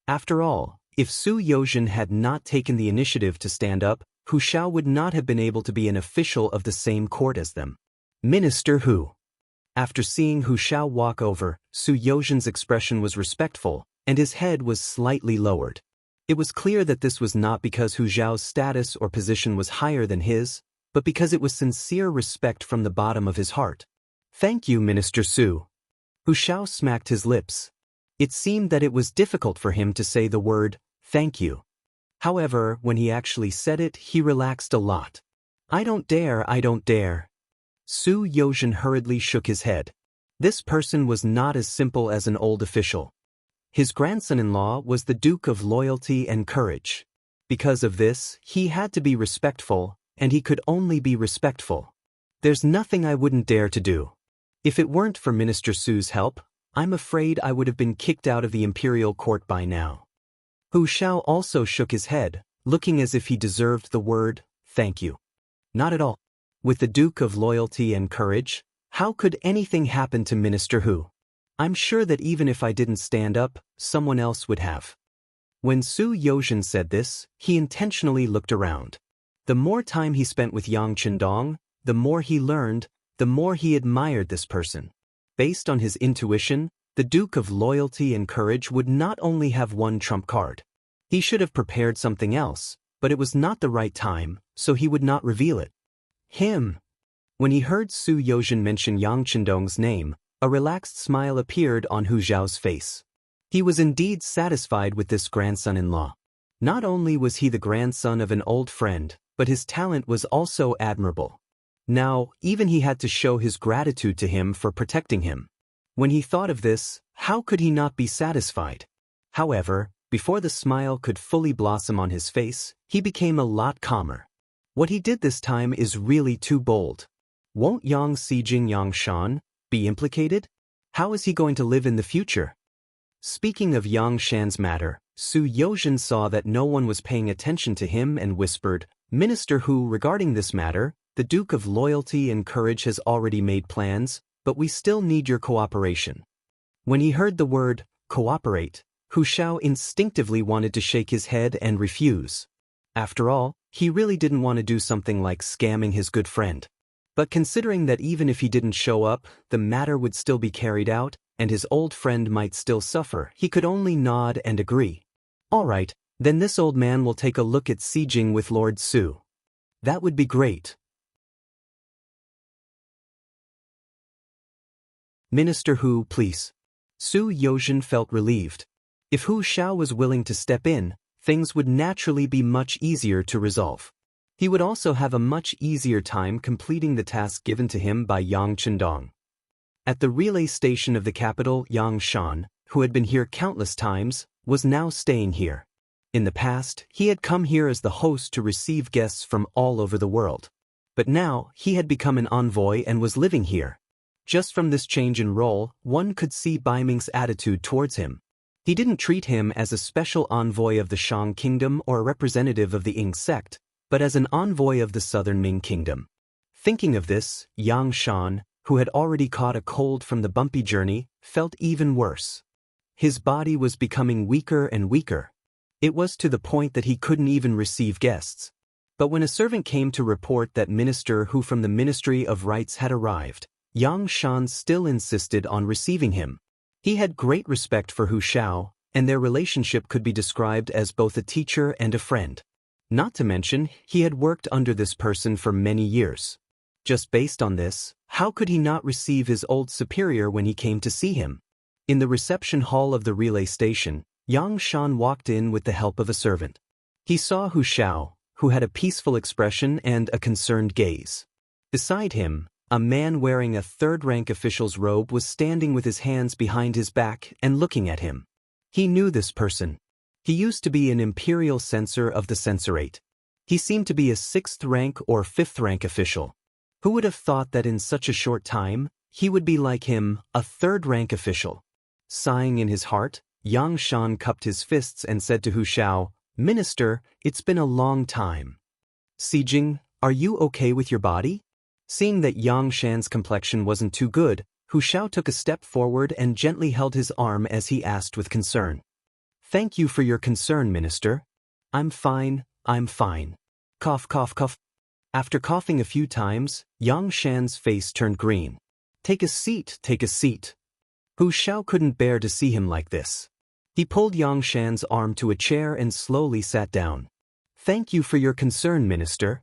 After all, if Su Yozhen had not taken the initiative to stand up, Hu Shao would not have been able to be an official of the same court as them. Minister Hu. After seeing Hu Shao walk over, Su Yozhen's expression was respectful, and his head was slightly lowered. It was clear that this was not because Hu Shao's status or position was higher than his, but because it was sincere respect from the bottom of his heart. Thank you, Minister Su. Hu Shao smacked his lips. It seemed that it was difficult for him to say the word, thank you. However, when he actually said it, he relaxed a lot. I don't dare, I don't dare. Su Yozhen hurriedly shook his head. This person was not as simple as an old official. His grandson-in-law was the Duke of Loyalty and Courage. Because of this, he had to be respectful, and he could only be respectful. There's nothing I wouldn't dare to do. If it weren't for Minister Su's help, I'm afraid I would have been kicked out of the imperial court by now. Hu Shao also shook his head, looking as if he deserved the word, thank you. Not at all. With the Duke of Loyalty and Courage, how could anything happen to Minister Hu? I'm sure that even if I didn't stand up, someone else would have. When Su Yozhen said this, he intentionally looked around. The more time he spent with Yang Chendong, the more he learned, the more he admired this person. Based on his intuition, the Duke of Loyalty and Courage would not only have one trump card. He should have prepared something else, but it was not the right time, so he would not reveal it. Him. When he heard Su Yozhen mention Yang Chendong's name, a relaxed smile appeared on Hu Zhao's face. He was indeed satisfied with this grandson-in-law. Not only was he the grandson of an old friend, but his talent was also admirable. Now, even he had to show his gratitude to him for protecting him. When he thought of this, how could he not be satisfied? However, before the smile could fully blossom on his face, he became a lot calmer. What he did this time is really too bold. Won't Yang Xijing Yang Shan be implicated? How is he going to live in the future? Speaking of Yang Shan's matter, Su Yozhen saw that no one was paying attention to him and whispered, Minister Hu, regarding this matter, the Duke of Loyalty and Courage has already made plans, but we still need your cooperation. When he heard the word, cooperate, Hu Shao instinctively wanted to shake his head and refuse. After all, he really didn't want to do something like scamming his good friend. But considering that even if he didn't show up, the matter would still be carried out, and his old friend might still suffer, he could only nod and agree. All right, then this old man will take a look at sieging with Lord Su. That would be great. Minister Hu, please. Su Yozhen felt relieved. If Hu Shao was willing to step in, things would naturally be much easier to resolve. He would also have a much easier time completing the task given to him by Yang Chendong. At the relay station of the capital, Yang Shan, who had been here countless times, was now staying here. In the past, he had come here as the host to receive guests from all over the world. But now, he had become an envoy and was living here. Just from this change in role, one could see Bai Ming's attitude towards him. He didn't treat him as a special envoy of the Shang Kingdom or a representative of the Ying sect, but as an envoy of the Southern Ming Kingdom. Thinking of this, Yang Shan, who had already caught a cold from the bumpy journey, felt even worse. His body was becoming weaker and weaker. It was to the point that he couldn't even receive guests. But when a servant came to report that Minister Hu from the Ministry of Rites had arrived, Yang Shan still insisted on receiving him. He had great respect for Hu Shao, and their relationship could be described as both a teacher and a friend. Not to mention, he had worked under this person for many years. Just based on this, how could he not receive his old superior when he came to see him? In the reception hall of the relay station, Yang Shan walked in with the help of a servant. He saw Hu Shao, who had a peaceful expression and a concerned gaze. Beside him, a man wearing a third-rank official's robe was standing with his hands behind his back and looking at him. He knew this person. He used to be an imperial censor of the censorate. He seemed to be a sixth-rank or fifth-rank official. Who would have thought that in such a short time, he would be like him, a third-rank official? Sighing in his heart, Yang Shan cupped his fists and said to Hu Shao, Minister, it's been a long time. Xijing, are you okay with your body? Seeing that Yang Shan's complexion wasn't too good, Hu Shao took a step forward and gently held his arm as he asked with concern. "Thank you for your concern, Minister. I'm fine, I'm fine." Cough, cough, cough. After coughing a few times, Yang Shan's face turned green. Take a seat, take a seat." Hu Shao couldn't bear to see him like this. He pulled Yang Shan's arm to a chair and slowly sat down. "Thank you for your concern, Minister."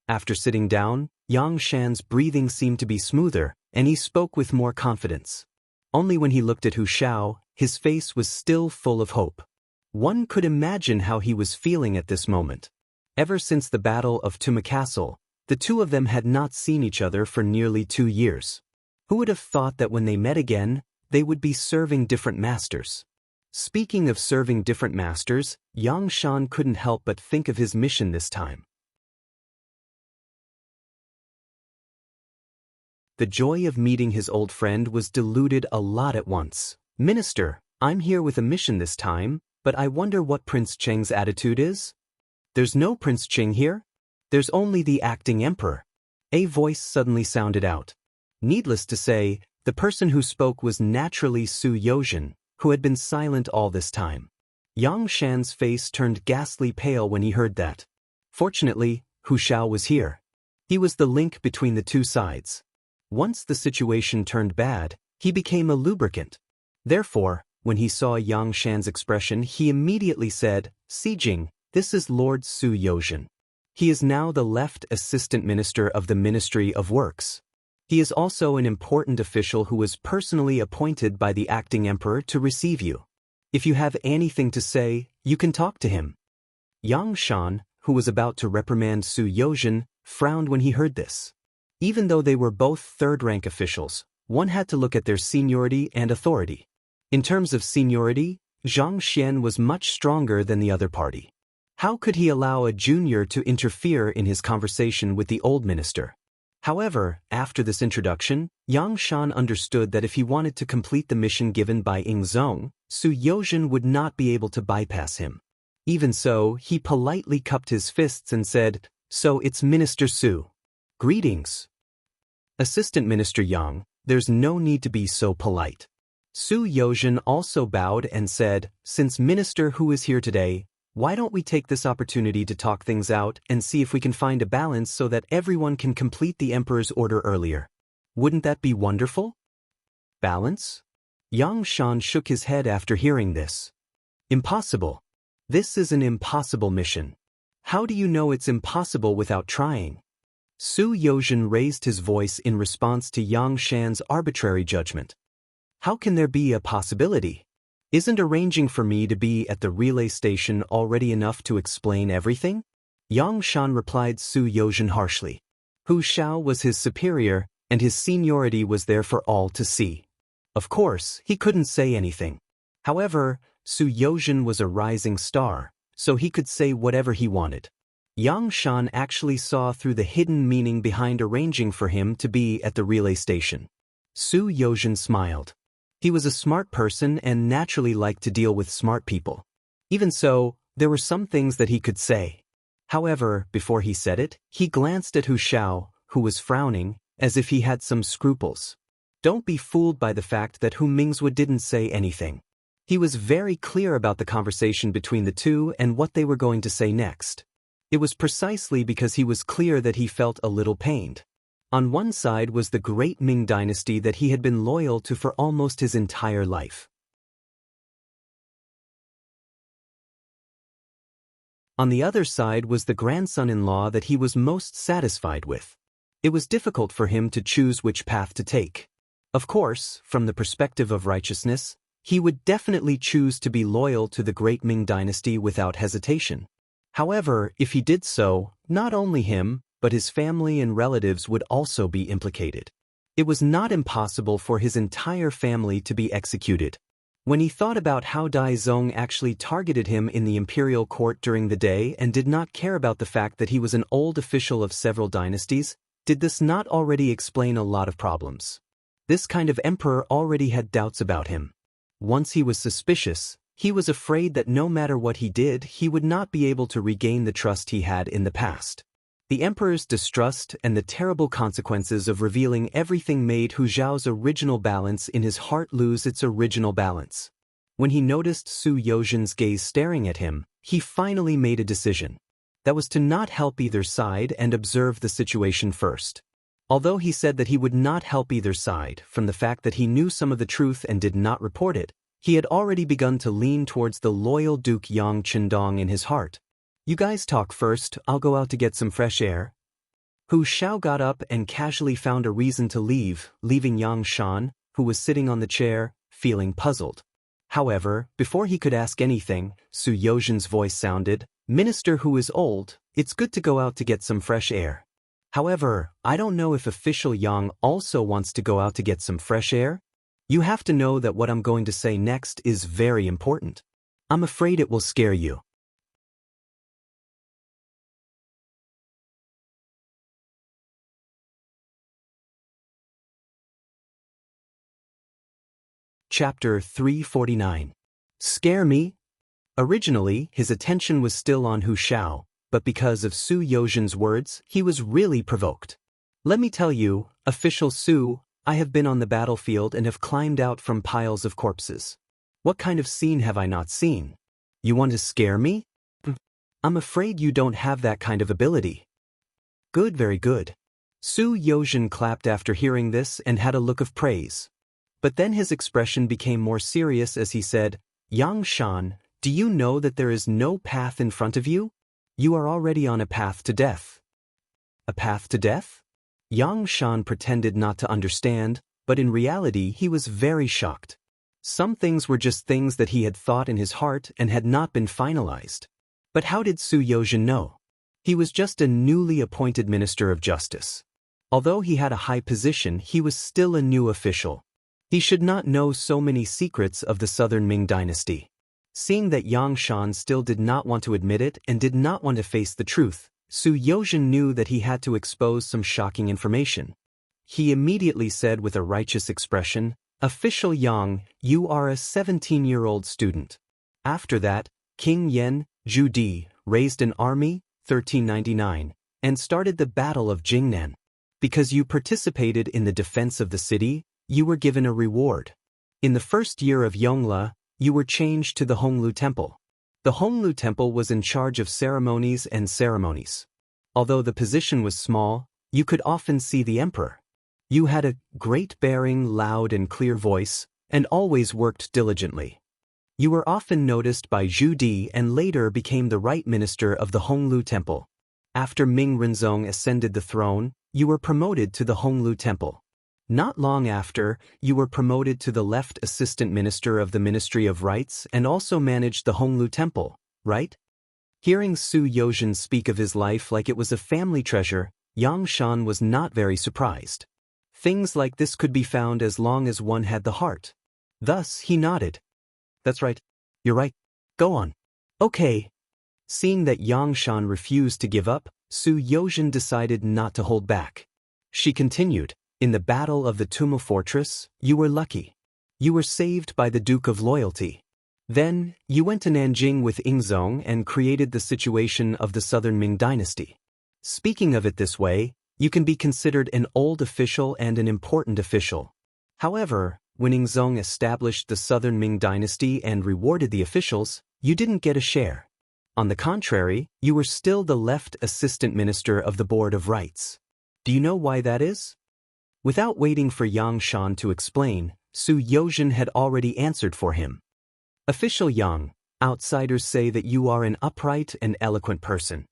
After sitting down, Yang Shan's breathing seemed to be smoother, and he spoke with more confidence. Only when he looked at Hu Shao, his face was still full of hope. One could imagine how he was feeling at this moment. Ever since the Battle of Tuma Castle, the two of them had not seen each other for nearly 2 years. Who would have thought that when they met again, they would be serving different masters? Speaking of serving different masters, Yang Shan couldn't help but think of his mission this time. The joy of meeting his old friend was diluted a lot at once. "Minister, I'm here with a mission this time, but I wonder what Prince Cheng's attitude is?" "There's no Prince Cheng here. There's only the acting emperor." A voice suddenly sounded out. Needless to say, the person who spoke was naturally Su Yozhen, who had been silent all this time. Yang Shan's face turned ghastly pale when he heard that. Fortunately, Hu Shao was here. He was the link between the two sides. Once the situation turned bad, he became a lubricant. Therefore, when he saw Yang Shan's expression, he immediately said, "Sijing, this is Lord Su Yozhen. He is now the left assistant minister of the Ministry of Works. He is also an important official who was personally appointed by the acting emperor to receive you. If you have anything to say, you can talk to him." Yang Shan, who was about to reprimand Su Yozhen, frowned when he heard this. Even though they were both third-rank officials, one had to look at their seniority and authority. In terms of seniority, Zhang Xian was much stronger than the other party. How could he allow a junior to interfere in his conversation with the old minister? However, after this introduction, Yang Shan understood that if he wanted to complete the mission given by Ying Zong, Su Yozhen would not be able to bypass him. Even so, he politely cupped his fists and said, "So it's Minister Su. Greetings." "Assistant Minister Yang, there's no need to be so polite." Su Yozhen also bowed and said, "Since Minister Hu is here today, why don't we take this opportunity to talk things out and see if we can find a balance so that everyone can complete the Emperor's order earlier? Wouldn't that be wonderful?" "Balance?" Yang Shan shook his head after hearing this. "Impossible. This is an impossible mission. How do you know it's impossible without trying?" Su Yozhen raised his voice in response to Yang Shan's arbitrary judgment. "How can there be a possibility? Isn't arranging for me to be at the relay station already enough to explain everything?" Yang Shan replied Su Yozhen harshly. Hu Shao was his superior, and his seniority was there for all to see. Of course, he couldn't say anything. However, Su Yozhen was a rising star, so he could say whatever he wanted. Yang Shan actually saw through the hidden meaning behind arranging for him to be at the relay station. Su Yozhen smiled. He was a smart person and naturally liked to deal with smart people. Even so, there were some things that he could say. However, before he said it, he glanced at Hu Shao, who was frowning, as if he had some scruples. Don't be fooled by the fact that Hu Mingzhu didn't say anything. He was very clear about the conversation between the two and what they were going to say next. It was precisely because he was clear that he felt a little pained. On one side was the great Ming dynasty that he had been loyal to for almost his entire life. On the other side was the grandson-in-law that he was most satisfied with. It was difficult for him to choose which path to take. Of course, from the perspective of righteousness, he would definitely choose to be loyal to the great Ming dynasty without hesitation. However, if he did so, not only him, but his family and relatives would also be implicated. It was not impossible for his entire family to be executed. When he thought about how Dai Zong actually targeted him in the imperial court during the day and did not care about the fact that he was an old official of several dynasties, did this not already explain a lot of problems? This kind of emperor already had doubts about him. Once he was suspicious, he was afraid that no matter what he did, he would not be able to regain the trust he had in the past. The emperor's distrust and the terrible consequences of revealing everything made Hu Zhao's original balance in his heart lose its original balance. When he noticed Su Yozhen's gaze staring at him, he finally made a decision. That was to not help either side and observe the situation first. Although he said that he would not help either side from the fact that he knew some of the truth and did not report it, he had already begun to lean towards the loyal Duke Yang Qindong in his heart. You guys talk first, I'll go out to get some fresh air. Hu Xiao got up and casually found a reason to leave, leaving Yang Shan, who was sitting on the chair, feeling puzzled. However, before he could ask anything, Su Yozhen's voice sounded, "Minister who is old, it's good to go out to get some fresh air. However, I don't know if official Yang also wants to go out to get some fresh air. You have to know that what I'm going to say next is very important. I'm afraid it will scare you." Chapter 349. Scare me? Originally, his attention was still on Hu Xiao, but because of Su Yozhen's words, he was really provoked. "Let me tell you, official Su, I have been on the battlefield and have climbed out from piles of corpses. What kind of scene have I not seen? You want to scare me? I'm afraid you don't have that kind of ability." "Good, very good." Su Yozhen clapped after hearing this and had a look of praise. But then his expression became more serious as he said, "Yang Shan, do you know that there is no path in front of you? You are already on a path to death." "A path to death?" Yang Shan pretended not to understand, but in reality he was very shocked. Some things were just things that he had thought in his heart and had not been finalized. But how did Su Yozhen know? He was just a newly appointed Minister of Justice. Although he had a high position, he was still a new official. He should not know so many secrets of the Southern Ming dynasty. Seeing that Yang Shan still did not want to admit it and did not want to face the truth, Su Yozhen knew that he had to expose some shocking information. He immediately said with a righteous expression, "Official Yang, you are a 17-year-old student." After that, King Yan, Zhu Di, raised an army, 1399, and started the Battle of Jingnan. Because you participated in the defense of the city, you were given a reward. In the first year of Yongle, you were changed to the Honglu Temple. The Honglu Temple was in charge of ceremonies and ceremonies. Although the position was small, you could often see the emperor. You had a great bearing, loud and clear voice, and always worked diligently. You were often noticed by Zhu Di and later became the right minister of the Honglu Temple. After Ming Renzong ascended the throne, you were promoted to the Honglu Temple. Not long after, you were promoted to the left assistant minister of the Ministry of Rites and also managed the Honglu Temple, right? Hearing Su Yozhen speak of his life like it was a family treasure, Yang Shan was not very surprised. Things like this could be found as long as one had the heart. Thus, he nodded. "That's right. You're right. Go on." "Okay." Seeing that Yang Shan refused to give up, Su Yozhen decided not to hold back. She continued, "In the Battle of the Tumul Fortress, you were lucky. You were saved by the Duke of Loyalty. Then, you went to Nanjing with Ingzong and created the situation of the Southern Ming dynasty. Speaking of it this way, you can be considered an old official and an important official. However, when Ingzong established the Southern Ming dynasty and rewarded the officials, you didn't get a share. On the contrary, you were still the left assistant minister of the Board of Rites. Do you know why that is?" Without waiting for Yang Shan to explain, Su Yozhen had already answered for him. "Official Yang, outsiders say that you are an upright and eloquent person.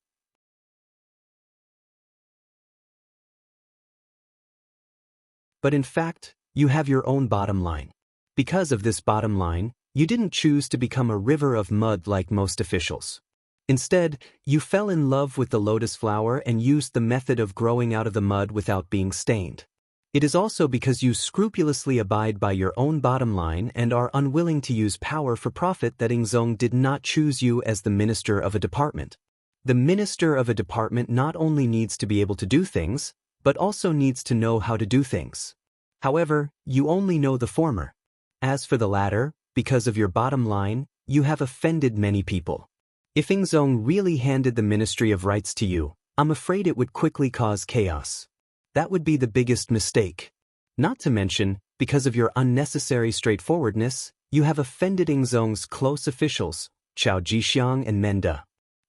But in fact, you have your own bottom line. Because of this bottom line, you didn't choose to become a river of mud like most officials. Instead, you fell in love with the lotus flower and used the method of growing out of the mud without being stained. It is also because you scrupulously abide by your own bottom line and are unwilling to use power for profit that Ingzong did not choose you as the minister of a department. The minister of a department not only needs to be able to do things, but also needs to know how to do things. However, you only know the former. As for the latter, because of your bottom line, you have offended many people. If Ingzong really handed the Ministry of Rites to you, I'm afraid it would quickly cause chaos. That would be the biggest mistake. Not to mention, because of your unnecessary straightforwardness, you have offended Ingzong's close officials, Chao Jixiang and Menda.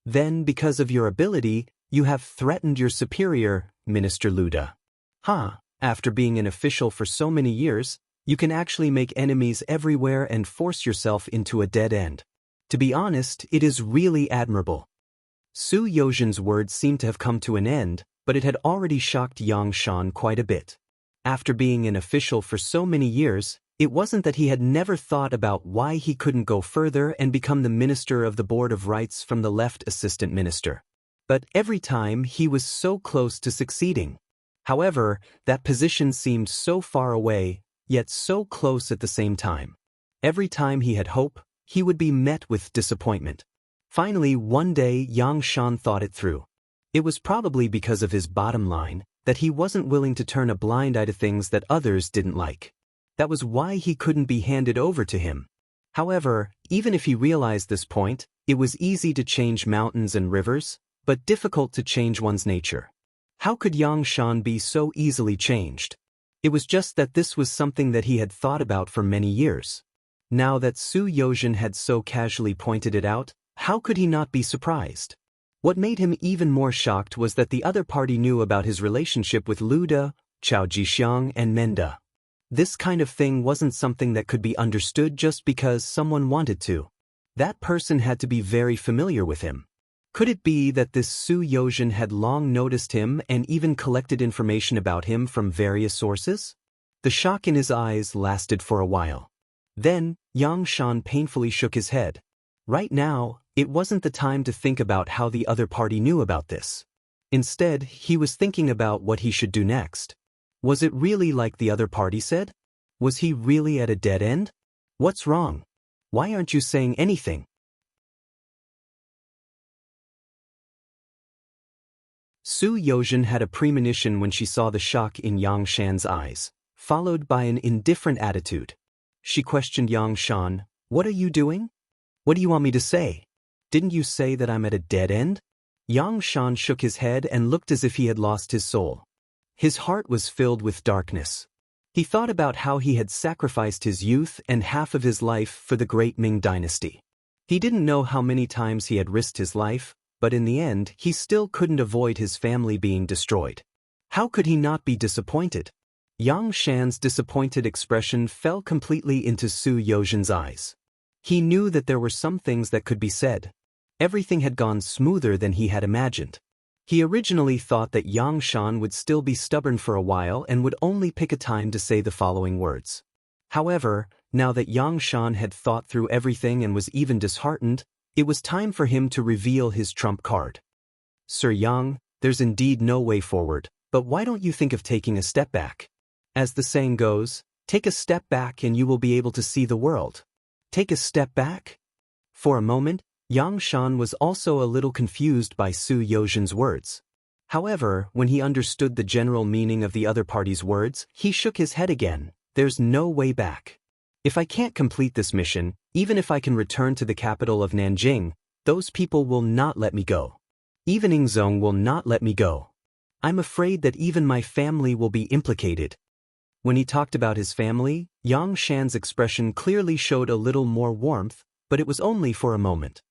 Then, because of your ability, you have threatened your superior, Minister Luda. After being an official for so many years, you can actually make enemies everywhere and force yourself into a dead end. To be honest, it is really admirable. Su Yozhen's words seemed to have come to an end, but it had already shocked Yang Shan quite a bit. After being an official for so many years, it wasn't that he had never thought about why he couldn't go further and become the minister of the Board of Rights from the left assistant minister. But every time he was so close to succeeding. However, that position seemed so far away, yet so close at the same time. Every time he had hope, he would be met with disappointment. Finally, one day Yang Shan thought it through. It was probably because of his bottom line that he wasn't willing to turn a blind eye to things that others didn't like. That was why he couldn't be handed over to him. However, even if he realized this point, it was easy to change mountains and rivers, but difficult to change one's nature. How could Yang Shan be so easily changed? It was just that this was something that he had thought about for many years. Now that Su Yozhen had so casually pointed it out, how could he not be surprised? What made him even more shocked was that the other party knew about his relationship with Luda, Chao Jixiang and Menda. This kind of thing wasn't something that could be understood just because someone wanted to. That person had to be very familiar with him. Could it be that this Su Yozhen had long noticed him and even collected information about him from various sources? The shock in his eyes lasted for a while. Then, Yang Shan painfully shook his head. Right now, it wasn't the time to think about how the other party knew about this. Instead, he was thinking about what he should do next. Was it really like the other party said? Was he really at a dead end? What's wrong? Why aren't you saying anything? Su Yozhen had a premonition when she saw the shock in Yang Shan's eyes, followed by an indifferent attitude. She questioned Yang Shan, "What are you doing? What do you want me to say? Didn't you say that I'm at a dead end?" Yang Shan shook his head and looked as if he had lost his soul. His heart was filled with darkness. He thought about how he had sacrificed his youth and half of his life for the great Ming dynasty. He didn't know how many times he had risked his life, but in the end, he still couldn't avoid his family being destroyed. How could he not be disappointed? Yang Shan's disappointed expression fell completely into Su Yozhen's eyes. He knew that there were some things that could be said. Everything had gone smoother than he had imagined. He originally thought that Yang Shan would still be stubborn for a while and would only pick a time to say the following words. However, now that Yang Shan had thought through everything and was even disheartened, it was time for him to reveal his trump card. "Sir Yang, there's indeed no way forward, but why don't you think of taking a step back? As the saying goes, take a step back and you will be able to see the world." Take a step back? For a moment, Yang Shan was also a little confused by Su Yozhen's words. However, when he understood the general meaning of the other party's words, he shook his head again. There's no way back. If I can't complete this mission, even if I can return to the capital of Nanjing, those people will not let me go. Even Ingzong will not let me go. I'm afraid that even my family will be implicated. When he talked about his family, Yang Shan's expression clearly showed a little more warmth, but it was only for a moment.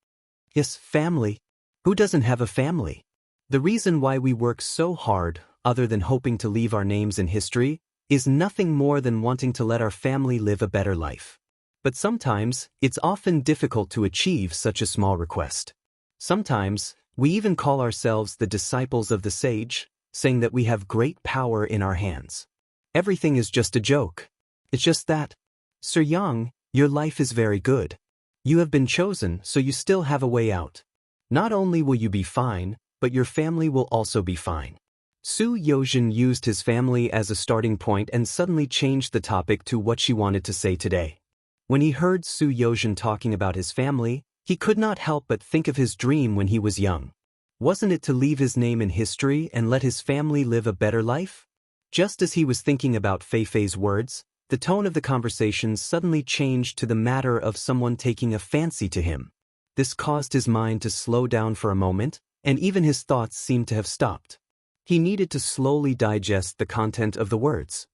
Yes, family. Who doesn't have a family? The reason why we work so hard, other than hoping to leave our names in history, is nothing more than wanting to let our family live a better life. But sometimes, it's often difficult to achieve such a small request. Sometimes, we even call ourselves the disciples of the sage, saying that we have great power in our hands. Everything is just a joke. It's just that. Sir Yang, your life is very good. You have been chosen, so you still have a way out. Not only will you be fine, but your family will also be fine. Su Yozhen used his family as a starting point and suddenly changed the topic to what she wanted to say today. When he heard Su Yozhen talking about his family, he could not help but think of his dream when he was young. Wasn't it to leave his name in history and let his family live a better life? Just as he was thinking about Fei Fei's words, the tone of the conversation suddenly changed to the matter of someone taking a fancy to him. This caused his mind to slow down for a moment, and even his thoughts seemed to have stopped. He needed to slowly digest the content of the words.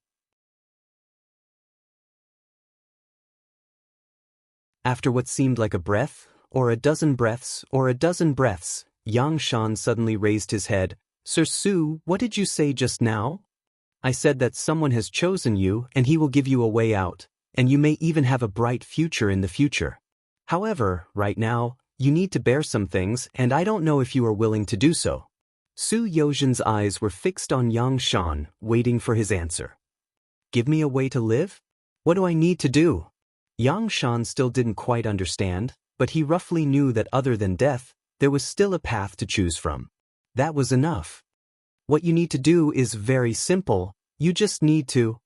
After what seemed like a breath, or a dozen breaths, or a dozen breaths, Yang Shan suddenly raised his head. Sir Su, what did you say just now? I said that someone has chosen you and he will give you a way out, and you may even have a bright future in the future. However, right now, you need to bear some things and I don't know if you are willing to do so. Su Yozhen's eyes were fixed on Yang Shan, waiting for his answer. Give me a way to live? What do I need to do? Yang Shan still didn't quite understand, but he roughly knew that other than death, there was still a path to choose from. That was enough. What you need to do is very simple, you just need to.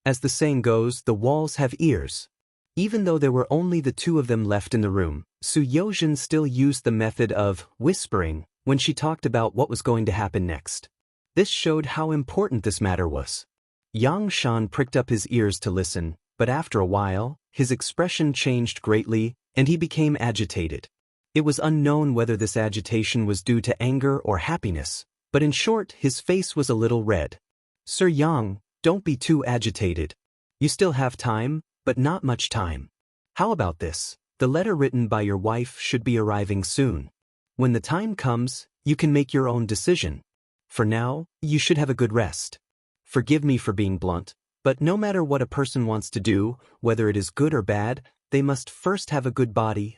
As the saying goes, the walls have ears. Even though there were only the two of them left in the room, Su Yozhen still used the method of whispering when she talked about what was going to happen next. This showed how important this matter was. Yang Shan pricked up his ears to listen, but after a while, his expression changed greatly, and he became agitated. It was unknown whether this agitation was due to anger or happiness, but in short, his face was a little red. Sir Yang, don't be too agitated. You still have time, but not much time. How about this? The letter written by your wife should be arriving soon. When the time comes, you can make your own decision. For now, you should have a good rest. Forgive me for being blunt, but no matter what a person wants to do, whether it is good or bad, they must first have a good body,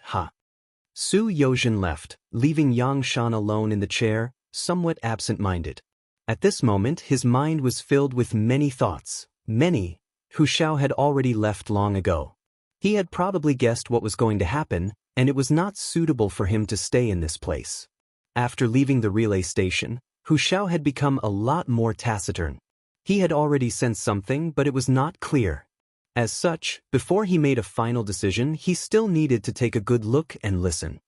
Su Yozhen left, leaving Yang Shan alone in the chair, somewhat absent-minded. At this moment his mind was filled with many thoughts, many. Hu Shao had already left long ago. He had probably guessed what was going to happen, and it was not suitable for him to stay in this place. After leaving the relay station, Hu Shao had become a lot more taciturn. He had already sensed something, but it was not clear. As such, before he made a final decision, he still needed to take a good look and listen.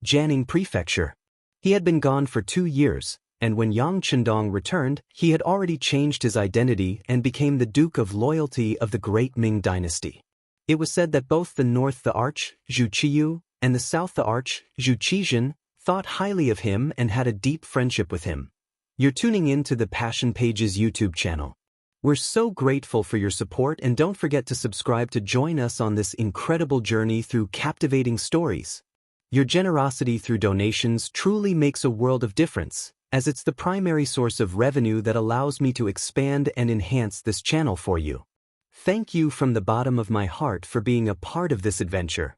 Jianing Prefecture. He had been gone for 2 years, and when Yang Chendong returned, he had already changed his identity and became the Duke of Loyalty of the Great Ming Dynasty. It was said that both the North the Arch, Zhu Qiyu, and the South the Arch, Zhu Qizhen, thought highly of him and had a deep friendship with him. You're tuning in to the Passion Pages YouTube channel. We're so grateful for your support, and don't forget to subscribe to join us on this incredible journey through captivating stories. Your generosity through donations truly makes a world of difference, as it's the primary source of revenue that allows me to expand and enhance this channel for you. Thank you from the bottom of my heart for being a part of this adventure.